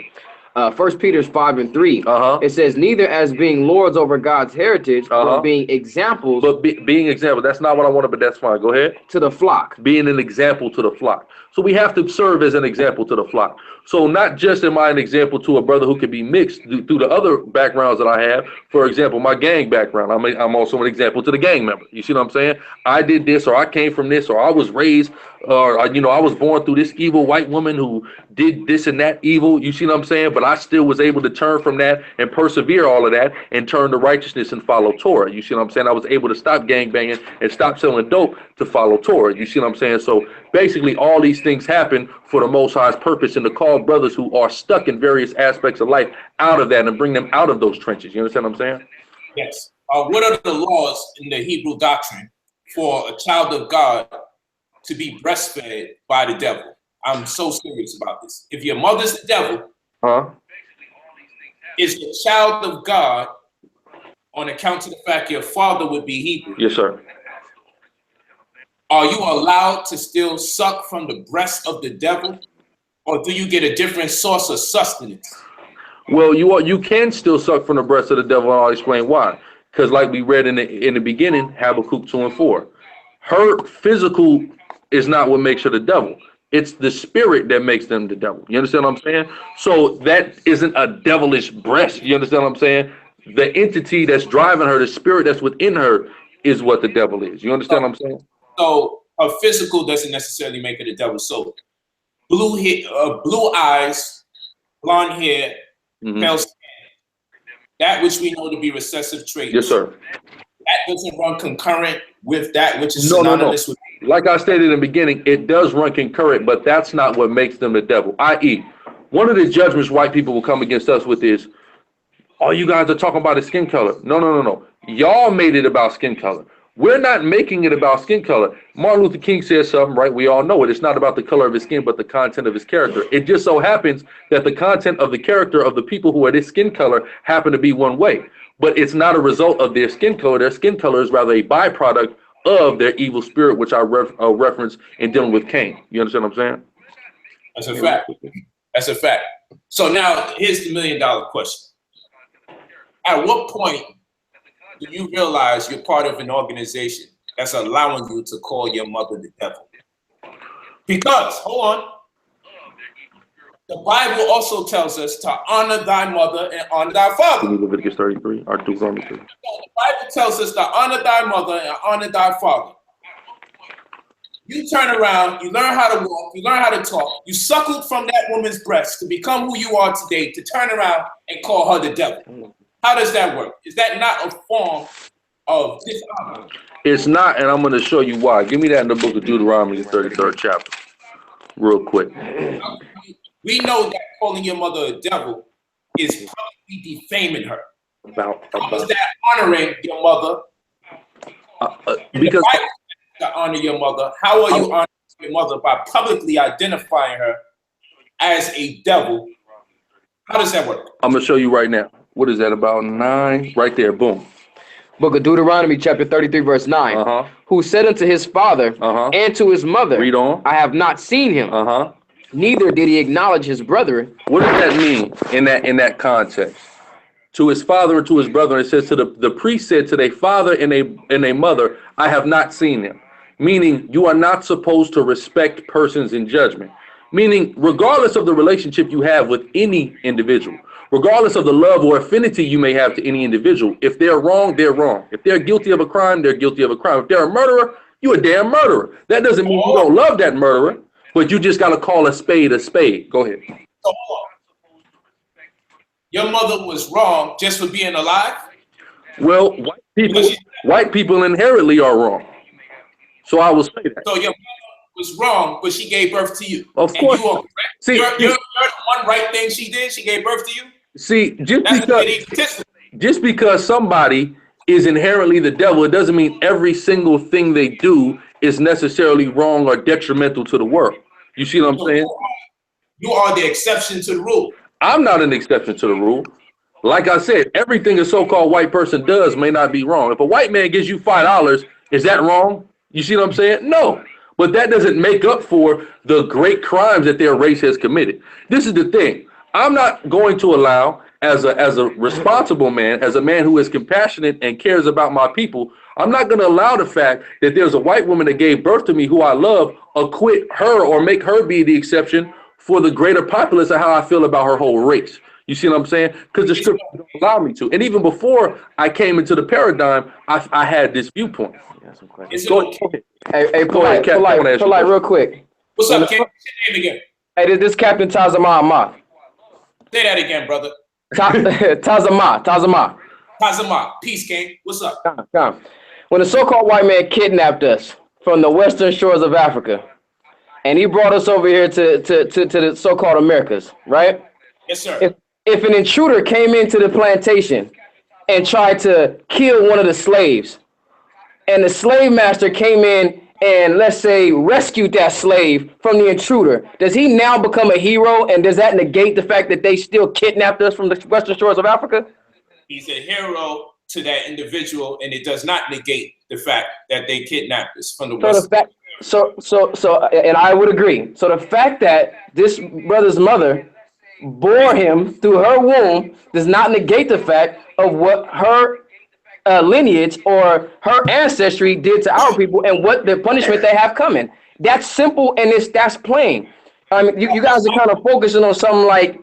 1 Peter 5:3. It says, neither as being lords over God's heritage, but being examples. But being example, that's not what I wanted, but that's fine. Go ahead. To the flock. Being an example to the flock. So we have to serve as an example to the flock. So not just am I an example to a brother who can be mixed through the other backgrounds that I have. For example, my gang background. I'm also an example to the gang member. You see what I'm saying? I did this, or I came from this, or I was raised, or I was born through this evil white woman who did this and that evil. You see what I'm saying? But I still was able to turn from that and persevere all of that and turn to righteousness and follow Torah. You see what I'm saying? I was able to stop gang banging and stop selling dope to follow Torah. You see what I'm saying? So basically all these things happen for the Most High's purpose and to call brothers who are stuck in various aspects of life out of that and bring them out of those trenches. You understand what I'm saying? Yes. What are the laws in the Hebrew doctrine for a child of God to be breastfed by the devil? I'm so serious about this. If your mother's the devil, is the child of God on account of the fact your father would be Hebrew? Yes, sir. Are you allowed to still suck from the breast of the devil, or do you get a different source of sustenance? Well, you can still suck from the breast of the devil, and I'll explain why. Because like we read in the beginning, Habakkuk 2:4, her physical is not what makes her the devil. It's the spirit that makes them the devil. You understand what I'm saying? So that isn't a devilish breast. You understand what I'm saying? The entity that's driving her, the spirit that's within her, is what the devil is. You understand what I'm saying? So her physical doesn't necessarily make her the devil. So blue hair, blue eyes, blonde hair, pale skin, that which we know to be recessive traits. Yes, sir. That doesn't run concurrent with that which is synonymous with. Like I stated in the beginning, it does run concurrent, but that's not what makes them the devil. I.e., one of the judgments white people will come against us with is, all you guys are talking about is skin color. No. Y'all made it about skin color. We're not making it about skin color. Martin Luther King said something, right? We all know it. It's not about the color of his skin, but the content of his character. It just so happens that the content of the character of the people who are this skin color happen to be one way. But it's not a result of their skin color. Their skin color is rather a byproduct of their evil spirit, which I reference in dealing with Cain. You understand what I'm saying? That's a fact. That's a fact. So now here's the $1 million question. At what point do you realize you're part of an organization that's allowing you to call your mother the devil? Because, hold on, the Bible also tells us to honor thy mother and honor thy father. Leviticus 33 or Deuteronomy 3. The Bible tells us to honor thy mother and honor thy father. You turn around, you learn how to walk, you learn how to talk, you suckled from that woman's breast to become who you are today, to turn around and call her the devil. How does that work? Is that not a form of dishonor? It's not, and I'm going to show you why. Give me that in the book of Deuteronomy, the 33rd chapter, real quick. We know that calling your mother a devil is publicly defaming her. How is that honoring your mother? Because to honor your mother, how are you honoring your mother by publicly identifying her as a devil? How does that work? I'm going to show you right now. What is that, about 9? Right there, boom. Book of Deuteronomy, chapter 33, verse 9. Who said unto his father and to his mother, read on. I have not seen him. Neither did he acknowledge his brethren. What does that mean in that context? To his father and to his brother, it says to the priest said to their father and a mother, I have not seen him. Meaning you are not supposed to respect persons in judgment. Meaning regardless of the relationship you have with any individual, regardless of the love or affinity you may have to any individual, if they're wrong, they're wrong. If they're guilty of a crime, they're guilty of a crime. If they're a murderer, you're a damn murderer. That doesn't mean you don't love that murderer, but you just got to call a spade a spade. Go ahead. Your mother was wrong just for being alive? Well, white people inherently are wrong. So I will say that. So your mother was wrong, but she gave birth to you. Of course. You are correct. See, you're the one right thing she did. She gave birth to you. See, just because somebody is inherently the devil, it doesn't mean every single thing they do is necessarily wrong or detrimental to the world. You see what I'm saying? You are the exception to the rule. I'm not an exception to the rule. Like I said, everything a so-called white person does may not be wrong. If a white man gives you $5, is that wrong? You see what I'm saying? No. But that doesn't make up for the great crimes that their race has committed. This is the thing. I'm not going to allow, as a responsible man, as a man who is compassionate and cares about my people, I'm not going to allow the fact that there's a white woman that gave birth to me who I love, acquit her or make her be the exception for the greater populace of how I feel about her whole race. You see what I'm saying? Because the scripture don't allow me to. And even before I came into the paradigm, I had this viewpoint. Hey, polite, real quick. What's up, King? What's your name again? Hey, this Captain Tazama Amath. Say that again, brother. Tazama. Peace, King. What's up? When the so-called white man kidnapped us from the western shores of Africa, and he brought us over here to the so-called Americas, right? Yes, sir. If an intruder came into the plantation and tried to kill one of the slaves, and the slave master came in and, let's say, rescued that slave from the intruder, does he now become a hero? And does that negate the fact that they still kidnapped us from the western shores of Africa? He's a hero to that individual, and it does not negate the fact that they kidnapped us from the west. And I would agree. So the fact that this brother's mother bore him through her womb does not negate the fact of what her lineage or her ancestry did to our people and what the punishment they have coming. That's simple and that's plain. I mean, you guys are kind of focusing on something like,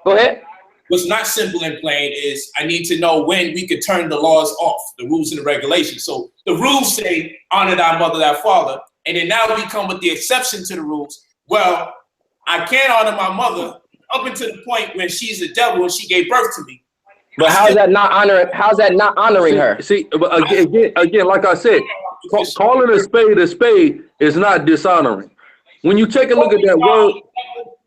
go ahead. What's not simple and plain is I need to know when we could turn the laws off, the rules and the regulations. So the rules say honor thy mother, thy father, and then now we come with the exception to the rules. Well, I can't honor my mother up until the point when she's a devil and she gave birth to me. But how's that not honoring her? See, but again, like I said, calling a spade is not dishonoring. When you take a look at that word,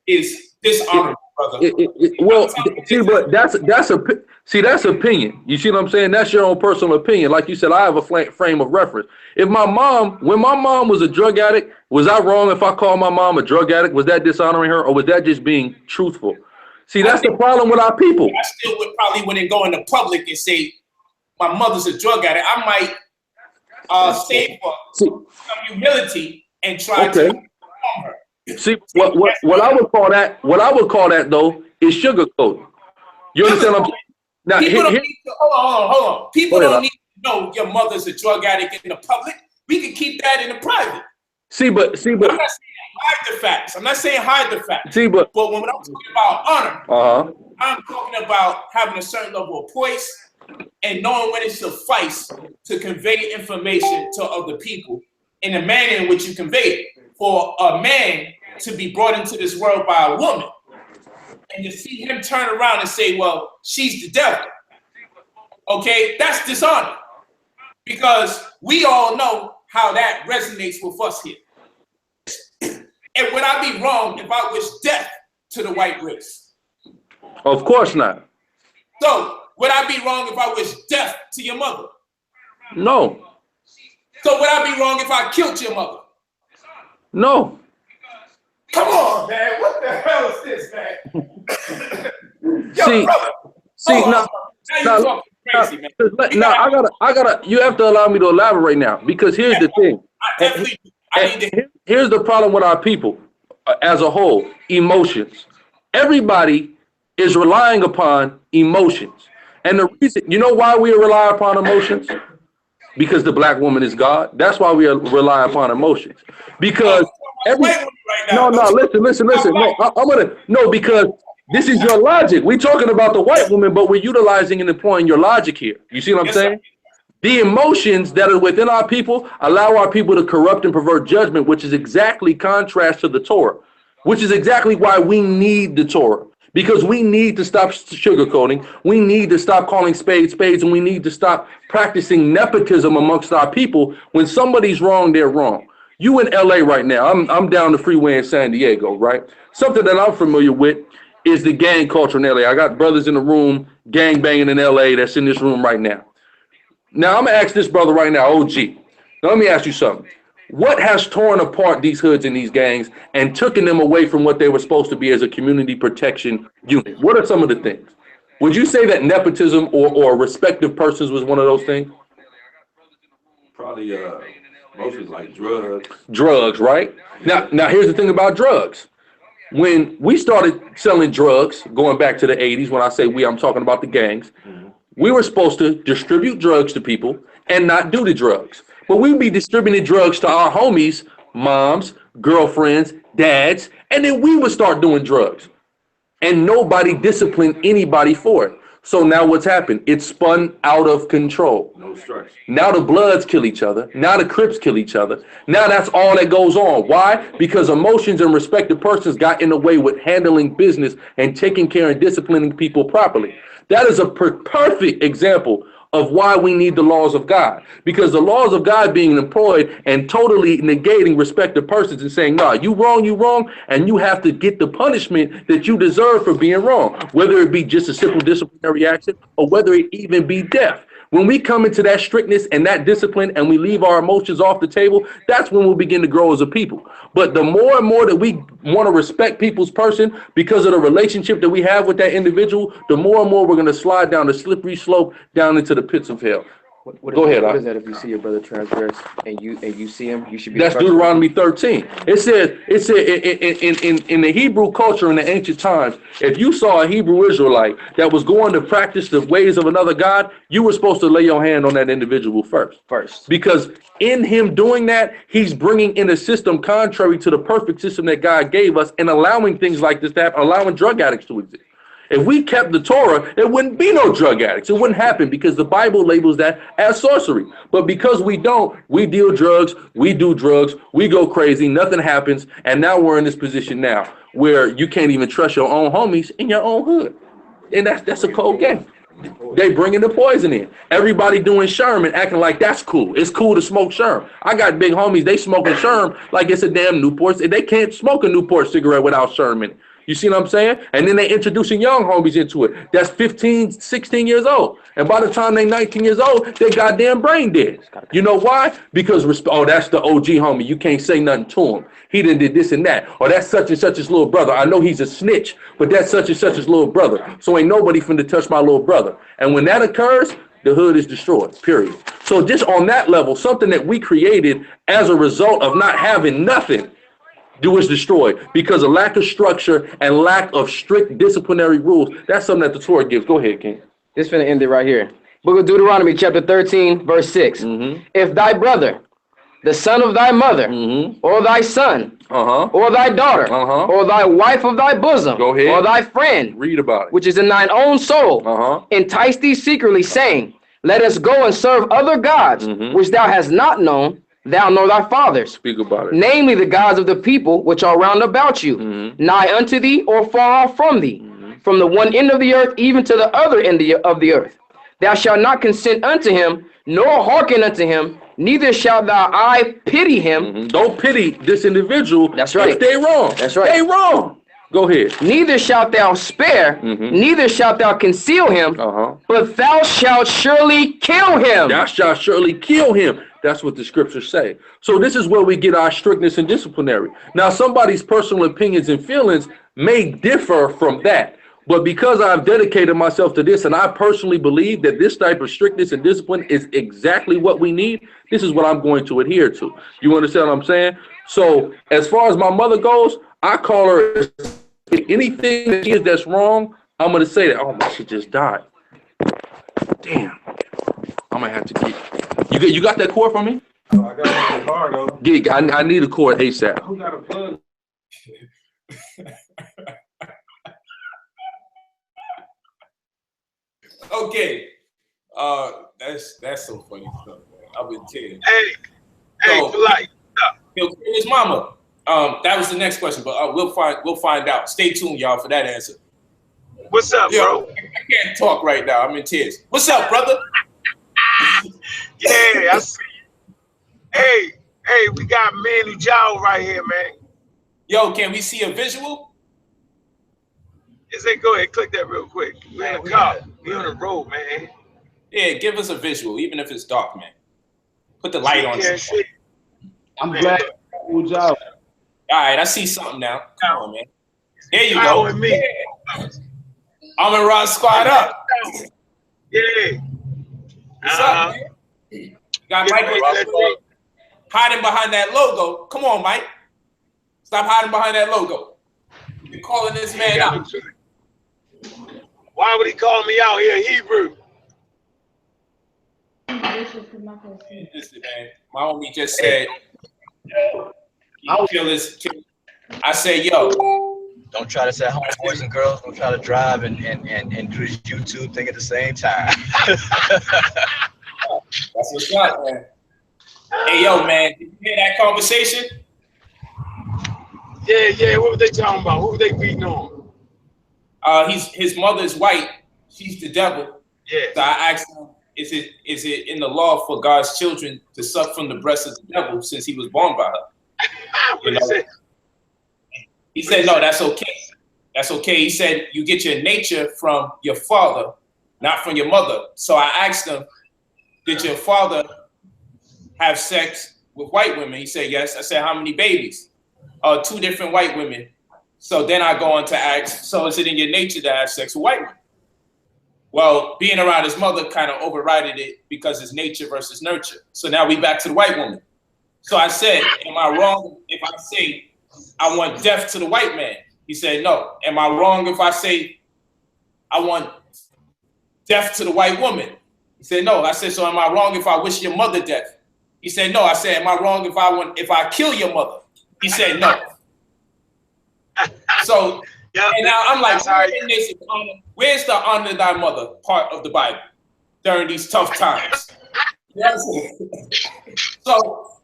is dishonoring. brother. Well, see, but that's opinion. You see what I'm saying? That's your own personal opinion. Like you said, I have a frame of reference. When my mom was a drug addict, was I wrong if I called my mom a drug addict? Was that dishonoring her, or was that just being truthful? See, that's the problem with our people. I still wouldn't go into public and say my mother's a drug addict. I might say for some humility and try to inform her. See, what I would call that though is sugarcoating. You understand what I'm saying? Now, people don't need to, hold on. People don't need to know your mother's a drug addict in the public. We can keep that in the private. See, but I'm not saying hide the facts. I'm not saying hide the facts. See, but when I'm talking about honor, I'm talking about having a certain level of poise and knowing when it suffice to convey information to other people in the manner in which you convey it. For a man to be brought into this world by a woman and to see him turn around and say, well, she's the devil. Okay, that's dishonor. Because we all know how that resonates with us here. And would I be wrong if I wish death to the white race? Of course not. So, would I be wrong if I wish death to your mother? No. So, would I be wrong if I killed your mother? No. Come on, man. What the hell is this, man? I gotta. You have to allow me to elaborate now, because here's the thing. Here's the problem with our people as a whole: emotions. Everybody is relying upon emotions, and the reason, you know why we rely upon emotions? Because the black woman is God. That's why we rely upon emotions. Because listen. Because this is your logic. We're talking about the white woman, but we're utilizing and employing your logic here. You see what I'm saying? The emotions that are within our people allow our people to corrupt and pervert judgment, which is exactly contrast to the Torah, which is exactly why we need the Torah. Because we need to stop sugarcoating, we need to stop calling spades spades, and we need to stop practicing nepotism amongst our people. When somebody's wrong, they're wrong. You in LA right now, I'm down the freeway in San Diego, right? Something that I'm familiar with is the gang culture in LA. I got brothers in the room, gang banging in LA, that's in this room right now. Now, I'm gonna ask this brother right now, OG. Now, let me ask you something. What has torn apart these hoods and these gangs and taken them away from what they were supposed to be as a community protection unit? What are some of the things? Would you say that nepotism or respective persons was one of those things? Probably mostly like drugs. Drugs, right? Now here's the thing about drugs. When we started selling drugs, going back to the 80s, when I say we, I'm talking about the gangs, we were supposed to distribute drugs to people and not do the drugs. But we'd be distributing drugs to our homies, moms, girlfriends, dads, and then we would start doing drugs. And nobody disciplined anybody for it. So now what's happened? It's spun out of control. No stress. Now the Bloods kill each other. Now the Crips kill each other. Now that's all that goes on. Why? Because emotions and respected persons got in the way with handling business and taking care and disciplining people properly. That is a perfect example of why we need the laws of God, because the laws of God being employed and totally negating respective persons and saying, no, you wrong, and you have to get the punishment that you deserve for being wrong, whether it be just a simple disciplinary action or whether it even be death. When we come into that strictness and that discipline and we leave our emotions off the table, that's when we'll begin to grow as a people. But the more and more that we want to respect people's person because of the relationship that we have with that individual, the more and more we're going to slide down the slippery slope down into the pits of hell. Go ahead. What is that if you see your brother transgress and you see him, you should be. That's Deuteronomy 13. It said in the Hebrew culture in the ancient times, if you saw a Hebrew Israelite that was going to practice the ways of another God, you were supposed to lay your hand on that individual first. Because in him doing that, he's bringing in a system contrary to the perfect system that God gave us and allowing things like this to happen, allowing drug addicts to exist. If we kept the Torah, there wouldn't be no drug addicts. It wouldn't happen because the Bible labels that as sorcery. But because we don't, we deal drugs, we do drugs, we go crazy, nothing happens. And now we're in this position now where you can't even trust your own homies in your own hood. And that's a cold game. They bringing the poison in. Everybody doing Sherm and acting like that's cool. It's cool to smoke Sherm. I got big homies, they smoking Sherm like it's a damn Newport. They can't smoke a Newport cigarette without Sherm in it. You see what I'm saying? And then they introducing young homies into it. That's 15, 16 years old. And by the time they 19 years old, they goddamn brain dead. You know why? Because, oh, that's the OG homie. You can't say nothing to him. He done did this and that. Or that's such and such his little brother. I know he's a snitch, but that's such and such his little brother. So ain't nobody finna touch my little brother. And when that occurs, the hood is destroyed, period. So just on that level, something that we created as a result of not having nothing, was destroyed because of lack of structure and lack of strict disciplinary rules. That's something that the Torah gives. Go ahead, King. This finna end it right here. Book of Deuteronomy, chapter 13, verse 6. If thy brother, the son of thy mother, or thy son, or thy daughter, or thy wife of thy bosom, Go ahead. or thy friend, Read about it. which is in thine own soul, entice thee secretly, saying, let us go and serve other gods, which thou hast not known, thou nor thy fathers. Speak about it. Namely the gods of the people which are round about you, nigh unto thee or far off from thee, from the one end of the earth even to the other end of the earth. Thou shalt not consent unto him, nor hearken unto him, neither shalt thou eye pity him. Don't pity this individual. That's right. If they wrong. That's right. They wrong. Go ahead. Neither shalt thou spare, neither shalt thou conceal him, but thou shalt surely kill him. Thou shalt surely kill him. That's what the scriptures say. So this is where we get our strictness and disciplinary. Now, somebody's personal opinions and feelings may differ from that. But because I've dedicated myself to this and I personally believe that this type of strictness and discipline is exactly what we need, this is what I'm going to adhere to. You understand what I'm saying? So as far as my mother goes, I call her anything that she is that's wrong. I'm going to say that. Oh, my shit just died. Damn. I'm going to have to get. You got that cord for me? Oh, I got a car though. I need a cord ASAP. Who got a plug? Okay. That's so funny stuff, man. I've been telling you. Hey, Polite. His mama. That was the next question, but we'll find out. Stay tuned, y'all, for that answer. What's up, bro? I can't talk right now. I'm in tears. What's up, brother? Yeah, I see you. Hey, we got Manny Jow right here, man. Yo, can we see a visual? Go ahead, click that real quick. We in the car. We on the road, man. Yeah, give us a visual, even if it's dark, man. Put the light on. I'm glad. Good job. All right, I see something now. Come on, man. There you Power go. with me. Yeah. I'm in Rod Squad up. Yeah. What's up, man? Got Mike hiding behind that logo. Come on, Mike. Stop hiding behind that logo. You're calling this man out. Why would he call me out here, Hebrew? Listen, man. My homie just said, I say, yo. Don't try to say home boys and girls. Don't try to drive and do this YouTube thing at the same time. That's what's up, man. Hey, yo, man, did you hear that conversation? Yeah. What were they talking about? What were they beating on? His mother's white. She's the devil. Yeah. So I asked him, is it in the law for God's children to suck from the breast of the devil since he was born by her? You know? He said, no, that's okay. That's okay. He said, you get your nature from your father, not from your mother. So I asked him, did your father have sex with white women? He said, yes. I said, how many babies? 2 different white women. So then I go on to ask, so is it in your nature to have sex with white women? Well, being around his mother kind of overrided it because it's nature versus nurture. So now we back to the white woman. So I said, am I wrong if I say I want death to the white man? He said, no. Am I wrong if I say I want death to the white woman? He said, no. I said, so am I wrong if I wish your mother death? He said, no. I said, am I wrong if I kill your mother? He said, no. So, and now I'm like, where's the honor thy mother part of the Bible during these tough times? So,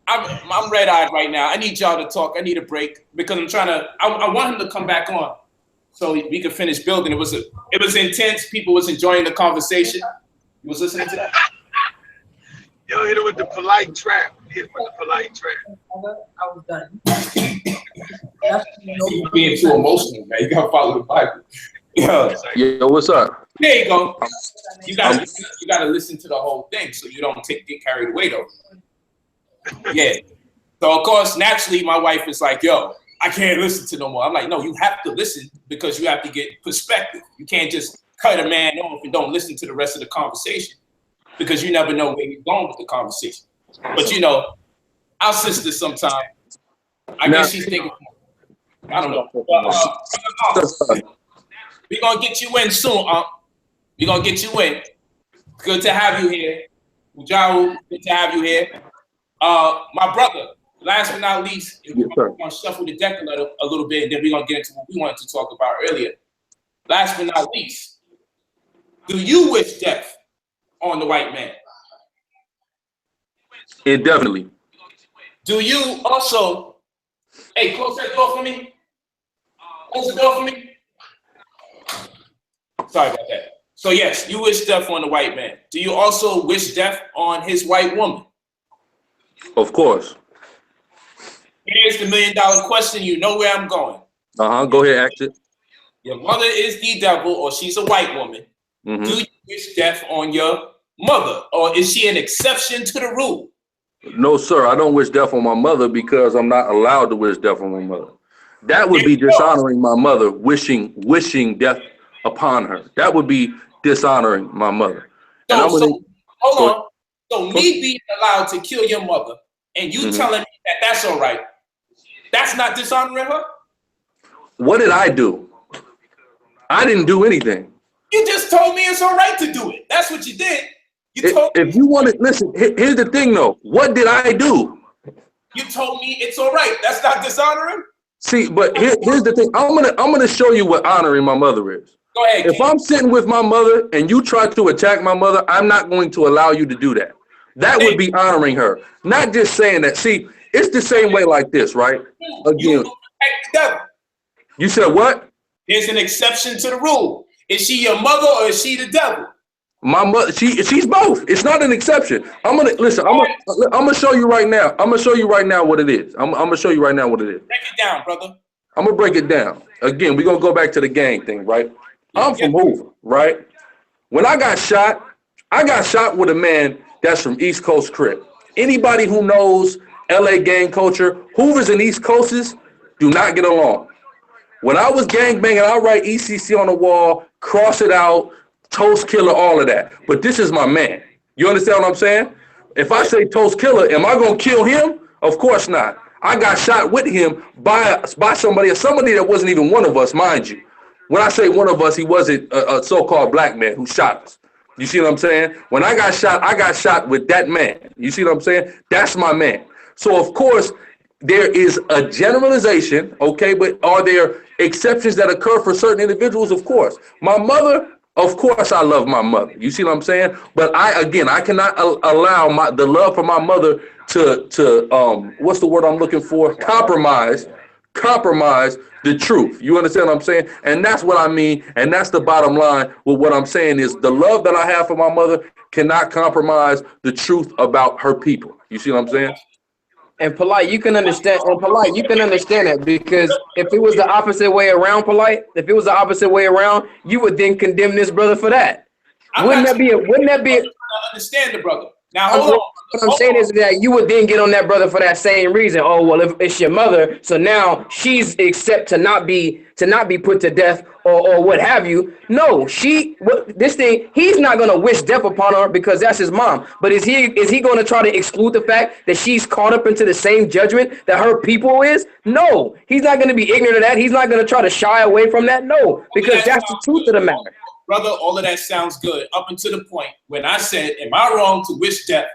I'm red-eyed right now. I need y'all to talk. I need a break because I want him to come back on so we can finish building. It was intense. People was enjoying the conversation. You was listening to that? Yo, hit it with the polite trap. I was done. You being too emotional, man. You gotta follow the Bible. Yeah, what's up? There you go. You gotta listen to the whole thing so you don't get carried away though. Yeah. So of course, naturally, my wife is like, "Yo, I can't listen to no more." I'm like, "No, you have to listen because you have to get perspective. You can't just cut a man off and don't listen to the rest of the conversation because you never know where he's going with the conversation." But you know, our sister sometimes, I guess she's thinking, I don't know. We're gonna get you in soon, we're gonna get you in. Good to have you here. Ujaru, good to have you here. My brother, last but not least, we're gonna shuffle the deck a little bit, and then we're gonna get into what we wanted to talk about earlier. Last but not least, do you wish death on the white man? Indefinitely. Do you also, hey, close that door for me? Close the door for me? Sorry about that. So yes, you wish death on the white man. Do you also wish death on his white woman? Of course. Here's the $1 million question. You know where I'm going. Go ahead, ask it. Your mother is the devil, or she's a white woman. Mm-hmm. Do you wish death on your mother, or is she an exception to the rule? No, sir. I don't wish death on my mother because I'm not allowed to wish death on my mother. That would be dishonoring my mother, wishing death upon her. That would be dishonoring my mother. Hold on. So me being allowed to kill your mother and you telling me that that's all right, that's not dishonoring her? What did I do? I didn't do anything. You just told me it's all right to do it. That's what you did. If you want to listen, here's the thing though. What did I do? You told me it's all right. That's not dishonoring? See, but here's the thing. I'm gonna show you what honoring my mother is. Go ahead. If I'm sitting with my mother and you try to attack my mother, I'm not going to allow you to do that. That would be honoring her. Not just saying that. See, it's the same way like this, right? Again. You said what? There's an exception to the rule. Is she your mother or is she the devil? My mother, she's both. It's not an exception. I'm gonna show you right now. I'm gonna show you right now what it is. I'm gonna show you right now what it is. Break it down, brother. I'm gonna break it down. Again, we're gonna go back to the gang thing, right? I'm from Hoover, right? When I got shot with a man that's from East Coast Crip. Anybody who knows LA gang culture, Hoovers and East Coasters do not get along. When I was gang banging, I write ECC on the wall, cross it out, toast killer, all of that. But this is my man. You understand what I'm saying? If I say toast killer, am I gonna kill him? Of course not. I got shot with him by somebody that wasn't even one of us, mind you. When I say one of us, he wasn't a so-called black man who shot us. You see what I'm saying? When I got shot with that man. You see what I'm saying? That's my man. So of course, there is a generalization, okay, but are there exceptions that occur for certain individuals? Of course. My mother, of course I love my mother. You see what I'm saying? But I cannot allow the love for my mother to what's the word I'm looking for? Compromise the truth. You understand what I'm saying? And that's what I mean. And that's the bottom line with what I'm saying is the love that I have for my mother cannot compromise the truth about her people. You see what I'm saying? And Polite, you can understand. And Polite, you can understand that because if it was the opposite way around, Polite, if it was the opposite way around, you would then condemn this brother for that. Wouldn't that be? I understand the brother. Now hold on. What I'm saying is that you would then get on that brother for that same reason. Oh well, if it's your mother, so now she's accept to not be put to death or what have you. No, he's not gonna wish death upon her because that's his mom. But is he gonna try to exclude the fact that she's caught up into the same judgment that her people is? No, he's not gonna be ignorant of that. He's not gonna try to shy away from that. No, because that's the truth of the matter. Brother, all of that sounds good up until the point when I said, am I wrong to wish death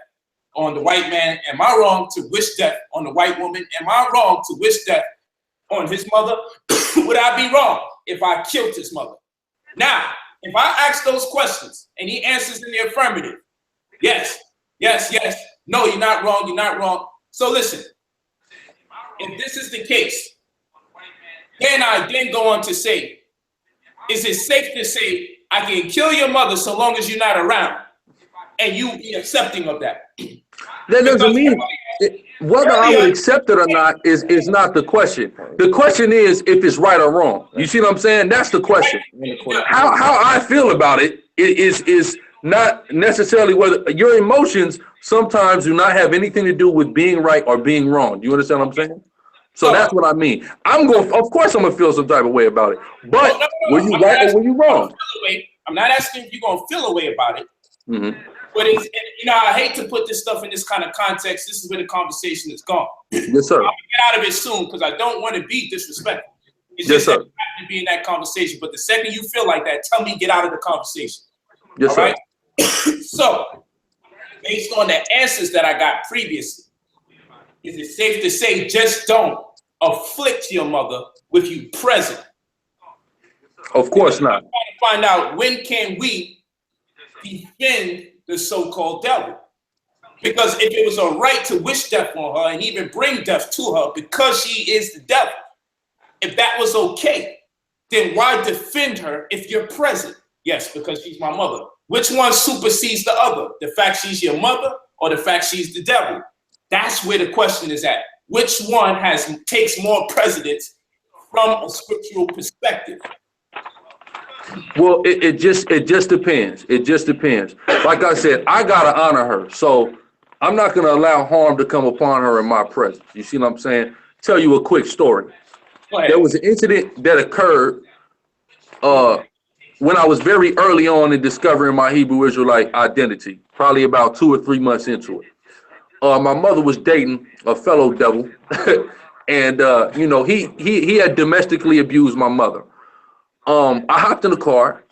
on the white man? Am I wrong to wish death on the white woman? Am I wrong to wish death on his mother? Would I be wrong if I killed his mother? Now, if I ask those questions and he answers in the affirmative, yes, no, you're not wrong. So listen, if this is the case, then I go on to say, is it safe to say I can kill your mother so long as you're not around and you be accepting of that? That doesn't mean Whether I would accept it or not is not the question. The question is if it's right or wrong. You see what I'm saying? That's the question. How I feel about it is not necessarily whether your emotions sometimes do not have anything to do with being right or being wrong. You understand what I'm saying? So that's what I mean. Of course I'm gonna feel some type of way about it. But were you right or were you wrong? I'm not asking if you're gonna feel a way about it. Mm-hmm. But it's, you know, I hate to put this stuff in this kind of context. This is where the conversation is gone. Yes, sir. I'll get out of it soon because I don't want to be disrespectful. It's yes, just sir. that you have to be in that conversation. But the second you feel like that, tell me get out of the conversation. Yes, all right? So, based on the answers that I got previously, is it safe to say just don't afflict your mother with you present? Of course not. I'm trying to find out when can we defend the so-called devil? Because if it was a right to wish death on her and even bring death to her because she is the devil, if that was okay, then why defend her if you're present? Yes, because she's my mother. Which one supersedes the other? The fact she's your mother or the fact she's the devil? That's where the question is at. Which one takes more precedence from a scriptural perspective? Well, it just depends. It just depends. Like I said, I gotta honor her, so I'm not gonna allow harm to come upon her in my presence. You see what I'm saying? Tell you a quick story. There was an incident that occurred when I was very early on in discovering my Hebrew Israelite identity, probably about 2 or 3 months into it. My mother was dating a fellow devil, and you know, he had domestically abused my mother. I hopped in the car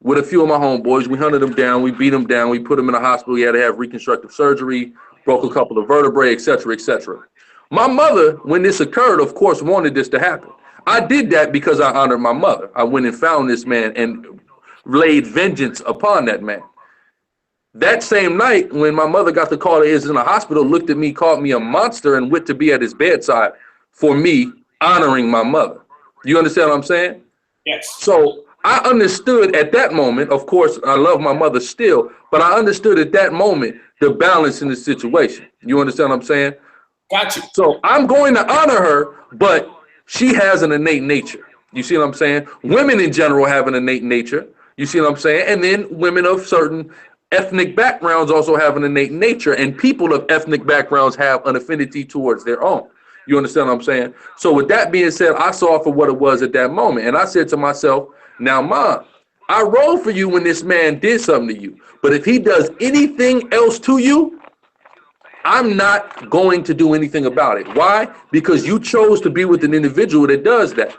with a few of my homeboys. We hunted him down. We beat him down. We put him in the hospital. He had to have reconstructive surgery, broke a couple of vertebrae, et cetera, et cetera. My mother, when this occurred, of course, wanted this to happen. I did that because I honored my mother. I went and found this man and laid vengeance upon that man. That same night, when my mother got the call that he was in the hospital, looked at me, called me a monster, and went to be at his bedside for me honoring my mother. You understand what I'm saying? Yes. So I understood at that moment, of course, I love my mother still, but I understood at that moment the balance in the situation. You understand what I'm saying? Got you. So I'm going to honor her, but she has an innate nature. You see what I'm saying? Women in general have an innate nature. You see what I'm saying? And then women of certain ethnic backgrounds also have an innate nature, and people of ethnic backgrounds have an affinity towards their own. You understand what I'm saying? So with that being said, I saw it for what it was at that moment. And I said to myself, now, Mom, I rolled for you when this man did something to you. But if he does anything else to you, I'm not going to do anything about it. Why? Because you chose to be with an individual that does that.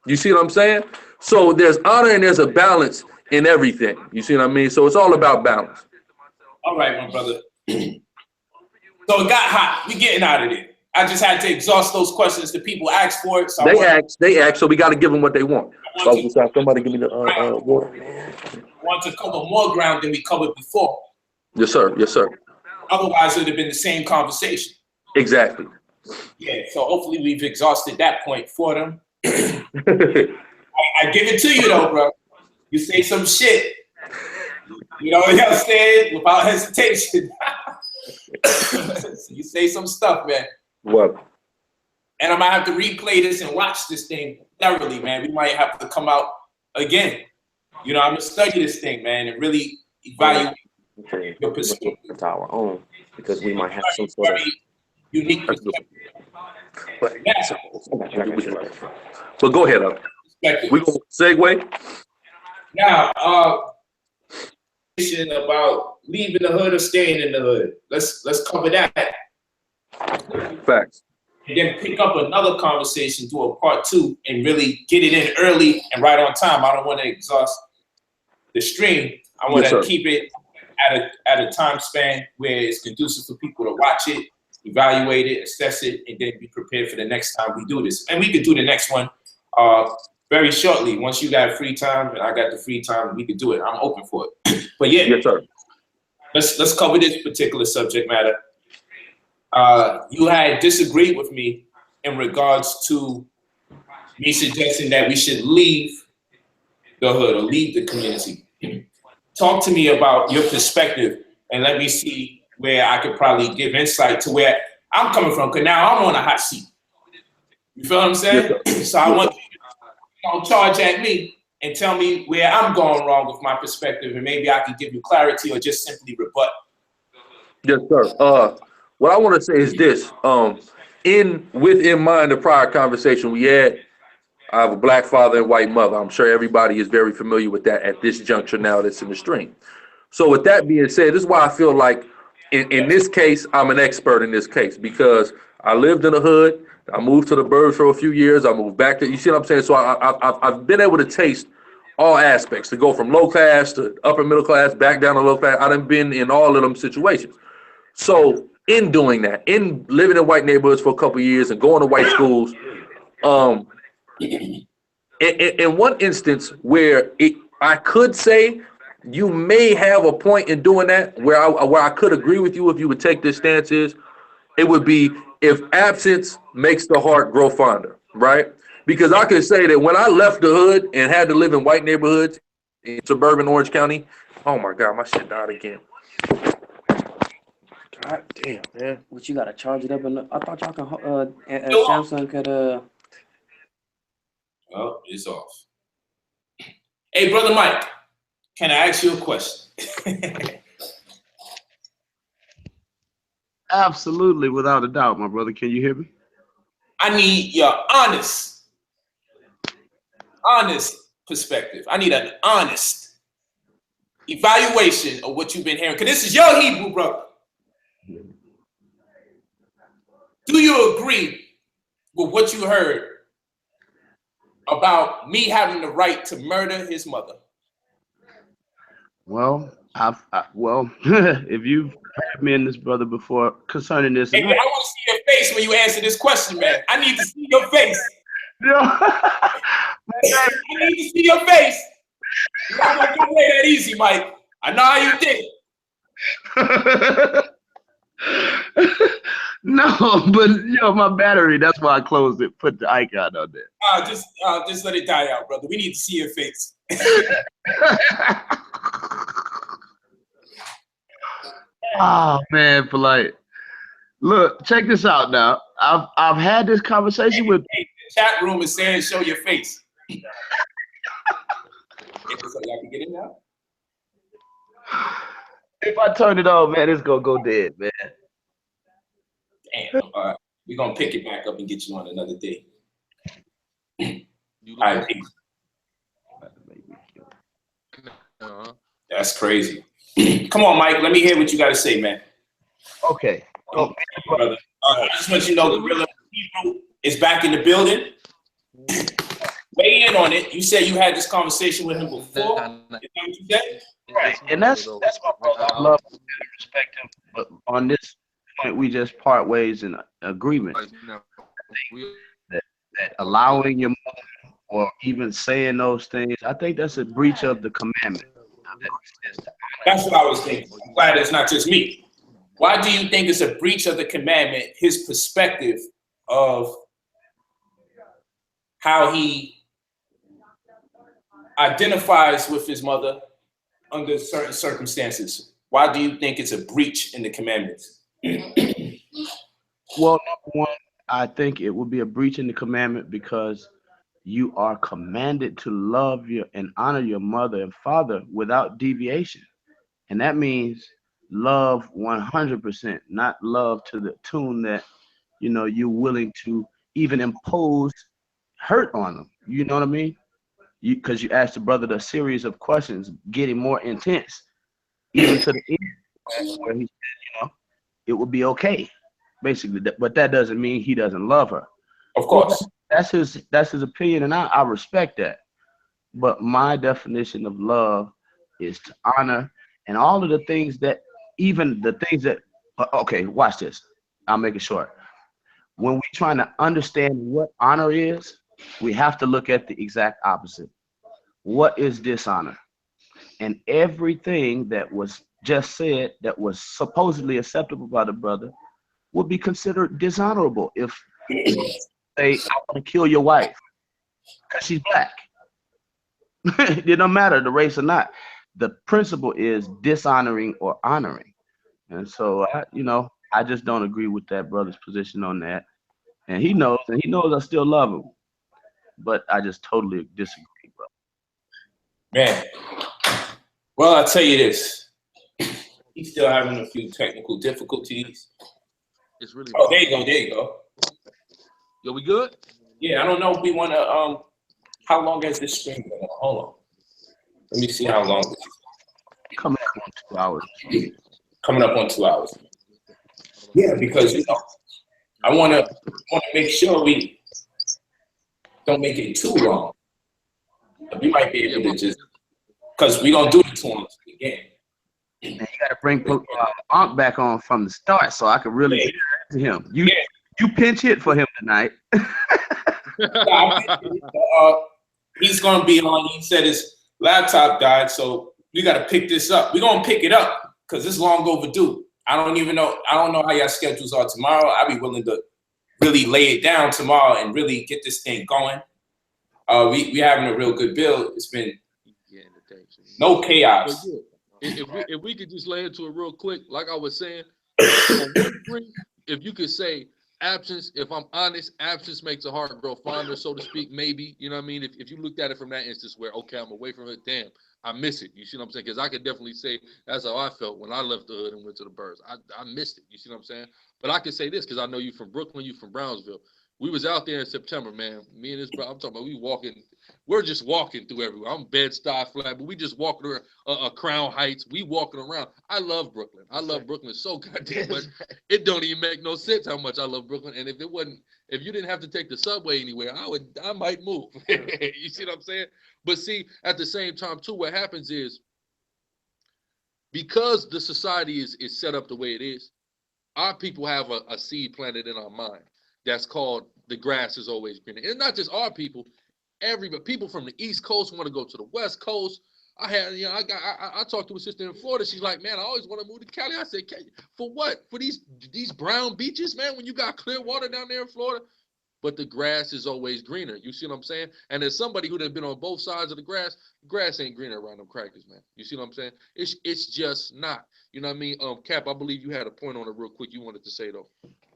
You see what I'm saying? So there's honor and there's a balance in everything. You see what I mean? So it's all about balance. All right, my brother. So it got hot. We getting out of there. I just had to exhaust those questions that people asked for it. So they ask, so we got to give them what they want. Somebody give me the water. I want to cover more ground than we covered before. Yes, sir. Yes, sir. Otherwise, it would have been the same conversation. Exactly. Yeah, so hopefully we've exhausted that point for them. I give it to you, though, bro. You say some shit. You know what I'm saying? Without hesitation. You say some stuff, man. What? And I might have to replay this and watch this thing thoroughly, man. We might have to come out again. You know, I'm going to study this thing, man, and really evaluate your perspective. It's our own, because we might have some sort of unique perspective. So go ahead, we go segue. Now, about leaving the hood or staying in the hood. Let's cover that. Facts. And then pick up another conversation, do a part 2, and really get it in early and right on time. I don't want to exhaust the stream. I want to keep it at a time span where it's conducive for people to watch it, evaluate it, assess it, and then be prepared for the next time we do this. And we could do the next one very shortly. Once you got free time and I got the free time, we could do it. I'm open for it. But yeah, yes, sir. Let's cover this particular subject matter. You had disagreed with me in regards to me suggesting that we should leave the hood or leave the community. Talk to me about your perspective and let me see where I could probably give insight to where I'm coming from, because now I'm on a hot seat. You feel what I'm saying? So I want you to charge at me and tell me where I'm going wrong with my perspective, and maybe I can give you clarity or just simply rebut. Yes, sir. What I want to say is this. In mind, the prior conversation we had, I have a black father and white mother. I'm sure everybody is very familiar with that at this juncture now that's in the stream. So with that being said, this is why I feel like in this case, I'm an expert in this case, because I lived in the hood. I moved to the burbs for a few years. I moved back to, you see what I'm saying? So I've been able to taste all aspects, to go from low class to upper middle class, back down to low class. I've been in all of them situations. So in doing that, in living in white neighborhoods for a couple of years and going to white schools, in one instance where I could say you may have a point in doing that, where I could agree with you if you would take this stance, is it would be if absence makes the heart grow fonder, right? Because I could say that when I left the hood and had to live in white neighborhoods in suburban Orange County, oh my God, my shit died again. God damn, man. What, you gotta charge it up? I thought y'all can. Samsung could. Oh, it's off. Hey, brother Mike, can I ask you a question? Absolutely, without a doubt, my brother. Can you hear me? I need your honest perspective. I need an honest evaluation of what you've been hearing, because this is your Hebrew brother. Do you agree with what you heard about me having the right to murder his mother? Well, if you've heard me and this brother before concerning this, Hey, man, I want to see your face when you answer this question, man. I need to see your face. I need to see your face. You're not gonna get away that easy, Mike. I know how you think. No, but my battery, that's why I closed it, put the icon on there. Just let it die out, brother. We need to see your face. Oh man, Polite. Look, check this out now. I've had this conversation with the chat room is saying show your face. So y'all can get it now? If I turn it on, man, it's gonna go dead, man. Damn. All right. We're gonna pick it back up and get you on another day. All right, peace. That's crazy. Come on, Mike. Let me hear what you got to say, man. Okay. Oh, brother. I just want you to know Guerrilla Hebrew is back in the building. Weigh in on it. You said you had this conversation with him before. Is that what you said? Right. And that's my brother. I love and respect him. But on this point, we just part ways in agreement. That allowing your mother or even saying those things, I think that's a breach of the commandment. That's what I was thinking. I'm glad it's not just me. Why do you think it's a breach of the commandment, his perspective of how he identifies with his mother under certain circumstances? Why do you think it's a breach in the commandments? Well, number one, I think it would be a breach in the commandment because you are commanded to love and honor your mother and father without deviation. And that means love 100%, not love to the tune that, you're willing to even impose hurt on them. You know what I mean? Because you asked the brother a series of questions, getting more intense, even to the end where he said, it would be okay, basically. But that doesn't mean he doesn't love her. Of course. That's his opinion, and I respect that. But my definition of love is to honor and all of the things that, okay, watch this. I'll make it short. When we're trying to understand what honor is, we have to look at the exact opposite. What is dishonor? And everything that was just said that was supposedly acceptable by the brother would be considered dishonorable if say, I want to kill your wife because she's black. It don't matter the race or not. The principle is dishonoring or honoring. And so, I just don't agree with that brother's position on that. And he knows I still love him. But I just totally disagree, bro. Man, well, I'll tell you this. He's still having a few technical difficulties. It's really. Oh, there you go. There you go. Yo, we good? Yeah, I don't know if we want to. How long has this stream been on? Hold on. Let me see how long this is. Coming up on 2 hours. Coming up on 2 hours. Yeah, because I want to make sure we don't make it too long. We might be able to just, because we're gonna do the 2 hours again. Man, you gotta bring Ankh back on from the start so I can really get to him. You pinch hit for him tonight. He's gonna be on. He said his laptop died, so we gotta pick this up. We're gonna pick it up because it's long overdue. I don't know how your schedules are tomorrow. I'll be willing to really lay it down tomorrow and really get this thing going. We having a real good build. It's been no chaos. If we could just lay into it real quick, like I was saying, if you could say absence, if I'm honest, absence makes a heart grow fonder, so to speak, maybe, you know what I mean? If you looked at it from that instance where, okay, I'm away from it, damn, I miss it. You see what I'm saying? Because I could definitely say that's how I felt when I left the hood and went to the Birds. I missed it. You see what I'm saying? But I can say this because I know you from Brooklyn, you from Brownsville. We was out there in September, man. Me and this bro, I'm talking about we're just walking through everywhere. I'm Bed-Stuy, Flat, but we just walking around Crown Heights. We walking around. I love Brooklyn. I love Brooklyn so goddamn much. It don't even make no sense how much I love Brooklyn. And if you didn't have to take the subway anywhere, I might move. You see what I'm saying? But see, at the same time too, what happens is because the society is set up the way it is, our people have a seed planted in our mind. That's called the grass is always greener. And not just our people, everybody. People from the East Coast want to go to the West Coast. I talked to a sister in Florida. She's like, man, I always want to move to Cali. I said, for what? For these brown beaches, man, when you got clear water down there in Florida? But the grass is always greener. You see what I'm saying? And as somebody who done been on both sides of the grass ain't greener around them crackers, man. You see what I'm saying? It's just not. You know what I mean? Cap, I believe you had a point on it real quick you wanted to say, though.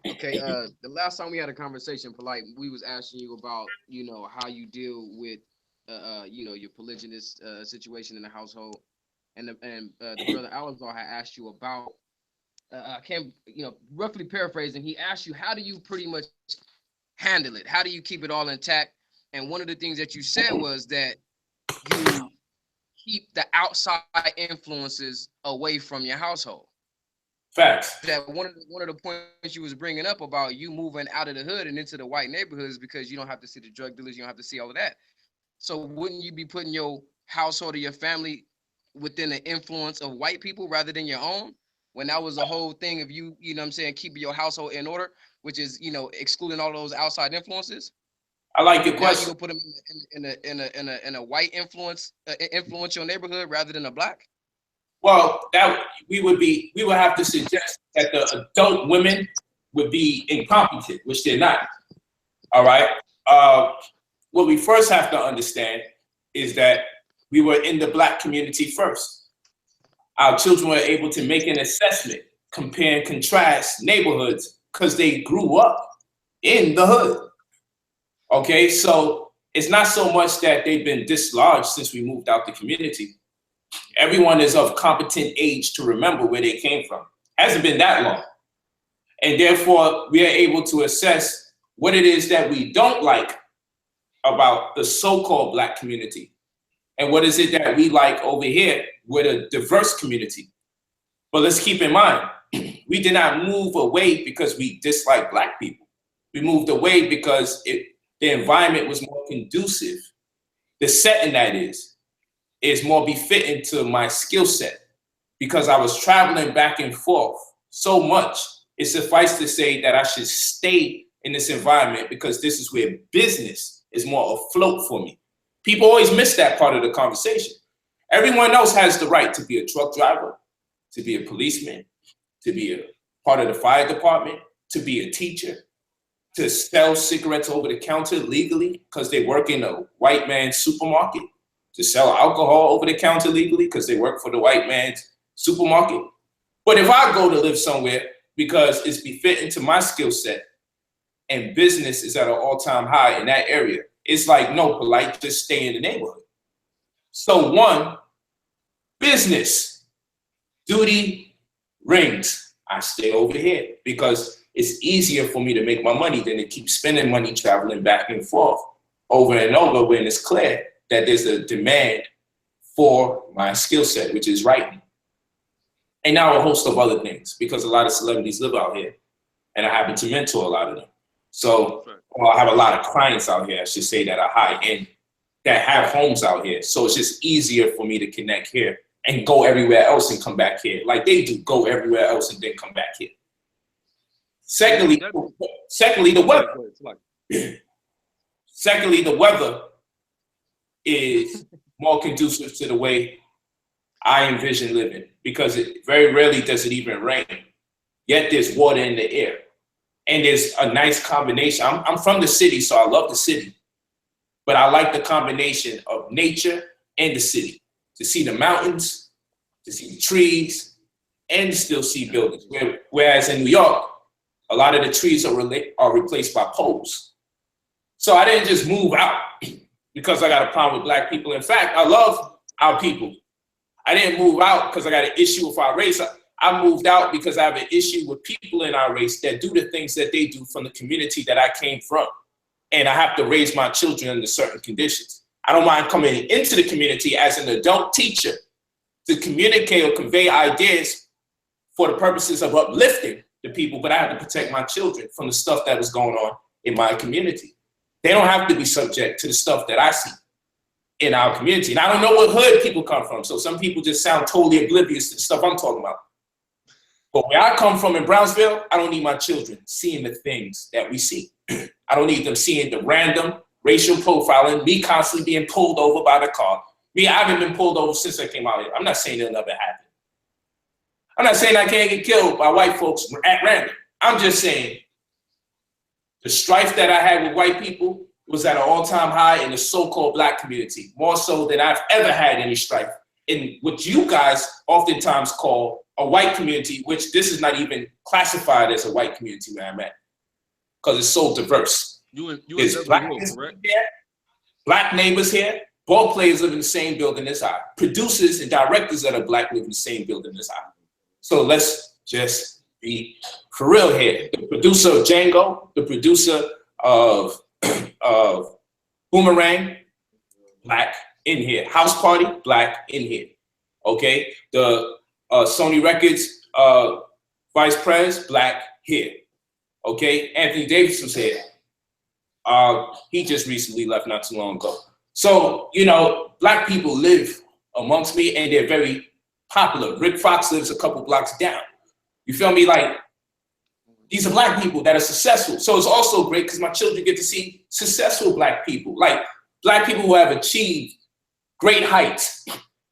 Okay, the last time we had a conversation, Polite, we was asking you about, how you deal with, your polygynous situation in the household, and the brother Alazar had asked you about, roughly paraphrasing, he asked you, how do you pretty much handle it? How do you keep it all intact? And one of the things that you said was that you keep the outside influences away from your household. Facts. That one of the points you was bringing up about you moving out of the hood and into the white neighborhoods because you don't have to see the drug dealers, you don't have to see all of that. So wouldn't you be putting your household or your family within the influence of white people rather than your own? When that was the whole thing of you know what I'm saying, keeping your household in order, which is, excluding all those outside influences. I like your question. You gonna put them in a white influential neighborhood rather than a black? Well, we would have to suggest that the adult women would be incompetent, which they're not. All right. What we first have to understand is that we were in the black community first. Our children were able to make an assessment, compare and contrast neighborhoods because they grew up in the hood. Okay, so it's not so much that they've been dislodged since we moved out the community. Everyone is of competent age to remember where they came from. Hasn't been that long. And therefore, we are able to assess what it is that we don't like about the so-called black community. And what is it that we like over here with a diverse community? But let's keep in mind, we did not move away because we dislike black people. We moved away because the environment was more conducive. The setting that is more befitting to my skill set because I was traveling back and forth so much. It suffices to say that I should stay in this environment because this is where business is more afloat for me. People always miss that part of the conversation. Everyone else has the right to be a truck driver, to be a policeman, to be a part of the fire department, to be a teacher, to sell cigarettes over the counter legally because they work in a white man's supermarket, to sell alcohol over the counter legally because they work for the white man's supermarket. But if I go to live somewhere because it's befitting to my skill set, and business is at an all-time high in that area. It's like, no, polite, just stay in the neighborhood. So one, business, duty rings. I stay over here because it's easier for me to make my money than to keep spending money traveling back and forth over and over when it's clear that there's a demand for my skill set, which is writing. And now a host of other things, because a lot of celebrities live out here, and I happen to mentor a lot of them. So I have a lot of clients out here, I should say, that are high end, that have homes out here. So it's just easier for me to connect here and go everywhere else and come back here. Like they do, go everywhere else and then come back here. Secondly, the weather. Secondly, the weather is more conducive to the way I envision living, because it very rarely does it even rain. Yet there's water in the air. And there's a nice combination. I'm from the city, so I love the city. But I like the combination of nature and the city. To see the mountains, to see the trees, and to still see buildings. Whereas in New York, a lot of the trees are replaced by poles. So I didn't just move out because I got a problem with black people. In fact, I love our people. I didn't move out because I got an issue with our race. I moved out because I have an issue with people in our race that do the things that they do from the community that I came from. And I have to raise my children under certain conditions. I don't mind coming into the community as an adult teacher to communicate or convey ideas for the purposes of uplifting the people, but I have to protect my children from the stuff that was going on in my community. They don't have to be subject to the stuff that I see in our community. And I don't know what hood people come from, so some people just sound totally oblivious to the stuff I'm talking about. But where I come from in Brownsville, I don't need my children seeing the things that we see. I don't need them seeing the random racial profiling, me constantly being pulled over by the car. Me, I haven't been pulled over since I came out here. I'm not saying it'll never happen. I'm not saying I can't get killed by white folks at random. I'm just saying the strife that I had with white people was at an all-time high in the so-called black community, more so than I've ever had any strife in what you guys oftentimes call a white community, which this is not even classified as a white community where I'm at, because it's so diverse. There's black neighbors here, black neighbors here, ball players live in the same building as I, producers and directors that are black live in the same building as I. So let's just be for real here. The producer of Django, the producer of Boomerang, black in here. House Party, black in here. Okay, the Sony Records vice pres, black here. Okay, Anthony Davis was here. He just recently left not too long ago. So, you know, black people live amongst me and they're very popular. Rick Fox lives a couple blocks down. You feel me? Like, these are black people that are successful. So it's also great because my children get to see successful black people, like black people who have achieved great heights.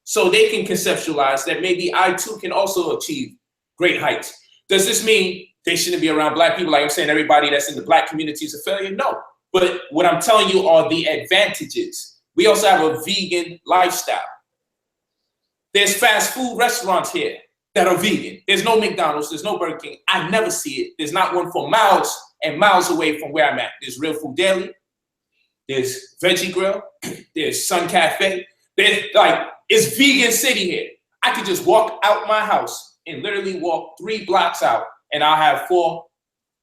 So they can conceptualize that maybe I too can also achieve great heights. Does this mean they shouldn't be around black people? Like I'm saying, everybody that's in the black community is a failure? No. But what I'm telling you are the advantages. We also have a vegan lifestyle. There's fast food restaurants here that are vegan. There's no McDonald's, there's no Burger King. I never see it. There's not one for miles and miles away from where I'm at. There's Real Food Daily, there's Veggie Grill, there's Sun Cafe. There's like, it's vegan city here. I could just walk out my house and literally walk 3 blocks out and I'll have 4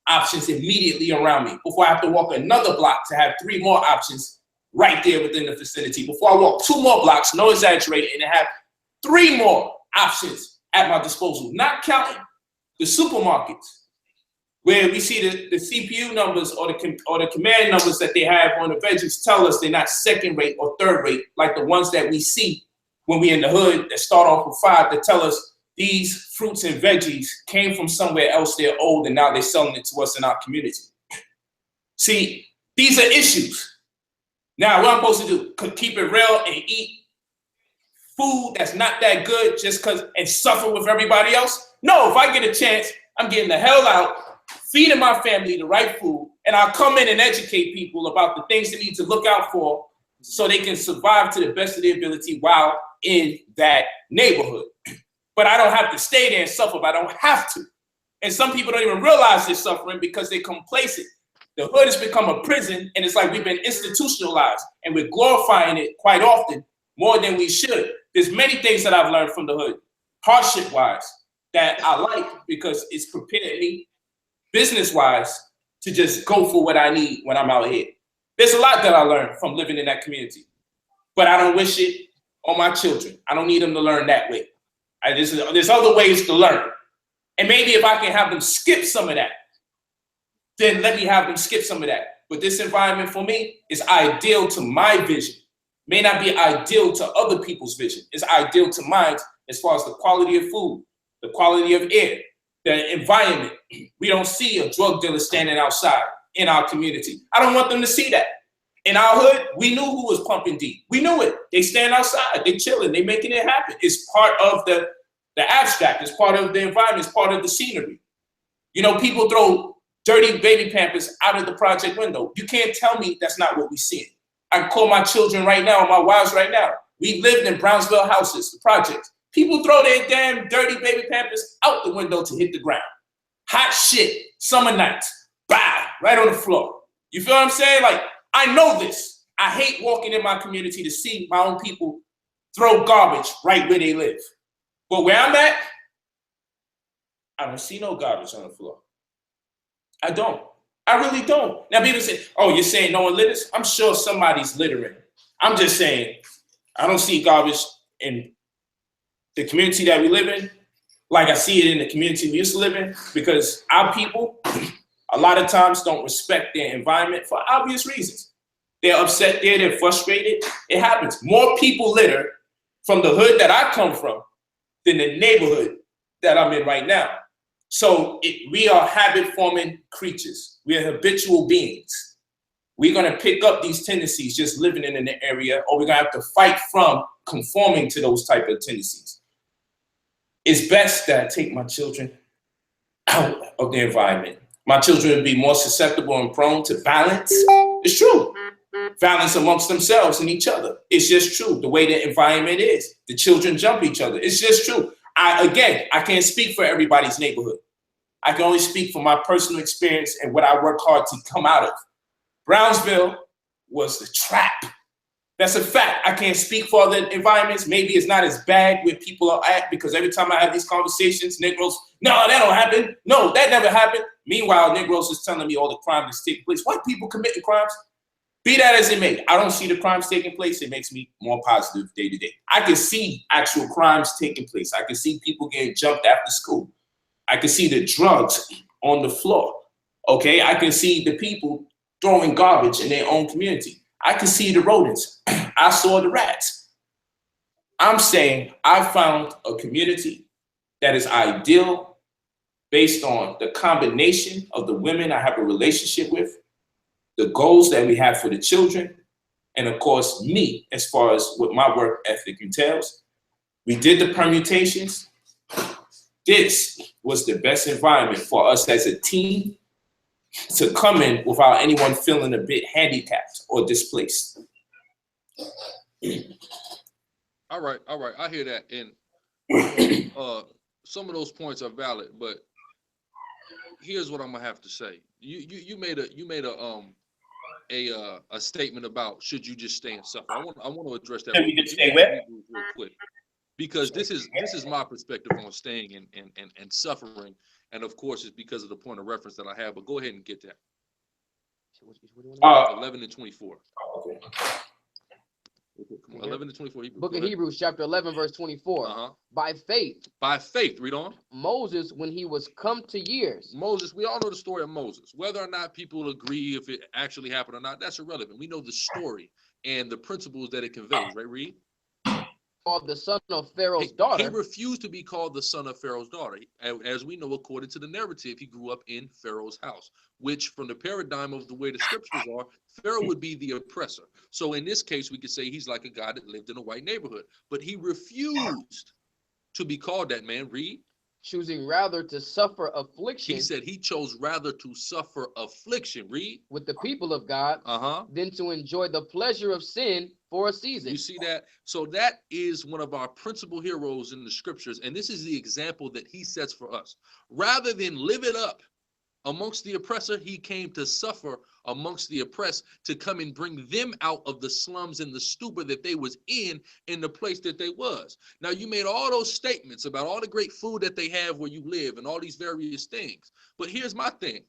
options immediately around me before I have to walk another block to have 3 more options right there within the vicinity. Before I walk 2 more blocks, no exaggerating, and have 3 more options at my disposal, not counting the supermarkets where we see the CPU numbers or the command numbers that they have on the veggies tell us they're not second rate or third rate like the ones that we see when we in the hood that start off with 5 that tell us these fruits and veggies came from somewhere else, they're old, and now they're selling it to us in our community. See, these are issues. Now, what I'm supposed to do, keep it real and eat food that's not that good just because and suffer with everybody else? No, if I get a chance, I'm getting the hell out, feeding my family the right food, and I'll come in and educate people about the things they need to look out for so they can survive to the best of their ability while in that neighborhood. But I don't have to stay there and suffer, but I don't have to. And some people don't even realize they're suffering because they're complacent. The hood has become a prison, and it's like we've been institutionalized, and we're glorifying it quite often more than we should. There's many things that I've learned from the hood, hardship-wise, that I like because it's prepared me, business-wise, to just go for what I need when I'm out here. There's a lot that I learned from living in that community, but I don't wish it on my children. I don't need them to learn that way. There's other ways to learn. And maybe if I can have them skip some of that, then let me have them skip some of that. But this environment for me is ideal to my vision. May not be ideal to other people's vision. It's ideal to mine as far as the quality of food, the quality of air, the environment. We don't see a drug dealer standing outside in our community. I don't want them to see that. In our hood, we knew who was pumping deep. We knew it. They stand outside, they chilling, they making it happen. It's part of the abstract, it's part of the environment, it's part of the scenery. You know, people throw dirty baby Pampers out of the project window. You can't tell me that's not what we see. I can call my children right now, my wives right now. We lived in Brownsville houses, the projects. People throw their damn dirty baby Pampers out the window to hit the ground. Hot shit, summer nights, bah, right on the floor. You feel what I'm saying? Like, I know this. I hate walking in my community to see my own people throw garbage right where they live. But where I'm at, I don't see no garbage on the floor. I don't. I really don't. Now people say, oh, you're saying no one litters? I'm sure somebody's littering. I'm just saying, I don't see garbage in the community that we live in like I see it in the community we used to live in, because our people a lot of times don't respect their environment for obvious reasons. They're upset there, they're frustrated. It happens. More people litter from the hood that I come from than the neighborhood that I'm in right now. So we are habit-forming creatures. We are habitual beings. We're going to pick up these tendencies just living in an area, or we're going to have to fight from conforming to those type of tendencies. It's best that I take my children out of their environment. My children will be more susceptible and prone to violence. It's true. Violence amongst themselves and each other. It's just true. The way the environment is. The children jump each other. It's just true. I can't speak for everybody's neighborhood. I can only speak from my personal experience and what I work hard to come out of. Brownsville was the trap. That's a fact. I can't speak for other environments. Maybe it's not as bad where people are at, because every time I have these conversations, Negroes, no, that don't happen. No, that never happened. Meanwhile, Negroes is telling me all the crime that's taking place. White people committing crimes. Be that as it may, I don't see the crimes taking place. It makes me more positive day to day. I can see actual crimes taking place. I can see people getting jumped after school. I can see the drugs on the floor. Okay, I can see the people throwing garbage in their own community. I can see the rodents. I saw the rats. I'm saying I found a community that is ideal based on the combination of the women I have a relationship with, the goals that we have for the children, and of course, me, as far as what my work ethic entails. We did the permutations. This was the best environment for us as a team to come in without anyone feeling a bit handicapped or displaced. All right, I hear that, and some of those points are valid, but here's what I'm gonna have to say. You made a statement about should you just stay and suffer. I want to address that real quick, because this is my perspective on staying and suffering, and of course it's because of the point of reference that I have. But go ahead and get that. 11 and 24. Okay. Come on, 11 to 24. Hebrews. Book of Hebrews, chapter 11, verse 24. By faith, read on. Moses, when he was come to years. Moses, we all know the story of Moses. Whether or not people agree if it actually happened or not, that's irrelevant. We know the story and the principles that it conveys, right, Reed? Called the son of Pharaoh's daughter. He refused to be called the son of Pharaoh's daughter. As we know, according to the narrative, he grew up in Pharaoh's house, which from the paradigm of the way the scriptures are, Pharaoh would be the oppressor. So in this case, we could say he's like a guy that lived in a white neighborhood, but he refused to be called that. Man, read. choosing rather to suffer affliction. He said he chose rather to suffer affliction. Read. With the people of God, than to enjoy the pleasure of sin for a season. You see that? So that is one of our principal heroes in the scriptures, and this is the example that he sets for us. Rather than live it up amongst the oppressor, he came to suffer amongst the oppressed, to come and bring them out of the slums and the stupor that they was in the place that they was. Now, you made all those statements about all the great food that they have where you live and all these various things. But here's my thing.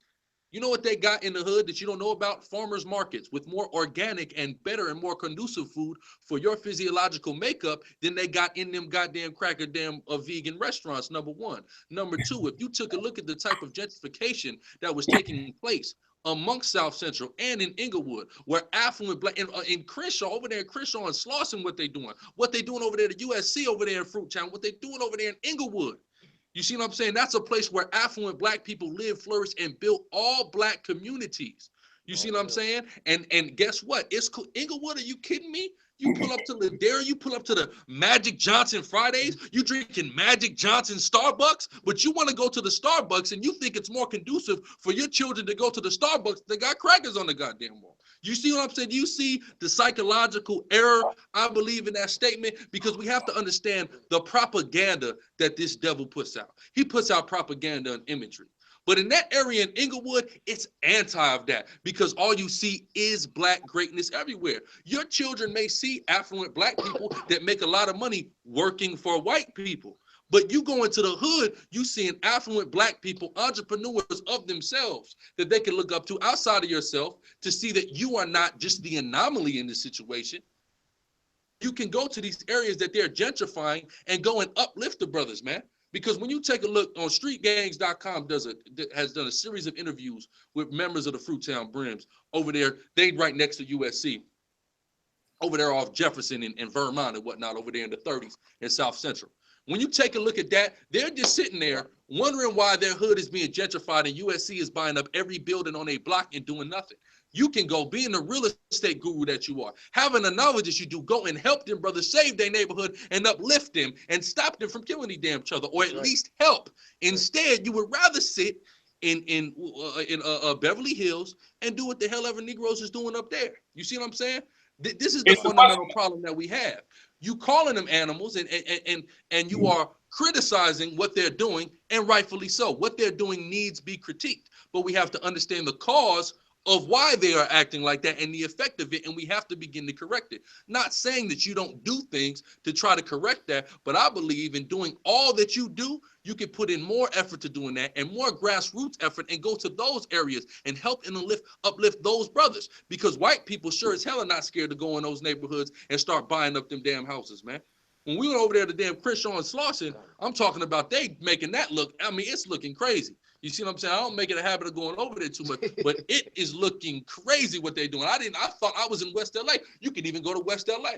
You know what they got in the hood that you don't know about? Farmers markets with more organic and better and more conducive food for your physiological makeup than they got in them goddamn cracker damn vegan restaurants, number one. Number two, if you took a look at the type of gentrification that was taking place amongst South Central and in Inglewood, where affluent black, in Crenshaw, over there in Crenshaw and Slauson, what they doing over there at USC over there in Fruittown, what they doing over there in Inglewood. You see what I'm saying? That's a place where affluent black people live, flourish, and build all black communities. You see what I'm saying? And guess what? It's Inglewood. Are you kidding me? You pull up to Ladera, you pull up to the Magic Johnson Fridays, you drinking Magic Johnson Starbucks, but you want to go to the Starbucks and you think it's more conducive for your children to go to the Starbucks that got crackers on the goddamn wall. You see what I'm saying? You see the psychological error, I believe, in that statement, because we have to understand the propaganda that this devil puts out. He puts out propaganda and imagery. But in that area in Inglewood, it's anti of that, because all you see is black greatness everywhere. Your children may see affluent black people that make a lot of money working for white people. But you go into the hood, you seeing affluent black people, entrepreneurs of themselves that they can look up to outside of yourself to see that you are not just the anomaly in this situation. You can go to these areas that they're gentrifying and go and uplift the brothers, man. Because when you take a look on streetgangs.com has done a series of interviews with members of the Fruittown Brims over there. They right next to USC, over there off Jefferson and Vermont and whatnot, over there in the 30s in South Central. When you take a look at that, they're just sitting there wondering why their hood is being gentrified and USC is buying up every building on a block and doing nothing. You can go, being the real estate guru that you are, having the knowledge that you do, go and help them brothers save their neighborhood and uplift them and stop them from killing each damn other, or at least help. Instead, you would rather sit in Beverly Hills and do what the hell ever Negroes is doing up there. You see what I'm saying? This is the fundamental problem that we have. You calling them animals and you are criticizing what they're doing, and rightfully so. What they're doing needs be critiqued, but we have to understand the cause of why they are acting like that and the effect of it, and we have to begin to correct it. Not saying that you don't do things to try to correct that, but I believe in doing all that you do, you can put in more effort to doing that and more grassroots effort and go to those areas and help and uplift those brothers, because white people sure as hell are not scared to go in those neighborhoods and start buying up them damn houses, man. When we went over there to damn Crenshaw and Slauson, I'm talking about they making that look, I mean, it's looking crazy. You see what I'm saying? I don't make it a habit of going over there too much, but it is looking crazy what they're doing. I thought I was in West LA. You can even go to West LA.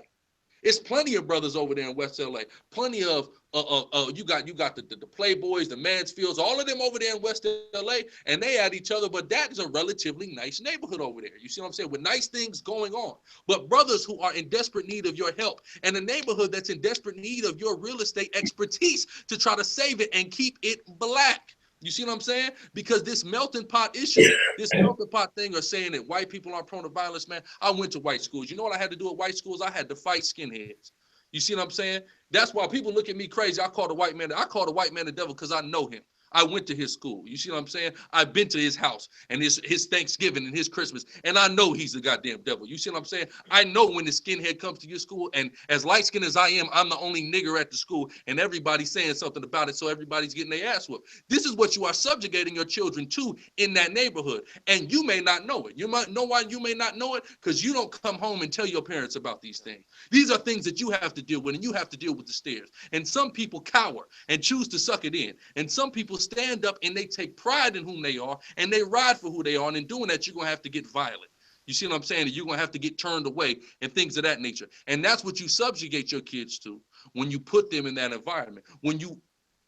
It's plenty of brothers over there in West LA. Plenty of you got the Playboys, the Mansfields, all of them over there in West LA, and they at each other. But that is a relatively nice neighborhood over there. You see what I'm saying? With nice things going on. But brothers who are in desperate need of your help, and a neighborhood that's in desperate need of your real estate expertise to try to save it and keep it black. You see what I'm saying? Because this melting pot issue, this melting pot thing of saying that white people aren't prone to violence, man. I went to white schools. You know what I had to do at white schools? I had to fight skinheads. You see what I'm saying? That's why people look at me crazy. I call the white man the devil because I know him. I went to his school. You see what I'm saying? I've been to his house and his Thanksgiving and his Christmas, and I know he's the goddamn devil. You see what I'm saying? I know when the skinhead comes to your school, and as light-skinned as I am, I'm the only nigger at the school, and everybody's saying something about it, so everybody's getting their ass whooped. This is what you are subjugating your children to in that neighborhood, and you may not know it. You might know why you may not know it, because you don't come home and tell your parents about these things. These are things that you have to deal with, and you have to deal with the stairs. And some people cower and choose to suck it in, and some people stand up and they take pride in whom they are and they ride for who they are, and in doing that you're gonna have to get violent. You see what I'm saying? You're gonna have to get turned away and things of that nature. And that's what you subjugate your kids to when you put them in that environment. When you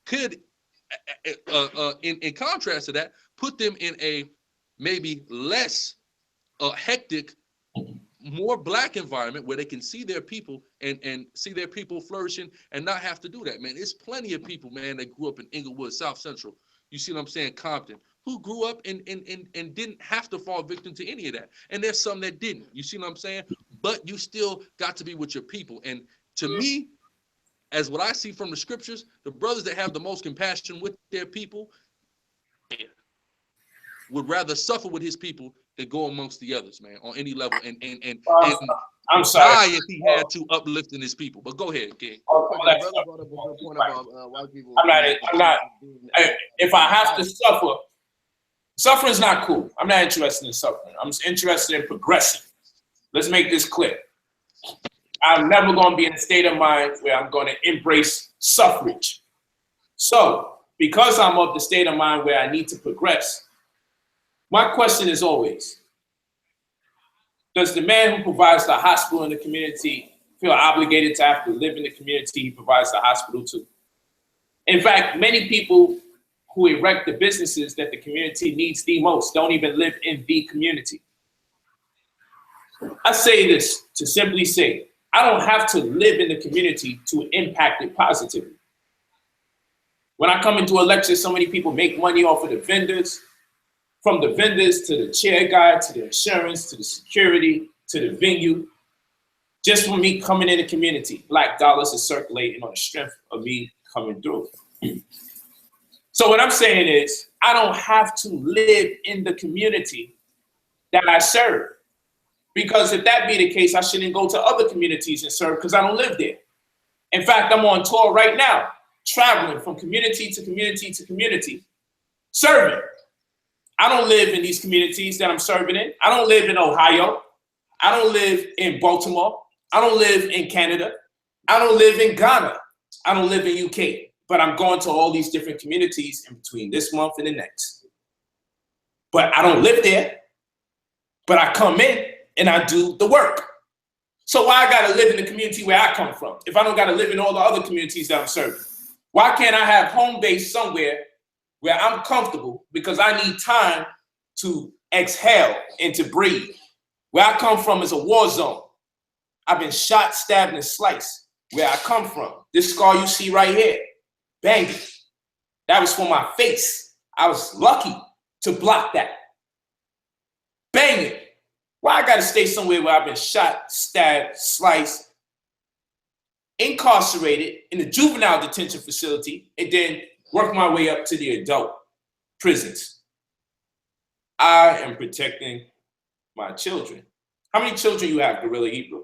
could in contrast to that, put them in a maybe less hectic, more black environment where they can see their people and see their people flourishing and not have to do that, man. There's plenty of people, man, that grew up in Inglewood, South Central. You see what I'm saying? Compton, who grew up and didn't have to fall victim to any of that. And there's some that didn't. You see what I'm saying? But you still got to be with your people. And to me, as what I see from the scriptures, the brothers that have the most compassion with their people would rather suffer with his people than go amongst the others, man, on any level. And I'm sorry. die if he had to uplifting his people. But go ahead, King. I'm not. If I have to suffer, suffering is not cool. I'm not interested in suffering. I'm interested in progression. Let's make this clear. I'm never going to be in a state of mind where I'm going to embrace suffrage. So, because I'm of the state of mind where I need to progress, my question is always, does the man who provides the hospital in the community feel obligated to have to live in the community he provides the hospital to? In fact, many people who erect the businesses that the community needs the most don't even live in the community. I say this to simply say, I don't have to live in the community to impact it positively. When I come into a lecture, so many people make money off of the vendors, from the vendors to the chair guy, to the insurance, to the security, to the venue, just from me coming in the community. Black dollars are circulating on the strength of me coming through. So what I'm saying is, I don't have to live in the community that I serve. Because if that be the case, I shouldn't go to other communities and serve because I don't live there. In fact, I'm on tour right now, traveling from community to community to community, serving. I don't live in these communities that I'm serving in. I don't live in Ohio. I don't live in Baltimore. I don't live in Canada. I don't live in Ghana. I don't live in UK. But I'm going to all these different communities in between this month and the next. But I don't live there. But I come in and I do the work. So why I gotta live in the community where I come from if I don't gotta live in all the other communities that I'm serving? Why can't I have home base somewhere where I'm comfortable because I need time to exhale and to breathe? Where I come from is a war zone. I've been shot, stabbed, and sliced where I come from. This scar you see right here, bang, that was for my face. I was lucky to block that. Bang it. Why I gotta stay somewhere where I've been shot, stabbed, sliced, incarcerated in a juvenile detention facility, and then work my way up to the adult prisons? I am protecting my children. How many children you have, Guerrilla Hebrew?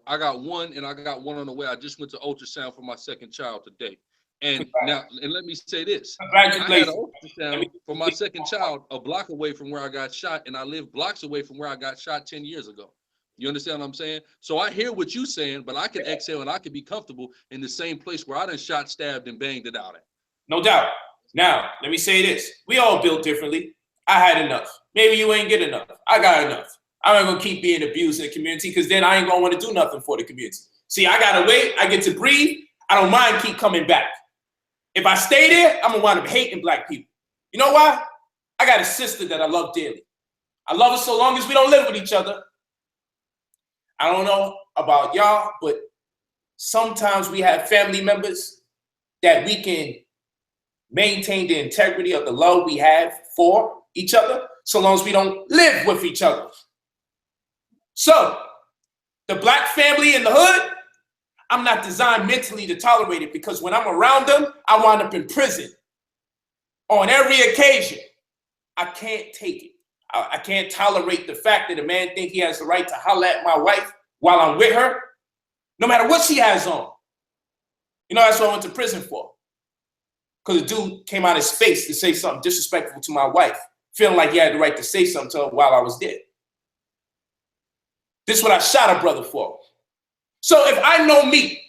I got one, and I got one on the way. I just went to ultrasound for my second child today. And now, and let me say this. I had an ultrasound for my second child a block away from where I got shot, and I live blocks away from where I got shot 10 years ago. You understand what I'm saying? So I hear what you're saying, but I can exhale and I can be comfortable in the same place where I done shot, stabbed, and banged it out at. No doubt. Now, let me say this. We all built differently. I had enough. Maybe you ain't get enough. I got enough. I'm not gonna keep being abused in the community because then I ain't gonna want to do nothing for the community. See, I gotta wait. I get to breathe. I don't mind keep coming back. If I stay there, I'm gonna wind up hating black people. You know why? I got a sister that I love dearly. I love her so long as we don't live with each other. I don't know about y'all, but sometimes we have family members that we can maintain the integrity of the love we have for each other so long as we don't live with each other. So, the black family in the hood, I'm not designed mentally to tolerate it because when I'm around them, I wind up in prison. On every occasion, I can't take it. I can't tolerate the fact that a man think he has the right to holler at my wife while I'm with her, no matter what she has on. You know, that's what I went to prison for. Because the dude came out of his face to say something disrespectful to my wife, feeling like he had the right to say something to her while I was dead. This is what I shot a brother for. So if I know me,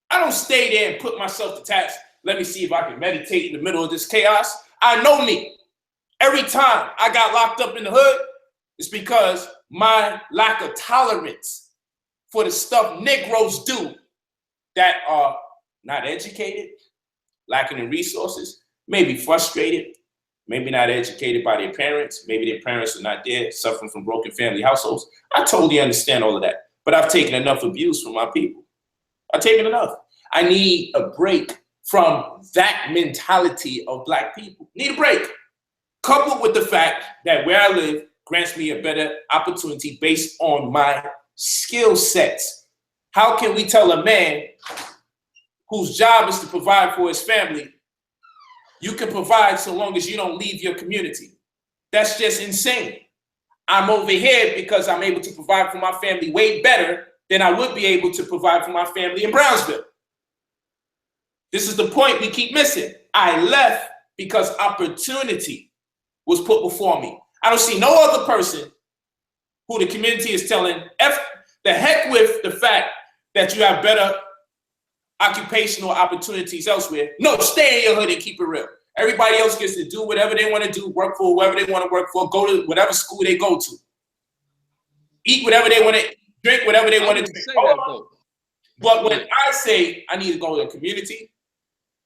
I don't stay there and put myself to task. Let me see if I can meditate in the middle of this chaos. I know me. Every time I got locked up in the hood, it's because my lack of tolerance for the stuff Negroes do that are not educated, lacking in resources, maybe frustrated, maybe not educated by their parents, maybe their parents are not there, suffering from broken family households. I totally understand all of that, but I've taken enough abuse from my people. I've taken enough. I need a break from that mentality of Black people. Need a break. Coupled with the fact that where I live grants me a better opportunity based on my skill sets. How can we tell a man whose job is to provide for his family, you can provide so long as you don't leave your community? That's just insane. I'm over here because I'm able to provide for my family way better than I would be able to provide for my family in Brownsville. This is the point we keep missing. I left because opportunity was put before me. I don't see no other person who the community is telling the heck with the fact that you have better occupational opportunities elsewhere. No, stay in your hood and keep it real. Everybody else gets to do whatever they want to do, work for whoever they want to work for, go to whatever school they go to, eat whatever they want to, drink whatever they want to drink. But when I say I need to go to the community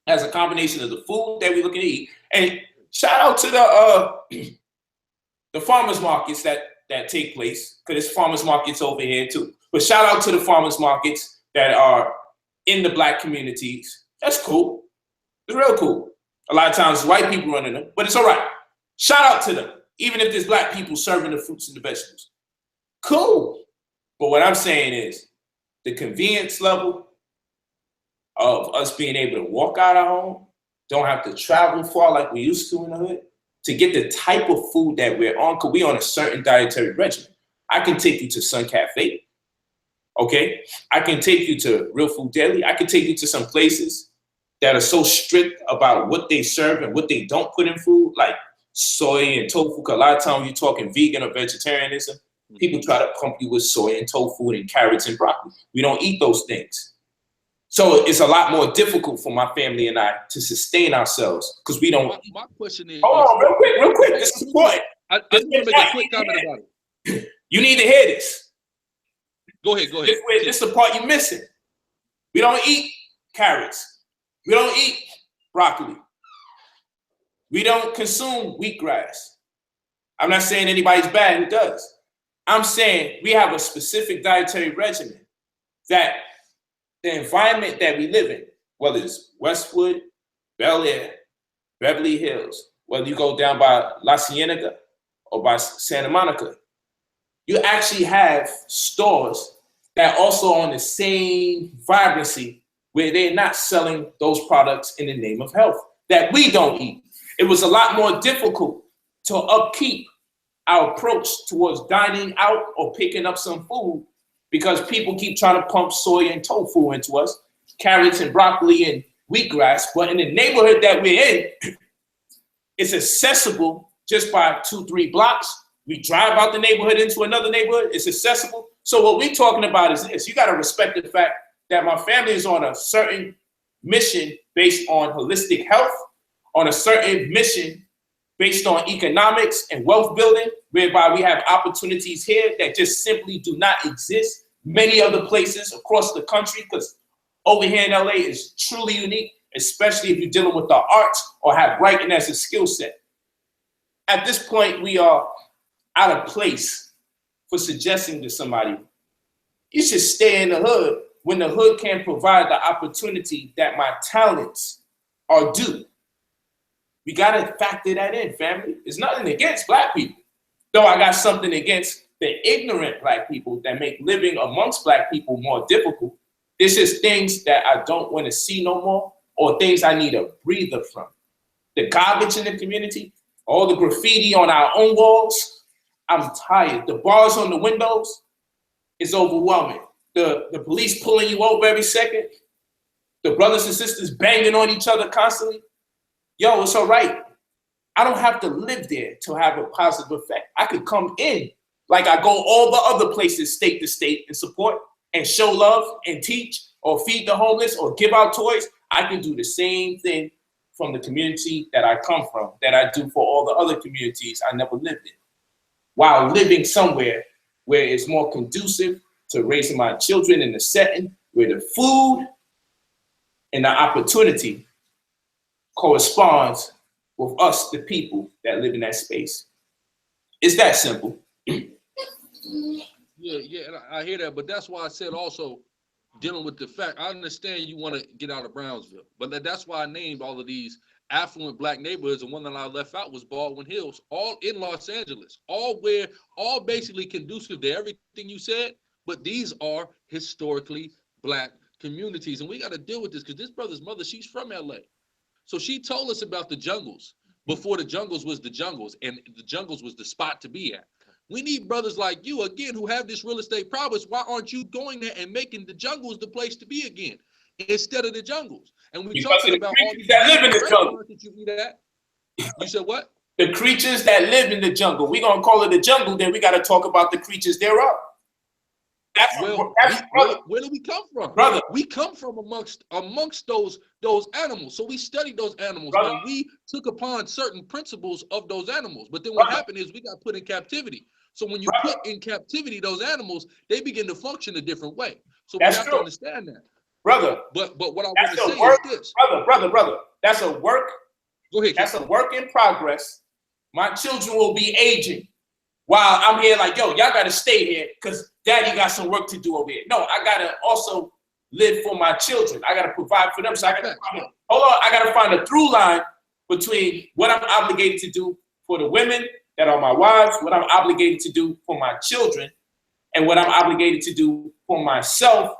as a combination of the food that we're looking to eat, and shout out to the farmers markets that take place, because there's farmers markets over here too. But shout out to the farmers markets that are in the Black communities. That's cool. It's real cool. A lot of times white people running them, but it's all right. Shout out to them, even if there's Black people serving the fruits and the vegetables. Cool. But what I'm saying is the convenience level of us being able to walk out our home, don't have to travel far like we used to in the hood, to get the type of food that we're on, because we're on a certain dietary regimen. I can take you to Sun Cafe, okay? I can take you to Real Food Daily. I can take you to some places that are so strict about what they serve and what they don't put in food, like soy and tofu. Because a lot of times you're talking vegan or vegetarianism, people try to pump you with soy and tofu and carrots and broccoli. We don't eat those things. So it's a lot more difficult for my family and I to sustain ourselves because we don't. My question is. Hold on, real quick. This is the point. I just want to make a quick comment about it. You need to hear this. Go ahead. This is the part you're missing. We don't eat carrots. We don't eat broccoli. We don't consume wheatgrass. I'm not saying anybody's bad who does. I'm saying we have a specific dietary regimen that the environment that we live in, whether it's Westwood, Bel Air, Beverly Hills, whether you go down by La Cienega or by Santa Monica, you actually have stores that also on the same vibrancy where they're not selling those products in the name of health that we don't eat. It was a lot more difficult to upkeep our approach towards dining out or picking up some food because people keep trying to pump soy and tofu into us, carrots and broccoli and wheatgrass. But in the neighborhood that we're in, it's accessible just by 2-3 blocks. We drive out the neighborhood into another neighborhood. It's accessible. So what we're talking about is this. You got to respect the fact that my family is on a certain mission based on holistic health, on a certain mission based on economics and wealth building, whereby we have opportunities here that just simply do not exist many other places across the country, because over here in LA is truly unique, especially if you're dealing with the arts or have writing as a skill set. At this point, we are out of place for suggesting to somebody, you should stay in the hood when the hood can't provide the opportunity that my talents are due. We gotta factor that in, family. It's nothing against Black people, though I got something against the ignorant Black people that make living amongst Black people more difficult. It's just things that I don't want to see no more, or things I need a breather from. The garbage in the community, all the graffiti on our own walls, I'm tired. The bars on the windows is overwhelming. The police pulling you over every second, the brothers and sisters banging on each other constantly. Yo, it's all right. I don't have to live there to have a positive effect. I could come in like I go all the other places, state to state, and support and show love and teach or feed the homeless or give out toys. I can do the same thing from the community that I come from, that I do for all the other communities I never lived in, while living somewhere where it's more conducive to raising my children in a setting where the food and the opportunity corresponds with us, the people that live in that space. It's that simple. Yeah, and I hear that, but that's why I said also dealing with the fact. I understand you want to get out of Brownsville, but that's why I named all of these affluent black neighborhoods, and one that I left out was Baldwin Hills, all in Los Angeles, all basically conducive to everything you said, but these are historically black communities, and we got to deal with this because this brother's mother, she's from LA. So she told us about the jungles before the jungles was the jungles, and the jungles was the spot to be at. We need brothers like you, again, who have this real estate prowess. Why aren't you going there and making the jungles the place to be again, instead of the jungles? And we talking about all these that live in the jungle. That you eat at. You said what? The creatures that live in the jungle. We're going to call it the jungle, then we got to talk about the creatures thereof. Where do we come from? Brother. We come from amongst those animals. So we studied those animals, brother. And we took upon certain principles of those animals. But then what happened is we got put in captivity. So when you put in captivity those animals, they begin to function a different way. So we have to understand that. Brother. But what I want to say is this. Brother. That's a work. Go ahead. That's a work in progress. My children will be aging while I'm here like, yo, y'all got to stay here because daddy got some work to do over here. No, I got to also live for my children. I got to provide for them. So I got to I got to find a through line between what I'm obligated to do for the women that are my wives, what I'm obligated to do for my children, and what I'm obligated to do for myself,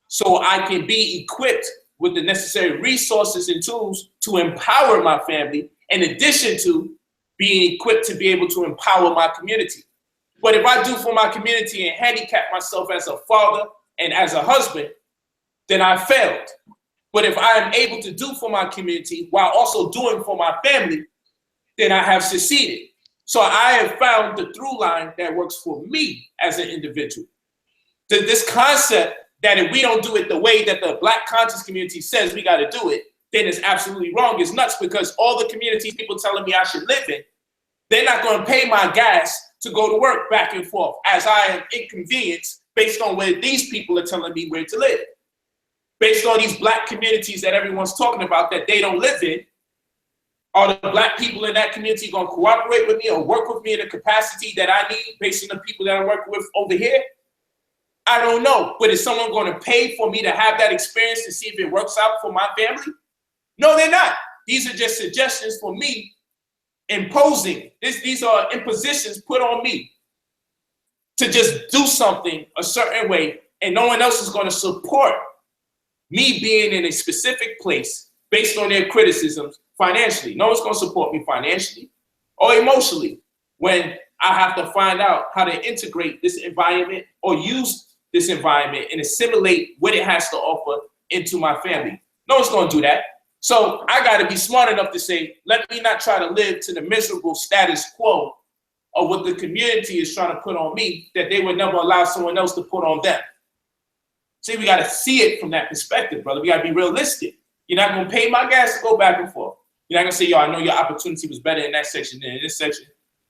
so I can be equipped with the necessary resources and tools to empower my family, in addition to being equipped to be able to empower my community. But if I do for my community and handicap myself as a father and as a husband, then I failed. But if I am able to do for my community while also doing for my family, then I have succeeded. So I have found the through line that works for me as an individual. This concept that if we don't do it the way that the Black conscious community says we got to do it, then it's absolutely wrong. It's nuts, because all the communities people telling me I should live in, they're not going to pay my gas to go to work back and forth, as I am inconvenienced based on where these people are telling me where to live. Based on these Black communities that everyone's talking about that they don't live in, are the Black people in that community going to cooperate with me or work with me in the capacity that I need based on the people that I'm working with over here? I don't know. But is someone going to pay for me to have that experience to see if it works out for my family? No, they're not. These are just suggestions for me imposing. These are impositions put on me to just do something a certain way, and no one else is going to support me being in a specific place based on their criticisms financially. No one's going to support me financially or emotionally when I have to find out how to integrate this environment or use this environment and assimilate what it has to offer into my family. No one's going to do that. So I got to be smart enough to say, let me not try to live to the miserable status quo of what the community is trying to put on me that they would never allow someone else to put on them. See, we got to see it from that perspective, brother. We got to be realistic. You're not going to pay my gas to go back and forth. You're not going to say, yo, I know your opportunity was better in that section than in this section.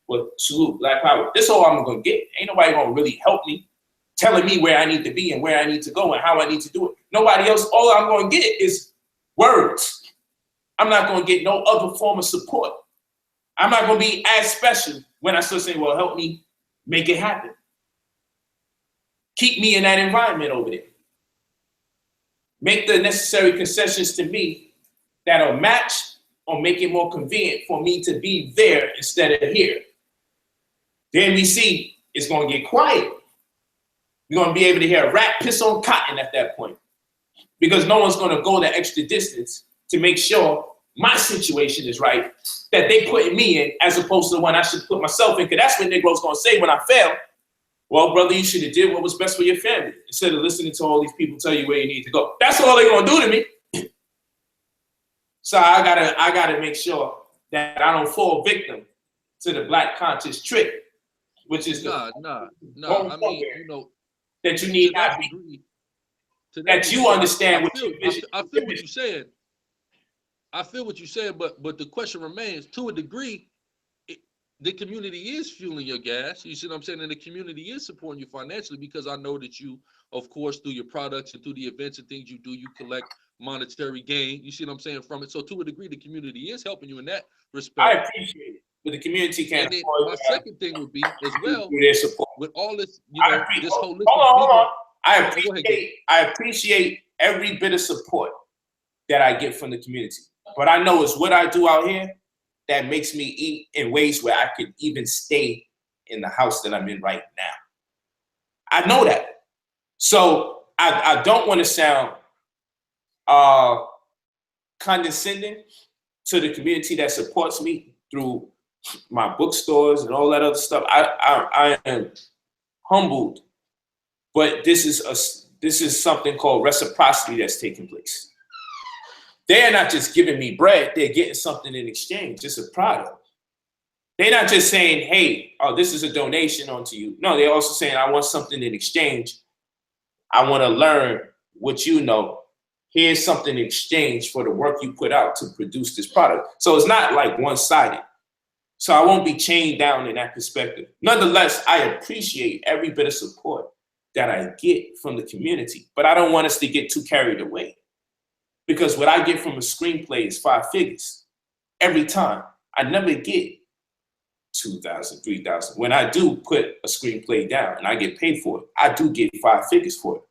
Well, salute, Black Power. This is all I'm going to get. Ain't nobody going to really help me, telling me where I need to be and where I need to go and how I need to do it. Nobody else. All I'm going to get is words. I'm not going to get no other form of support. I'm not going to be as special when I start saying, well, help me make it happen. Keep me in that environment over there. Make the necessary concessions to me that'll match or make it more convenient for me to be there instead of here. Then we see it's going to get quiet. You're going to be able to hear a rat piss on cotton at that point, because no one's going to go the extra distance to make sure my situation is right that they put me in, as opposed to the one I should put myself in. Because that's what Negro's going to say when I fail. Well, brother, you should have did what was best for your family instead of listening to all these people tell you where you need to go. That's all they're going to do to me. So I gotta make sure that I don't fall victim to the Black conscious trick, which is I mean, you know, that you need not be, that you understand what you vision. I feel what you're saying. I feel what you're saying, but the question remains, to a degree, the community is fueling your gas. You see what I'm saying? And the community is supporting you financially, because I know that you, of course, through your products and through the events and things you do, you collect monetary gain. You see what I'm saying from it? So to a degree, the community is helping you in that respect. I appreciate it, but the community can't afford my second thing would be as well, their support. with all this, you know, this holistic. Hold on. I appreciate every bit of support that I get from the community, but I know it's what I do out here that makes me eat in ways where I could even stay in the house that I'm in right now. I know that. So I don't want to sound condescending to the community that supports me through my bookstores and all that other stuff. I am humbled, but this is something called reciprocity that's taking place. They're not just giving me bread, they're getting something in exchange. It's a product. They're not just saying, hey, oh, this is a donation onto you. No, they're also saying, I want something in exchange. I want to learn what you know. Here's something in exchange for the work you put out to produce this product. So it's not like one-sided. So I won't be chained down in that perspective. Nonetheless, I appreciate every bit of support that I get from the community, but I don't want us to get too carried away. Because what I get from a screenplay is 5 figures every time. I never get 2,000, 3,000. When I do put a screenplay down and I get paid for it, I do get 5 figures for it.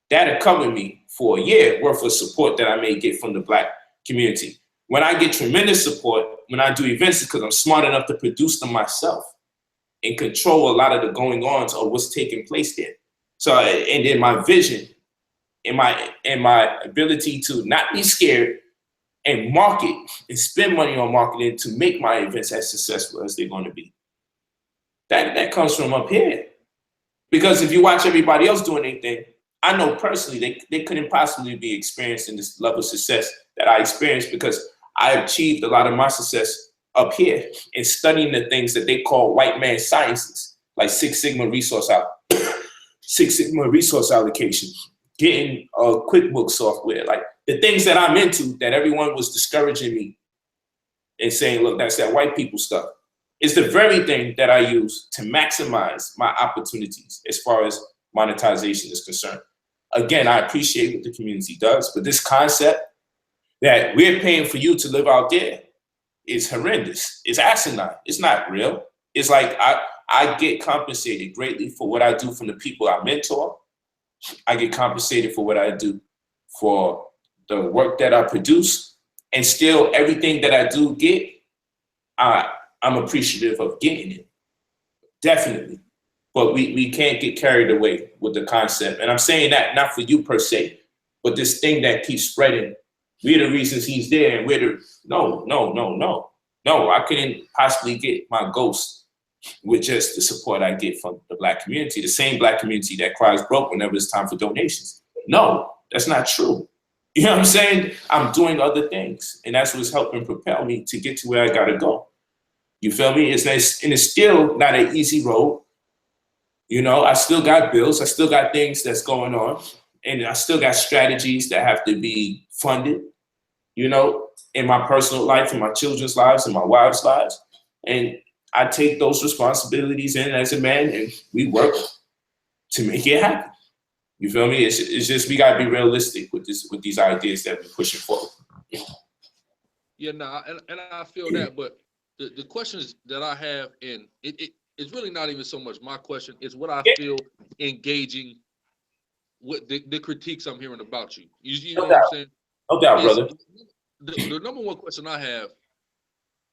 That'll cover me for a year worth of support that I may get from the Black community. When I get tremendous support, when I do events, it's because I'm smart enough to produce them myself and control a lot of the going-ons of what's taking place there. So, and then my vision and my ability to not be scared and market and spend money on marketing to make my events as successful as they're going to be. That comes from up here. Because if you watch everybody else doing anything, I know personally they couldn't possibly be experiencing this level of success that I experienced, because I achieved a lot of my success up here in studying the things that they call white man sciences, like Six Sigma resource allocation, getting QuickBooks software, like the things that I'm into that everyone was discouraging me and saying, look, that's that white people stuff. It's the very thing that I use to maximize my opportunities as far as monetization is concerned. Again, I appreciate what the community does, but this concept that we're paying for you to live out there is horrendous. It's asinine. It's not real. It's like I get compensated greatly for what I do from the people I mentor. I get compensated for what I do for the work that I produce, and still everything that I do get, I'm appreciative of getting it, definitely. But we can't get carried away with the concept. And I'm saying that not for you per se, but this thing that keeps spreading. We're the reasons he's there, and no, I couldn't possibly get my ghost with just the support I get from the Black community, the same Black community that cries broke whenever it's time for donations. No, that's not true. You know what I'm saying? I'm doing other things, and that's what's helping propel me to get to where I gotta go. You feel me? It's still not an easy road. You know, I still got bills, I still got things that's going on, and I still got strategies that have to be funded, you know, in my personal life, in my children's lives, in my wife's lives. And I take those responsibilities in as a man, and we work to make it happen. You feel me? It's just, we gotta be realistic with these ideas that we're pushing forward. Yeah, no, and I feel that, but the questions that I have, and it's really not even so much my question, it's what I feel engaging with the critiques I'm hearing about you. You know what I'm saying? No doubt, brother. The number one question I have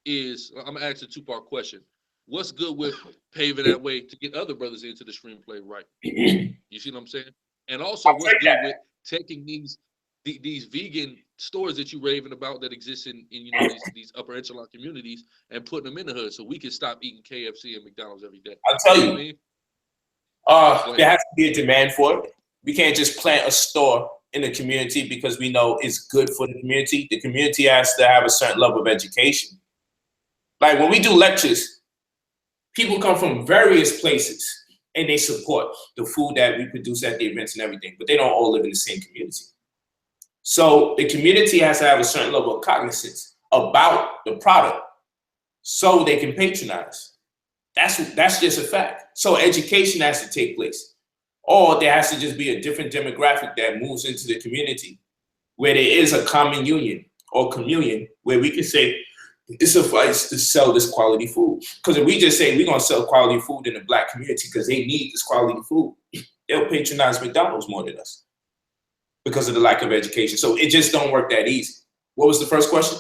is, I'm gonna ask a 2-part question. What's good with paving that way to get other brothers into the screenplay, right? You see what I'm saying? And also, what's good with taking these vegan stores that you're raving about that exist in you know these upper echelon communities, and putting them in the hood so we can stop eating KFC and McDonald's every day? I'll tell you, I mean? there has to be a demand for it. We can't just plant a store in the community because we know it's good for the community. The community has to have a certain level of education. Like when we do lectures, people come from various places and they support the food that we produce at the events and everything, but they don't all live in the same community. So the community has to have a certain level of cognizance about the product so they can patronize. That's just a fact. So education has to take place. Or there has to just be a different demographic that moves into the community where there is a common union or communion where we can say, it's a suffice to sell this quality food. Because if we just say we're going to sell quality food in the Black community because they need this quality food, they'll patronize McDonald's more than us because of the lack of education. So it just don't work that easy. What was the first question?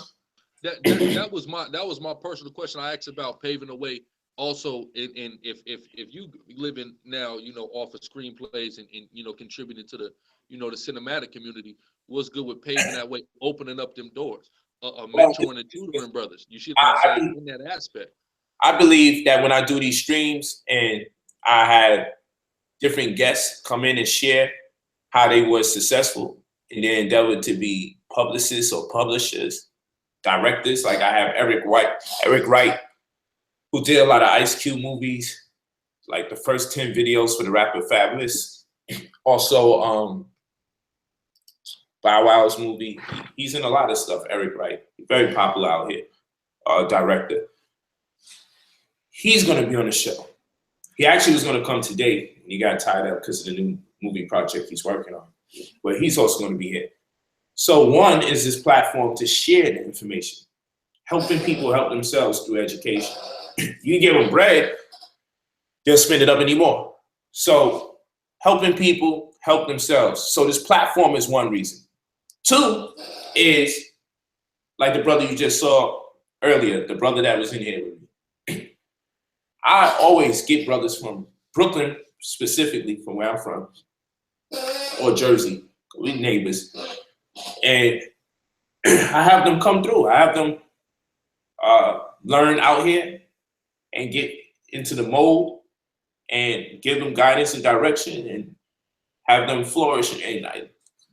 That was my personal question. I asked about paving the way. Also, and if you living now, off of screenplays and contributing to the the cinematic community, what's good with paving that way, opening up them doors, mentoring and tutoring brothers. You see what I'm saying in that aspect. I believe that when I do these streams and I had different guests come in and share how they were successful and they endeavored to be publicists or publishers, directors. Like I have Eric Wright, who did a lot of Ice Cube movies, like the first 10 videos for the rapper Fabulous. Also, Bow Wow's movie. He's in a lot of stuff, Eric Wright. Very popular out here, director. He's gonna be on the show. He actually was gonna come today, and he got tied up because of the new movie project he's working on. But he's also gonna be here. So one is this platform to share the information, helping people help themselves through education. You give them bread, they'll spend it up anymore. So helping people help themselves. So this platform is one reason. Two is, like the brother you just saw earlier, the brother that was in here with me. I always get brothers from Brooklyn, specifically from where I'm from, or Jersey, we neighbors. And I have them come through. I have them learn out here and get into the mold and give them guidance and direction and have them flourish and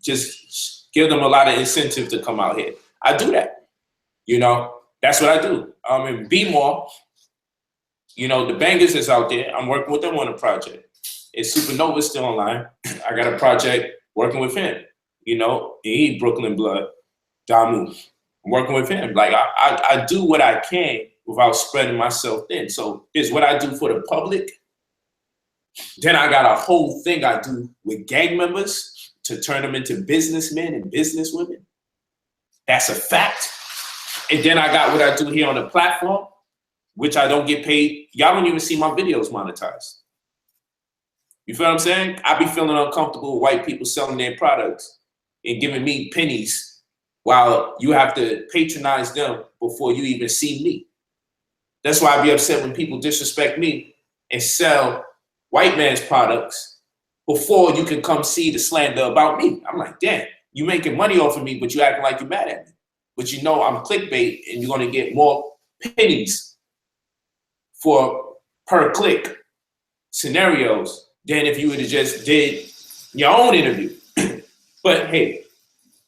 just give them a lot of incentive to come out here. I do that. That's what I do. In B-More, the Bangers is out there. I'm working with them on a project. It's Supernova's still online. I got a project working with him. He Brooklyn blood, Damu. I'm working with him. Like I do what I can without spreading myself thin. So here's what I do for the public. Then I got a whole thing I do with gang members to turn them into businessmen and businesswomen. That's a fact. And then I got what I do here on the platform, which I don't get paid. Y'all don't even see my videos monetized. You feel what I'm saying? I be feeling uncomfortable with white people selling their products and giving me pennies while you have to patronize them before you even see me. That's why I be upset when people disrespect me and sell white man's products before you can come see the slander about me. I'm like, damn, you making money off of me, but you acting like you're mad at me. But I'm clickbait and you're gonna get more pennies for per click scenarios than if you would have just did your own interview. But hey,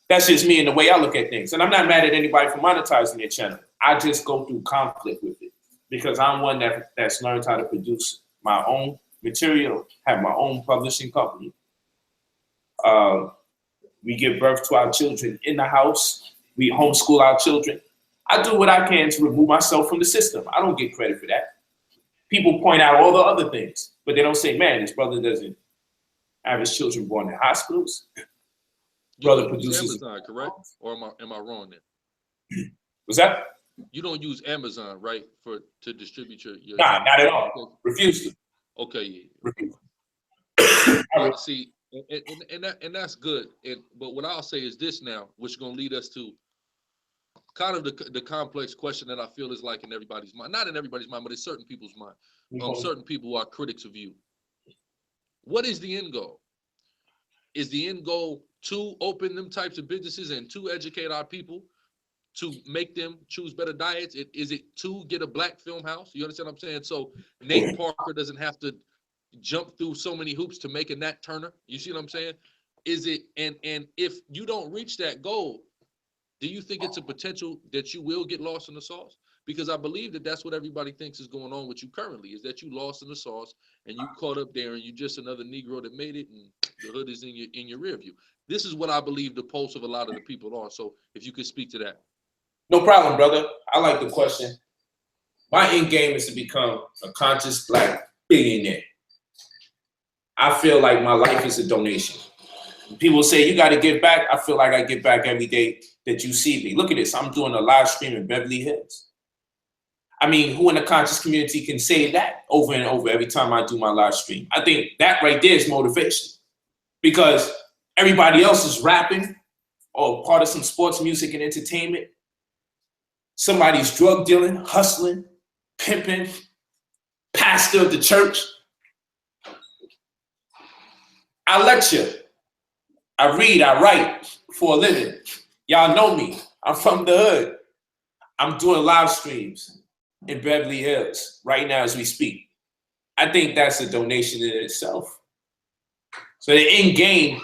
that's just me and the way I look at things. And I'm not mad at anybody for monetizing their channel. I just go through conflict with it because I'm one that's learned how to produce my own material, have my own publishing company. We give birth to our children in the house. We homeschool our children. I do what I can to remove myself from the system. I don't get credit for that. People point out all the other things, but they don't say, man, this brother doesn't have his children born in hospitals. Brother produces Amazon, correct? Or am I wrong there? Was that? You don't use Amazon, right, to distribute your Nah, not at all. Refuse to. Okay, yeah. Refuse. See, and that's good. But what I'll say is this now, which is gonna lead us to kind of the complex question that I feel is like in everybody's mind. Not in everybody's mind, but in certain people's mind. Certain people who are critics of you. What is the end goal? Is the end goal to open them types of businesses and to educate our people, to make them choose better diets? Is it to get a black film house? You understand what I'm saying? So Nate Parker doesn't have to jump through so many hoops to make a Nat Turner. You see what I'm saying? Is it, and if you don't reach that goal, do you think it's a potential that you will get lost in the sauce? Because I believe that that's what everybody thinks is going on with you currently, is that you lost in the sauce and you caught up there and you're just another Negro that made it and the hood is in your rear view. This is what I believe the pulse of a lot of the people are. So if you could speak to that. No problem, brother. I like the question. My end game is to become a conscious Black billionaire. I feel like my life is a donation. People say you got to give back. I feel like I give back every day that you see me. Look at this. I'm doing a live stream in Beverly Hills. I mean, who in the conscious community can say that over and over every time I do my live stream? I think that right there is motivation, because everybody else is rapping or part of some sports, music, and entertainment. Somebody's drug dealing, hustling, pimping, pastor of the church. I lecture, I read, I write for a living. Y'all know me. I'm from the hood. I'm doing live streams in Beverly Hills right now as we speak. I think that's a donation in itself. So the end game,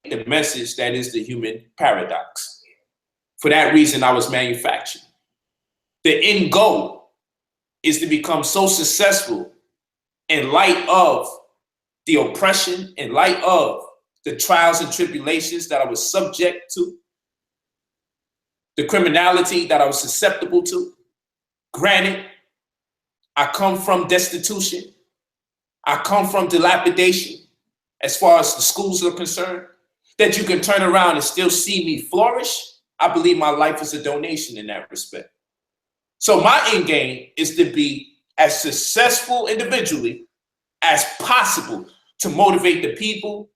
the message that is the human paradox. For that reason, I was manufactured. The end goal is to become so successful in light of the oppression, in light of the trials and tribulations that I was subject to, the criminality that I was susceptible to. Granted, I come from destitution. I come from dilapidation as far as the schools are concerned. That you can turn around and still see me flourish, I believe my life is a donation in that respect. So my end game is to be as successful individually as possible to motivate the people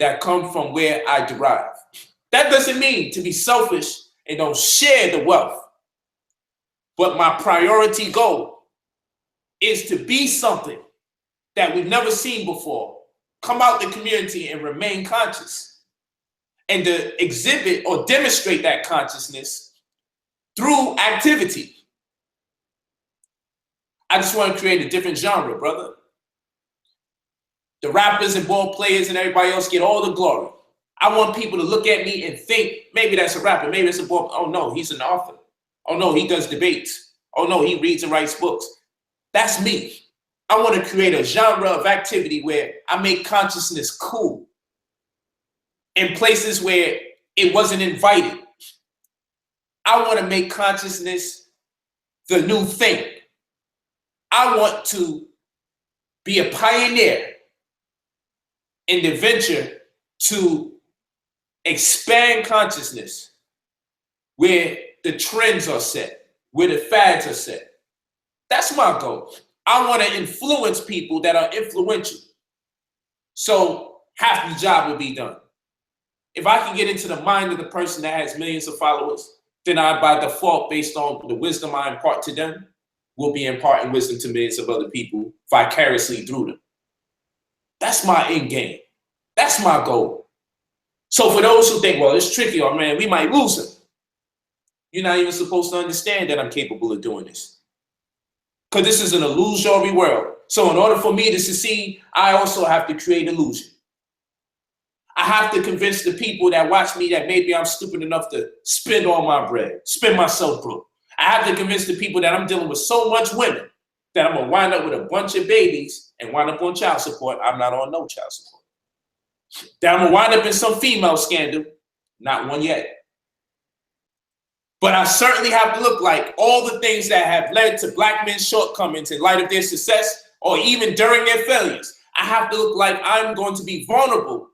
that come from where I derive. That doesn't mean to be selfish and don't share the wealth. But my priority goal is to be something that we've never seen before, come out the community and remain conscious, and to exhibit or demonstrate that consciousness through activity. I just want to create a different genre, brother. The rappers and ball players and everybody else get all the glory. I want people to look at me and think, maybe that's a rapper, maybe it's a ball. Oh no, he's an author. Oh no, he does debates. Oh no, he reads and writes books. That's me. I want to create a genre of activity where I make consciousness cool in places where it wasn't invited. I want to make consciousness the new thing. I want to be a pioneer in the venture to expand consciousness where the trends are set, where the fads are set. That's my goal. I want to influence people that are influential. So half the job will be done. If I can get into the mind of the person that has millions of followers, then I, by default, based on the wisdom I impart to them, will be imparting wisdom to millions of other people vicariously through them. That's my end game. That's my goal. So for those who think, well, it's tricky, or man, we might lose him. You're not even supposed to understand that I'm capable of doing this. Because this is an illusory world. So in order for me to succeed, I also have to create illusion. I have to convince the people that watch me that maybe I'm stupid enough to spend all my bread, spend myself broke. I have to convince the people that I'm dealing with so much women that I'm going to wind up with a bunch of babies and wind up on child support. I'm not on no child support. That I'm going to wind up in some female scandal. Not one yet. But I certainly have to look like all the things that have led to Black men's shortcomings in light of their success or even during their failures. I have to look like I'm going to be vulnerable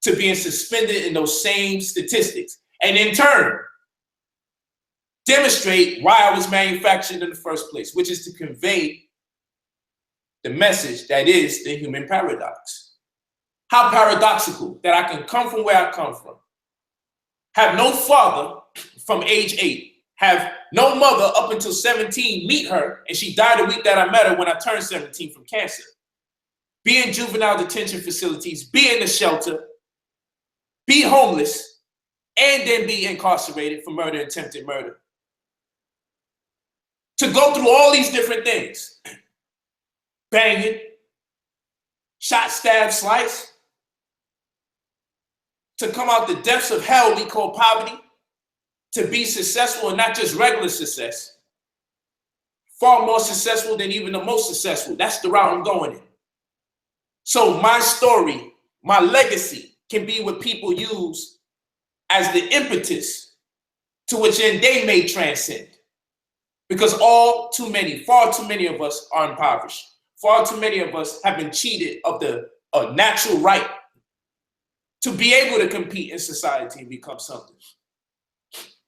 to being suspended in those same statistics. And in turn, demonstrate why I was manufactured in the first place, which is to convey the message that is the human paradox. How paradoxical that I can come from where I come from, have no father from age 8, have no mother up until 17, meet her, and she died the week that I met her when I turned 17 from cancer. Be in juvenile detention facilities, be in the shelter, be homeless, and then be incarcerated for murder and attempted murder. To go through all these different things, banging, shot, stab, slice, to come out the depths of hell we call poverty, to be successful and not just regular success, far more successful than even the most successful. That's the route I'm going in. So my story, my legacy can be what people use as the impetus to which end they may transcend. Because far too many of us are impoverished. Far too many of us have been cheated of the natural right to be able to compete in society and become something.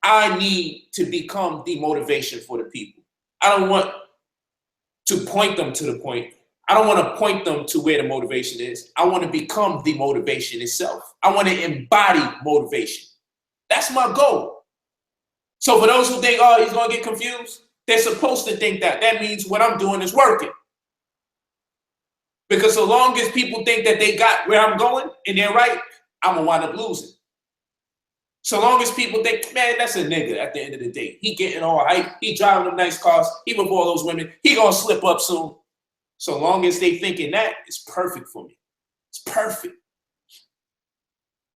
I need to become the motivation for the people. I don't want to point them to the point. I don't want to point them to where the motivation is. I want to become the motivation itself. I want to embody motivation. That's my goal. So for those who think, oh, he's going to get confused, they're supposed to think that. That means what I'm doing is working. Because so long as people think that they got where I'm going and they're right, I'm going to wind up losing. So long as people think, man, that's a nigga at the end of the day. He getting all hype. He driving them nice cars. He with all those women. He going to slip up soon. So long as they thinking that, it's perfect for me. It's perfect.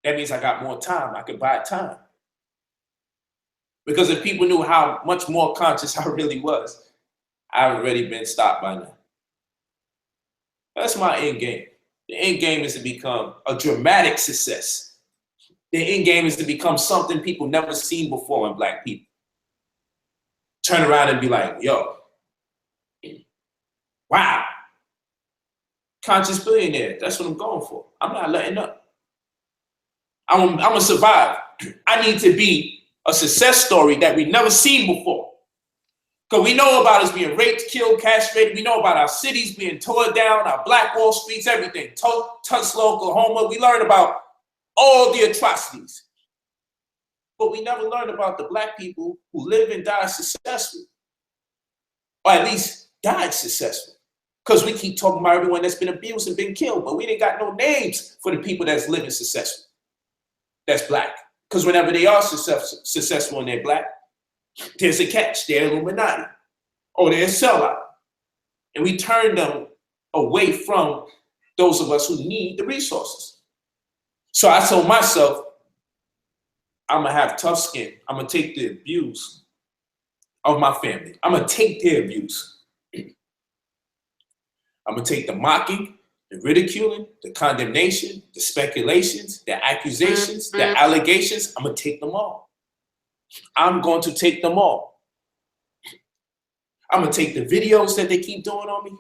That means I got more time. I can buy time. Because if people knew how much more conscious I really was, I've already been stopped by now. That's my end game. The end game is to become a dramatic success. The end game is to become something people never seen before in Black people. Turn around and be like, yo, wow. Conscious billionaire, that's what I'm going for. I'm not letting up. I'm gonna survive. I need to be a success story that we've never seen before. Because we know about us being raped, killed, castrated. We know about our cities being torn down, our Black Wall Streets, everything. Tulsa, Oklahoma. We learn about all the atrocities. But we never learned about the Black people who live and die successfully. Or at least died successfully. Because we keep talking about everyone that's been abused and been killed, but we didn't got no names for the people that's living successful. That's Black. Because whenever they are successful and they're Black, there's a catch. They're Illuminati. Or they're a sellout. And we turn them away from those of us who need the resources. So I told myself, I'm going to have tough skin. I'm going to take the abuse of my family. I'm going to take their abuse. I'm going to take the mocking, the ridiculing, the condemnation, the speculations, the accusations, the allegations. I'm going to take them all. I'm going to take them all. I'm going to take the videos that they keep doing on me.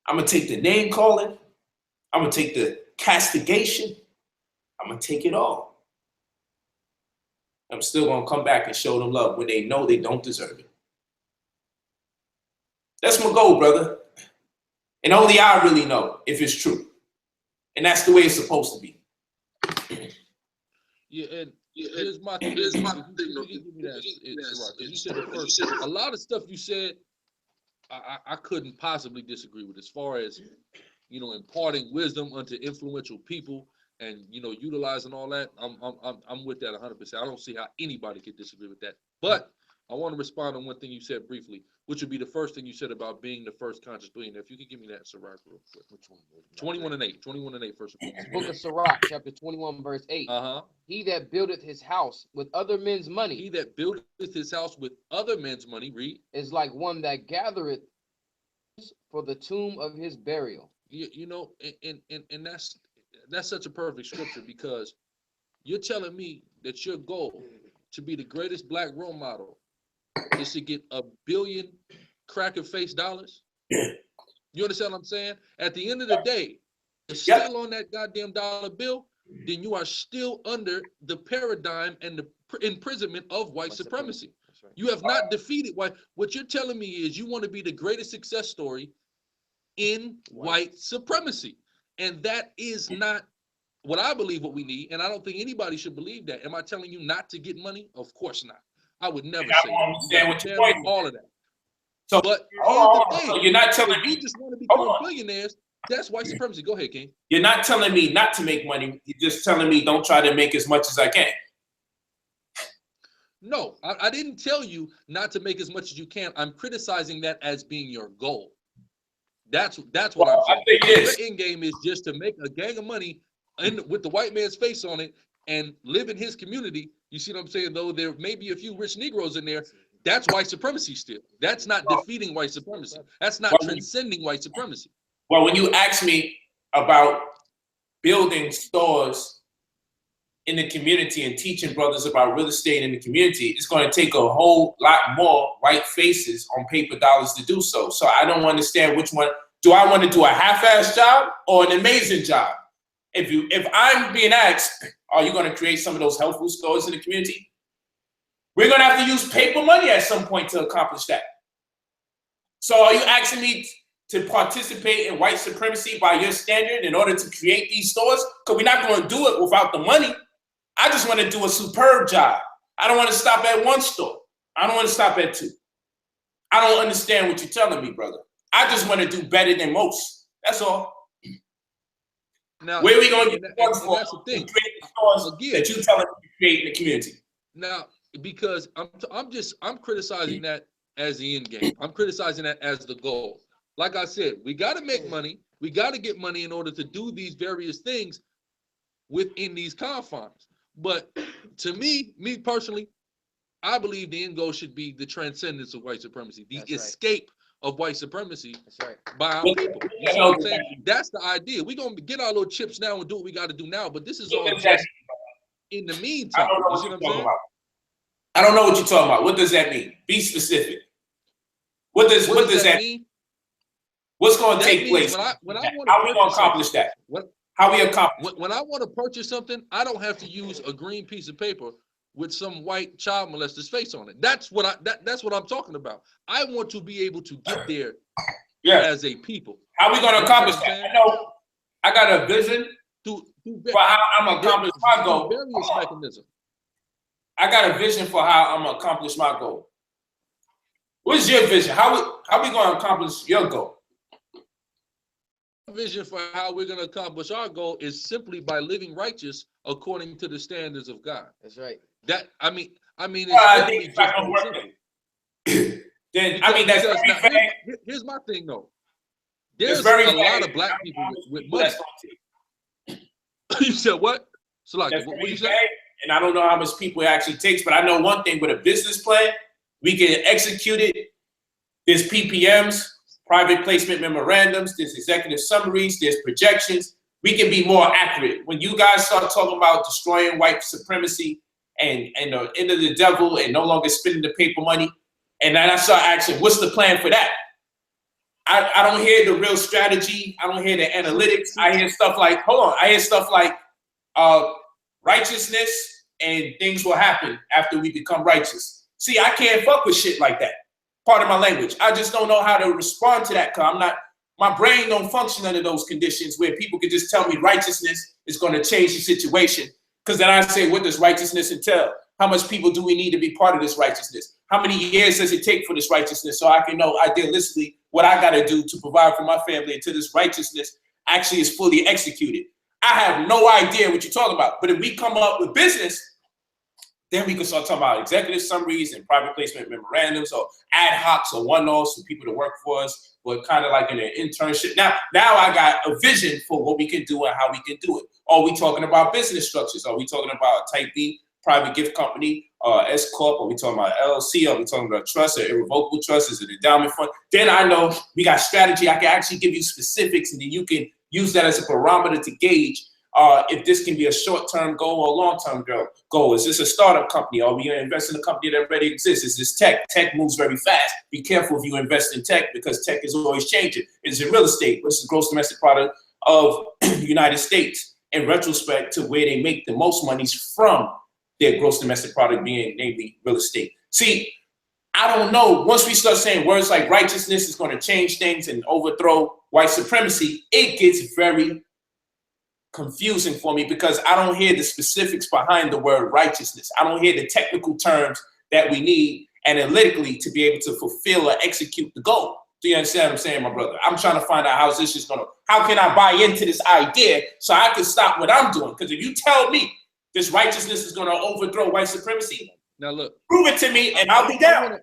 I'm going to take the name calling. I'm going to take the castigation. I'm going to take it all. I'm still going to come back and show them love when they know they don't deserve it. That's my goal, brother. And only I really know if it's true. And that's the way it's supposed to be. Yeah, and here's my thing. You said it first. A lot of stuff you said, I couldn't possibly disagree with, as far as, imparting wisdom unto influential people and, utilizing all that. I'm with that 100%. I don't see how anybody could disagree with that. But I want to respond on one thing you said briefly, which would be the first thing you said about being the first conscious billionaire. If you could give me that, Sirach, real quick. Which one? 21:8. 21:8, first of all. Book of Sirach, chapter 21, verse 8. He that buildeth his house with other men's money. He that buildeth his house with other men's money, read. Is like one that gathereth for the tomb of his burial. And that's such a perfect scripture, because you're telling me that your goal to be the greatest Black role model is to get $1 billion cracker-faced dollars. You understand what I'm saying? At the end of the day, you're still on that goddamn dollar bill, then you are still under the paradigm and the imprisonment of white supremacy. Right. You have not defeated white. What you're telling me is you want to be the greatest success story in white supremacy. And that is not what I believe what we need. And I don't think anybody should believe that. Am I telling you not to get money? Of course not. I would never say that. All of that. So, but here's the thing. You're not telling me you just want to become billionaires. That's white supremacy. Go ahead, King. You're not telling me not to make money. You're just telling me don't try to make as much as I can. No, I didn't tell you not to make as much as you can. I'm criticizing that as being your goal. That's what I'm saying. I think your end game is just to make a gang of money with the white man's face on it and live in his community. You see what I'm saying? Though there may be a few rich Negroes in there, that's white supremacy still. That's not defeating white supremacy. That's not transcending white supremacy. Well, when you ask me about building stores in the community and teaching brothers about real estate in the community, it's going to take a whole lot more white faces on paper dollars to do so. So I don't understand which one. Do I want to do a half-ass job or an amazing job? If I'm being asked, are you going to create some of those health food stores in the community? We're going to have to use paper money at some point to accomplish that. So are you asking me to participate in white supremacy by your standard in order to create these stores? Because we're not going to do it without the money. I just want to do a superb job. I don't want to stop at one store. I don't want to stop at two. I don't understand what you're telling me, brother. I just want to do better than most. That's all. Now, where are we going to get that's for the thing. create the stores that you telling me to create in the community? Now, because I'm criticizing that as the end game. I'm criticizing that as the goal. Like I said, we got to make money. We got to get money in order to do these various things within these confines. But to me personally, I believe the end goal should be the transcendence of white supremacy, the escape of white supremacy by our people. You see what I'm saying? That's the idea. We're going to get our little chips now and do what we got to do now, but this is all just in the meantime. You see what I'm saying? I don't know what you're talking about. What does that mean? Be specific. What does that mean? What's going to take place? How are we going to accomplish that? How we accomplish? When I want to purchase something, I don't have to use a green piece of paper with some white child molester's face on it. That's what I'm talking about. I want to be able to get there as a people. How we going to accomplish that? I know I got a vision for how I'm going to accomplish my goal. Various mechanisms. I got a vision for how I'm going to accomplish my goal. What's your vision? How we going to accomplish your goal? Vision for how we're going to accomplish our goal is simply by living righteous according to the standards of God. That's right. That I mean, it's I think it's not gonna work. Then I mean, that's here's my thing though. There's a lot of black people with money. You said what? So like, what you say? And I don't know how much people it actually takes, but I know one thing: with a business plan, we can execute it. There's PPMs, private placement memorandums. There's executive summaries. There's projections. We can be more accurate. When you guys start talking about destroying white supremacy and the end of the devil and no longer spending the paper money, and then I start asking, what's the plan for that? I don't hear the real strategy. I don't hear the analytics. I hear stuff like, I hear stuff like righteousness and things will happen after we become righteous. See, I can't fuck with shit like that. Part of my language. I just don't know how to respond to that because my brain don't function under those conditions where people could just tell me righteousness is going to change the situation. Because then I say, what does righteousness entail? How much people do we need to be part of this righteousness? How many years does it take for this righteousness so I can know idealistically what I got to do to provide for my family until this righteousness actually is fully executed? I have no idea what you're talking about. But if we come up with business, then we can start talking about executive summaries and private placement memorandums or ad hocs or one-offs for people to work for us, but kind of like in an internship. Now I got a vision for what we can do and how we can do it. Are we talking about business structures? Are we talking about a type B private gift company, S Corp? Are we talking about LLC? Are we talking about trust or irrevocable trust? Is it endowment fund? Then I know we got strategy. I can actually give you specifics, and then you can use that as a barometer to gauge if this can be a short-term goal or a long-term goal. Is this a startup company? Are we going to invest in a company that already exists? Is this tech? Tech moves very fast. Be careful if you invest in tech because tech is always changing. Is it real estate? What's the gross domestic product of the United States in retrospect to where they make the most monies from their gross domestic product being namely real estate? See, I don't know. Once we start saying words like righteousness is going to change things and overthrow white supremacy, it gets very confusing for me because I don't hear the specifics behind the word righteousness. I don't hear the technical terms that we need analytically to be able to fulfill or execute the goal. Do you understand what I'm saying, my brother? I'm trying to find out how this is going to, how can I buy into this idea so I can stop what I'm doing? Because if you tell me this righteousness is going to overthrow white supremacy, now look, prove it to me and I'll be down.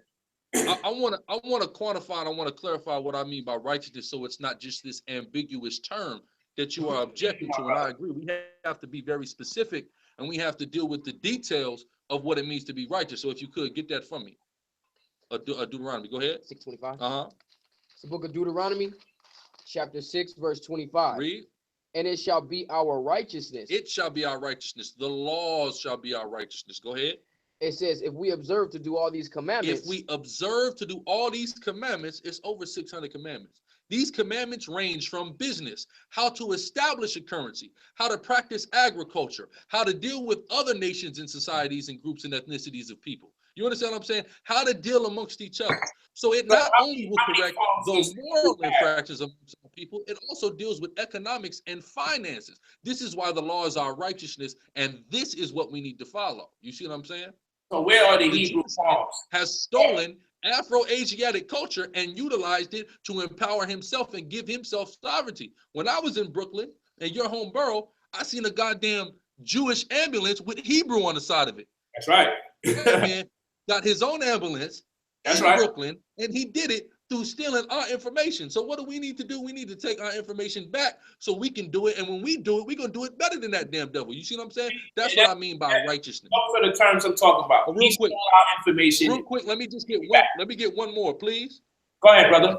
I want to quantify and I want to clarify what I mean by righteousness so it's not just this ambiguous term that you are objecting to, and I agree. We have to be very specific, and we have to deal with the details of what it means to be righteous. So if you could, get that from me. Deuteronomy, go ahead. 6:25. It's the book of Deuteronomy, chapter 6, verse 25. Read. And it shall be our righteousness. It shall be our righteousness. The laws shall be our righteousness. Go ahead. It says, if we observe to do all these commandments. If we observe to do all these commandments, it's over 600 commandments. These commandments range from business, how to establish a currency, how to practice agriculture, how to deal with other nations and societies and groups and ethnicities of people. You understand what I'm saying? How to deal amongst each other. So it not only will correct the moral infractions of some people, it also deals with economics and finances. This is why the law is our righteousness, and this is what we need to follow. You see what I'm saying? So where are the Hebrew laws? Has stolen Afro-Asiatic culture and utilized it to empower himself and give himself sovereignty. When I was in Brooklyn, in your home borough, I seen a goddamn Jewish ambulance with Hebrew on the side of it. That's right. That man got his own ambulance in Brooklyn, and he did it through stealing our information. So what do we need to do? We need to take our information back so we can do it. And when we do it, we're going to do it better than that damn devil. You see what I'm saying? That's what I mean by righteousness. Those are the terms I'm talking about. Real quick, our information. Real quick, let me just get one. Let me get one more, please. Go ahead, brother.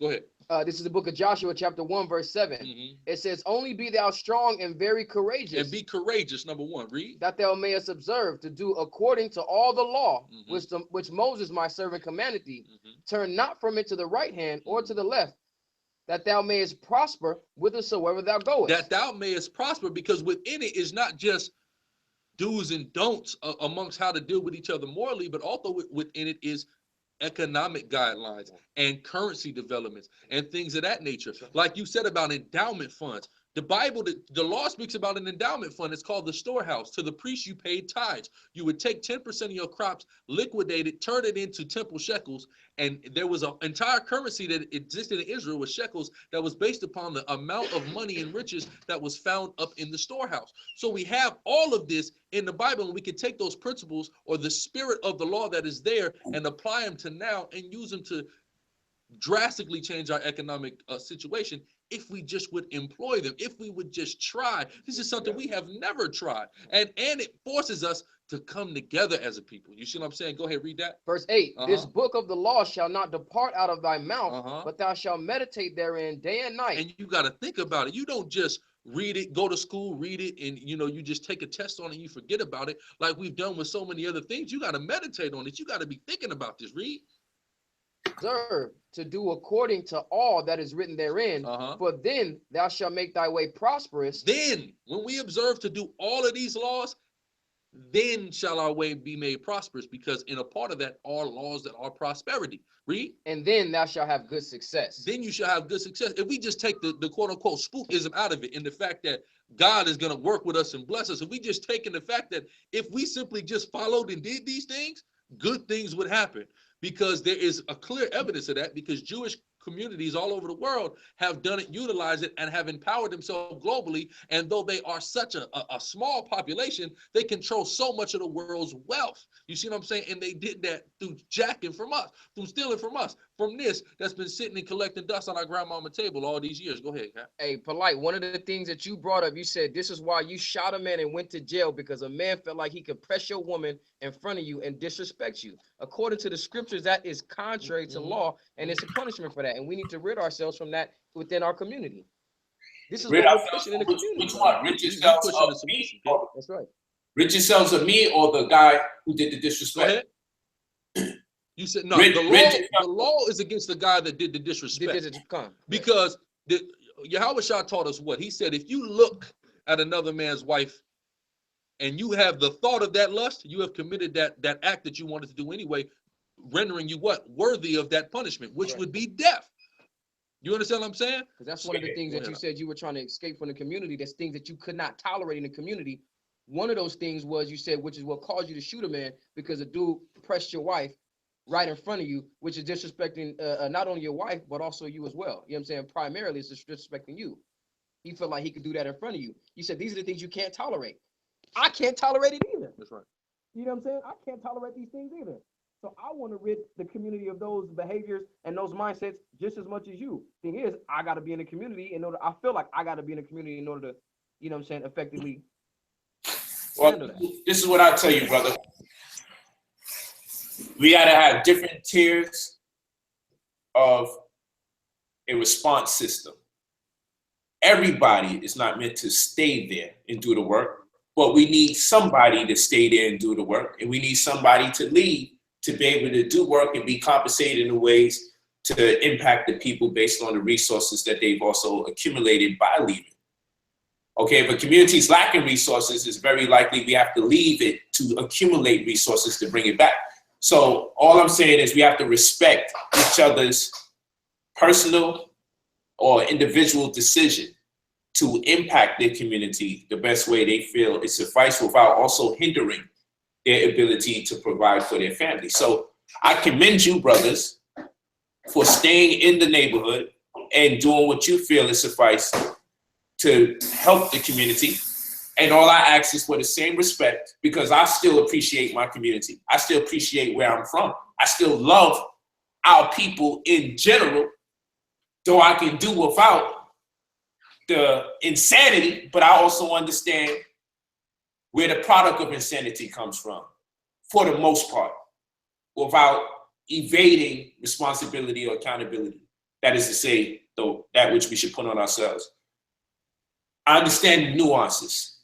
Go ahead. This is the book of Joshua, chapter 1, verse 7. It says, only be thou strong and very courageous. And be courageous, number one. Read. That thou mayest observe to do according to all the law, which Moses my servant commanded thee. Turn not from it to the right hand or to the left, that thou mayest prosper whithersoever thou goest. That thou mayest prosper, because within it is not just do's and don'ts amongst how to deal with each other morally, but also within it is economic guidelines and currency developments and things of that nature. Like you said about endowment funds. The Bible, the law speaks about an endowment fund. It's called the storehouse. To the priest, you paid tithes. You would take 10% of your crops, liquidate it, turn it into temple shekels. And there was an entire currency that existed in Israel with shekels that was based upon the amount of money and riches that was found up in the storehouse. So we have all of this in the Bible, and we can take those principles or the spirit of the law that is there and apply them to now and use them to drastically change our economic situation if we just would employ them, if we would just try. This is something we have never tried. And it forces us to come together as a people. You see what I'm saying? Go ahead, read that. Verse 8, this book of the law shall not depart out of thy mouth, but thou shalt meditate therein day and night. And you got to think about it. You don't just read it, go to school, read it, and you just take a test on it and you forget about it like we've done with so many other things. You got to meditate on it. You got to be thinking about this. Read. Observe to do according to all that is written therein, for then thou shalt make thy way prosperous. Then, when we observe to do all of these laws, then shall our way be made prosperous, because in a part of that are laws that are prosperity. Read. And then thou shalt have good success. Then you shall have good success. If we just take the quote-unquote spookism out of it, and the fact that God is going to work with us and bless us, if we just take in the fact that if we simply just followed and did these things, good things would happen. Because there is a clear evidence of that, because Jewish communities all over the world have done it, utilized it, and have empowered themselves globally. And though they are such a small population, they control so much of the world's wealth. You see what I'm saying? And they did that through jacking from us, through stealing from us, from this that's been sitting and collecting dust on our grandmama table all these years. Go ahead, Cap. Hey, Polite, one of the things that you brought up, you said this is why you shot a man and went to jail, because a man felt like he could press your woman in front of you and disrespect you. According to the scriptures, that is contrary to law, and it's a punishment for that. And we need to rid ourselves from that within our community. This is what we're pushing in the community. Which one? Rid yourselves of me? That's right. Rid yourselves of me or the guy who did the disrespect? You said no. The law is against the guy that did the disrespect. Because Yahweh Shah taught us what? He said, if you look at another man's wife and you have the thought of that lust, you have committed that act that you wanted to do anyway, rendering you what? Worthy of that punishment, which would be death. You understand what I'm saying? Because that's one of the things that you said you were trying to escape from the community. That's things that you could not tolerate in the community. One of those things was, you said, which is what caused you to shoot a man, because a dude pressed your wife right in front of you, which is disrespecting not only your wife, but also you as well. You know what I'm saying? Primarily, it's disrespecting you. He felt like he could do that in front of you. You said, these are the things you can't tolerate. I can't tolerate it either. That's right. You know what I'm saying? I can't tolerate these things either. So I want to rid the community of those behaviors and those mindsets just as much as you. Thing is, I got to be in the community in order. I feel like I got to be in the community in order to, you know what I'm saying, effectively. Well, this is what I tell you, brother. We got to have different tiers of a response system. everybody is not meant to stay there and do the work, but we need somebody to stay there and do the work, and we need somebody to leave to be able to do work and be compensated in ways to impact the people based on the resources that they've also accumulated by leaving. Okay, if a community is lacking resources, it's very likely we have to leave it to accumulate resources to bring it back. So all I'm saying is we have to respect each other's personal or individual decision to impact their community the best way they feel it suffices without also hindering their ability to provide for their family. So I commend you, brothers, for staying in the neighborhood and doing what you feel is suffice to help the community. And all I ask is for the same respect, because I still appreciate my community. I still appreciate where I'm from. I still love our people in general, though I can do without the insanity, but I also understand where the product of insanity comes from, for the most part, without evading responsibility or accountability. That is to say, though, that which we should put on ourselves. I understand the nuances.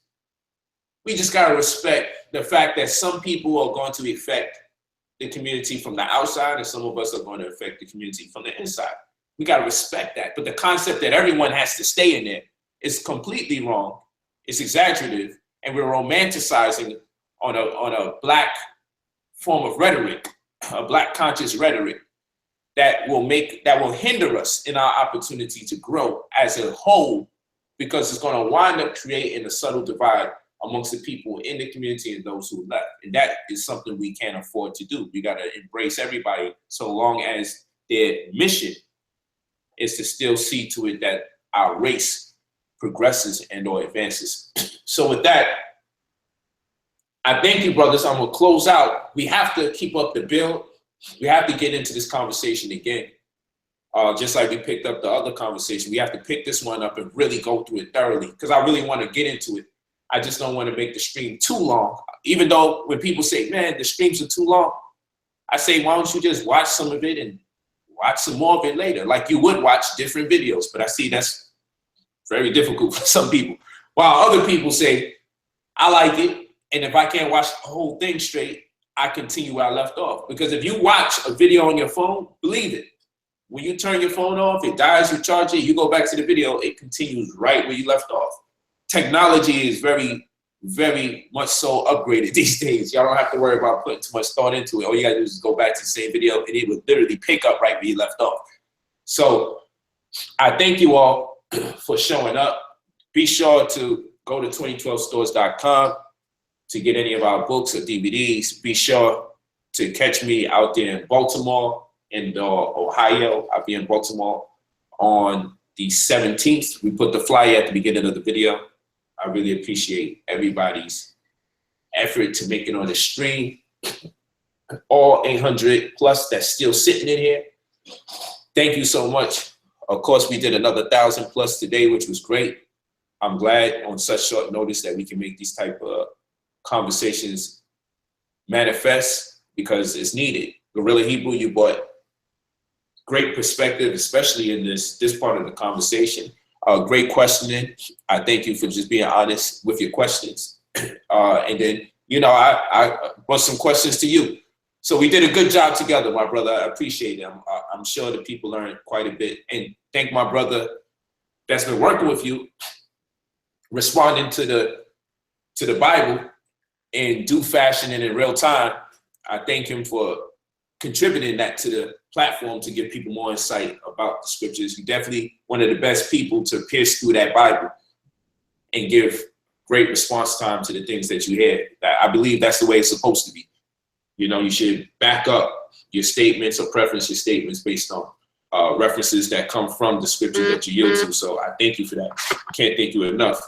We just gotta respect the fact that some people are going to affect the community from the outside, and some of us are going to affect the community from the inside. We gotta respect that. But the concept that everyone has to stay in there is completely wrong. It's exaggerative, and we're romanticizing on a black form of rhetoric, a black conscious rhetoric that will hinder us in our opportunity to grow as a whole, because it's going to wind up creating a subtle divide amongst the people in the community and those who left. And that is something we can't afford to do. We got to embrace everybody so long as their mission is to still see to it that our race progresses and or advances. So with that, I thank you, brothers. I'm gonna close out. We have to keep up the build. We have to get into this conversation again. Just like we picked up the other conversation, we have to pick this one up and really go through it thoroughly, because I really want to get into it. I just don't want to make the stream too long. Even though when people say, man, the streams are too long, I say, why don't you just watch some of it and watch some more of it later, like you would watch different videos. But I see that's very difficult for some people. While other people say, I like it, and if I can't watch the whole thing straight, I continue where I left off. Because if you watch a video on your phone, believe it, when you turn your phone off, it dies, you charge it, you go back to the video, it continues right where you left off. Technology is very, very much so upgraded these days. Y'all don't have to worry about putting too much thought into it. All you gotta do is go back to the same video and it will literally pick up right where you left off. So I thank you all for showing up. Be sure to go to 2012stores.com to get any of our books or DVDs. Be sure to catch me out there in Baltimore and Ohio. I'll be in Baltimore on the 17th. We put the flyer at the beginning of the video. I really appreciate everybody's effort to make it on the stream. All 800 plus that's still sitting in here. Thank you so much. Of course, we did another 1,000 plus today, which was great. I'm glad on such short notice that we can make these type of conversations manifest, because it's needed. Guerrilla Hebrew, you brought great perspective, especially in this part of the conversation. Great questioning. I thank you for just being honest with your questions. And then, you know, I brought some questions to you. So we did a good job together, my brother. I appreciate it. I'm sure the people learned quite a bit. And thank my brother that's been working with you, responding to the Bible in due fashion and in real time. I thank him for contributing that to the platform to give people more insight about the scriptures. You're definitely one of the best people to pierce through that Bible and give great response time to the things that you hear. I believe that's the way it's supposed to be. You know, you should back up your statements or preference your statements based on references that come from the scripture that you yield to. So I thank you for that. Can't thank you enough.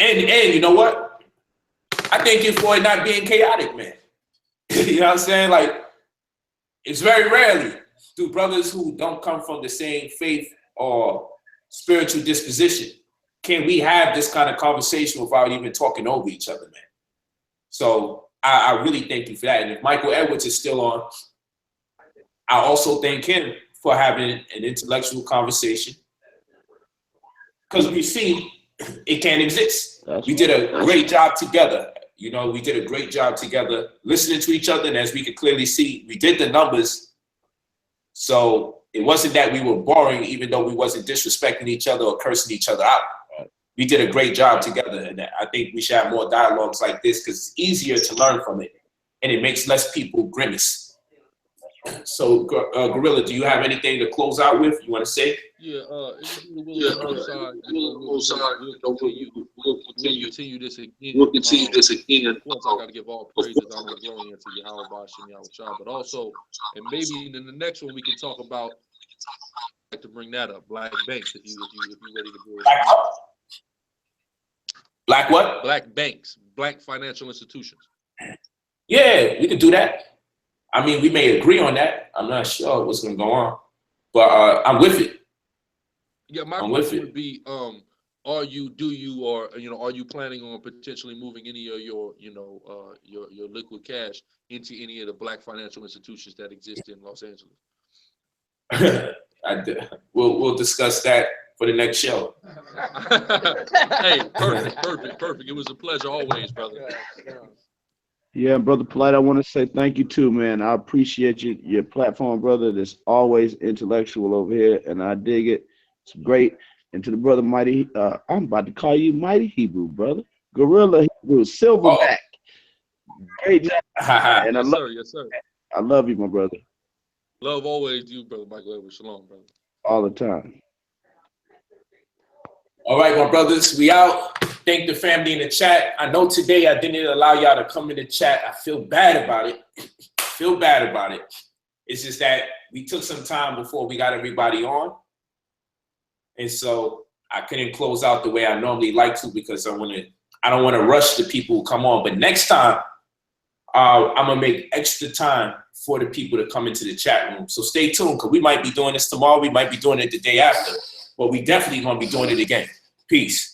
And you know what? I thank you for it not being chaotic, man. You know what I'm saying? Like, it's very rarely do brothers who don't come from the same faith or spiritual disposition can we have this kind of conversation without even talking over each other, man. So I really thank you for that. And if Michael Edwards is still on, I also thank him for having an intellectual conversation because we see it can't exist. We did a great job together. You know, we did a great job together listening to each other. And as we could clearly see, we did the numbers. So it wasn't that we were boring, even though we wasn't disrespecting each other or cursing each other out. We did a great job together. And I think we should have more dialogues like this because it's easier to learn from it. And it makes less people grimace. So, Guerrilla, do you have anything to close out with? You want to say? Yeah, we'll continue this again. Of course, I got to give all praises, honor, and glory unto Yahweh Bashim Yahweh, but also, and maybe in the next one we can talk about. I'd like to bring that up, black banks, if you ready to do it. Black what? Black banks, black financial institutions. Yeah, we can do that. I mean, we may agree on that. I'm not sure what's going to go on, but I'm with it. Yeah, my question would be, are you planning on potentially moving any of your liquid cash into any of the black financial institutions that exist in Los Angeles? We'll discuss that for the next show. Hey, perfect. It was a pleasure always, brother. Yeah, Brother Polite, I want to say thank you too, man. I appreciate your platform, brother. That's always intellectual over here, and I dig it. It's great. And to the brother Mighty, I'm about to call you Mighty Hebrew, brother. Guerrilla Hebrew, Silverback. Great job. And Yes, sir. I love you, my brother. Love always you, brother Michael Edwards. Shalom, brother. All the time. All right, my brothers, we out. Thank the family in the chat. I know today I didn't allow y'all to come in the chat. I feel bad about it. It's just that we took some time before we got everybody on. And so I couldn't close out the way I normally like to because I don't want to rush the people who come on. But next time, I'm going to make extra time for the people to come into the chat room. So stay tuned because we might be doing this tomorrow. We might be doing it the day after. But we definitely going to be doing it again. Peace.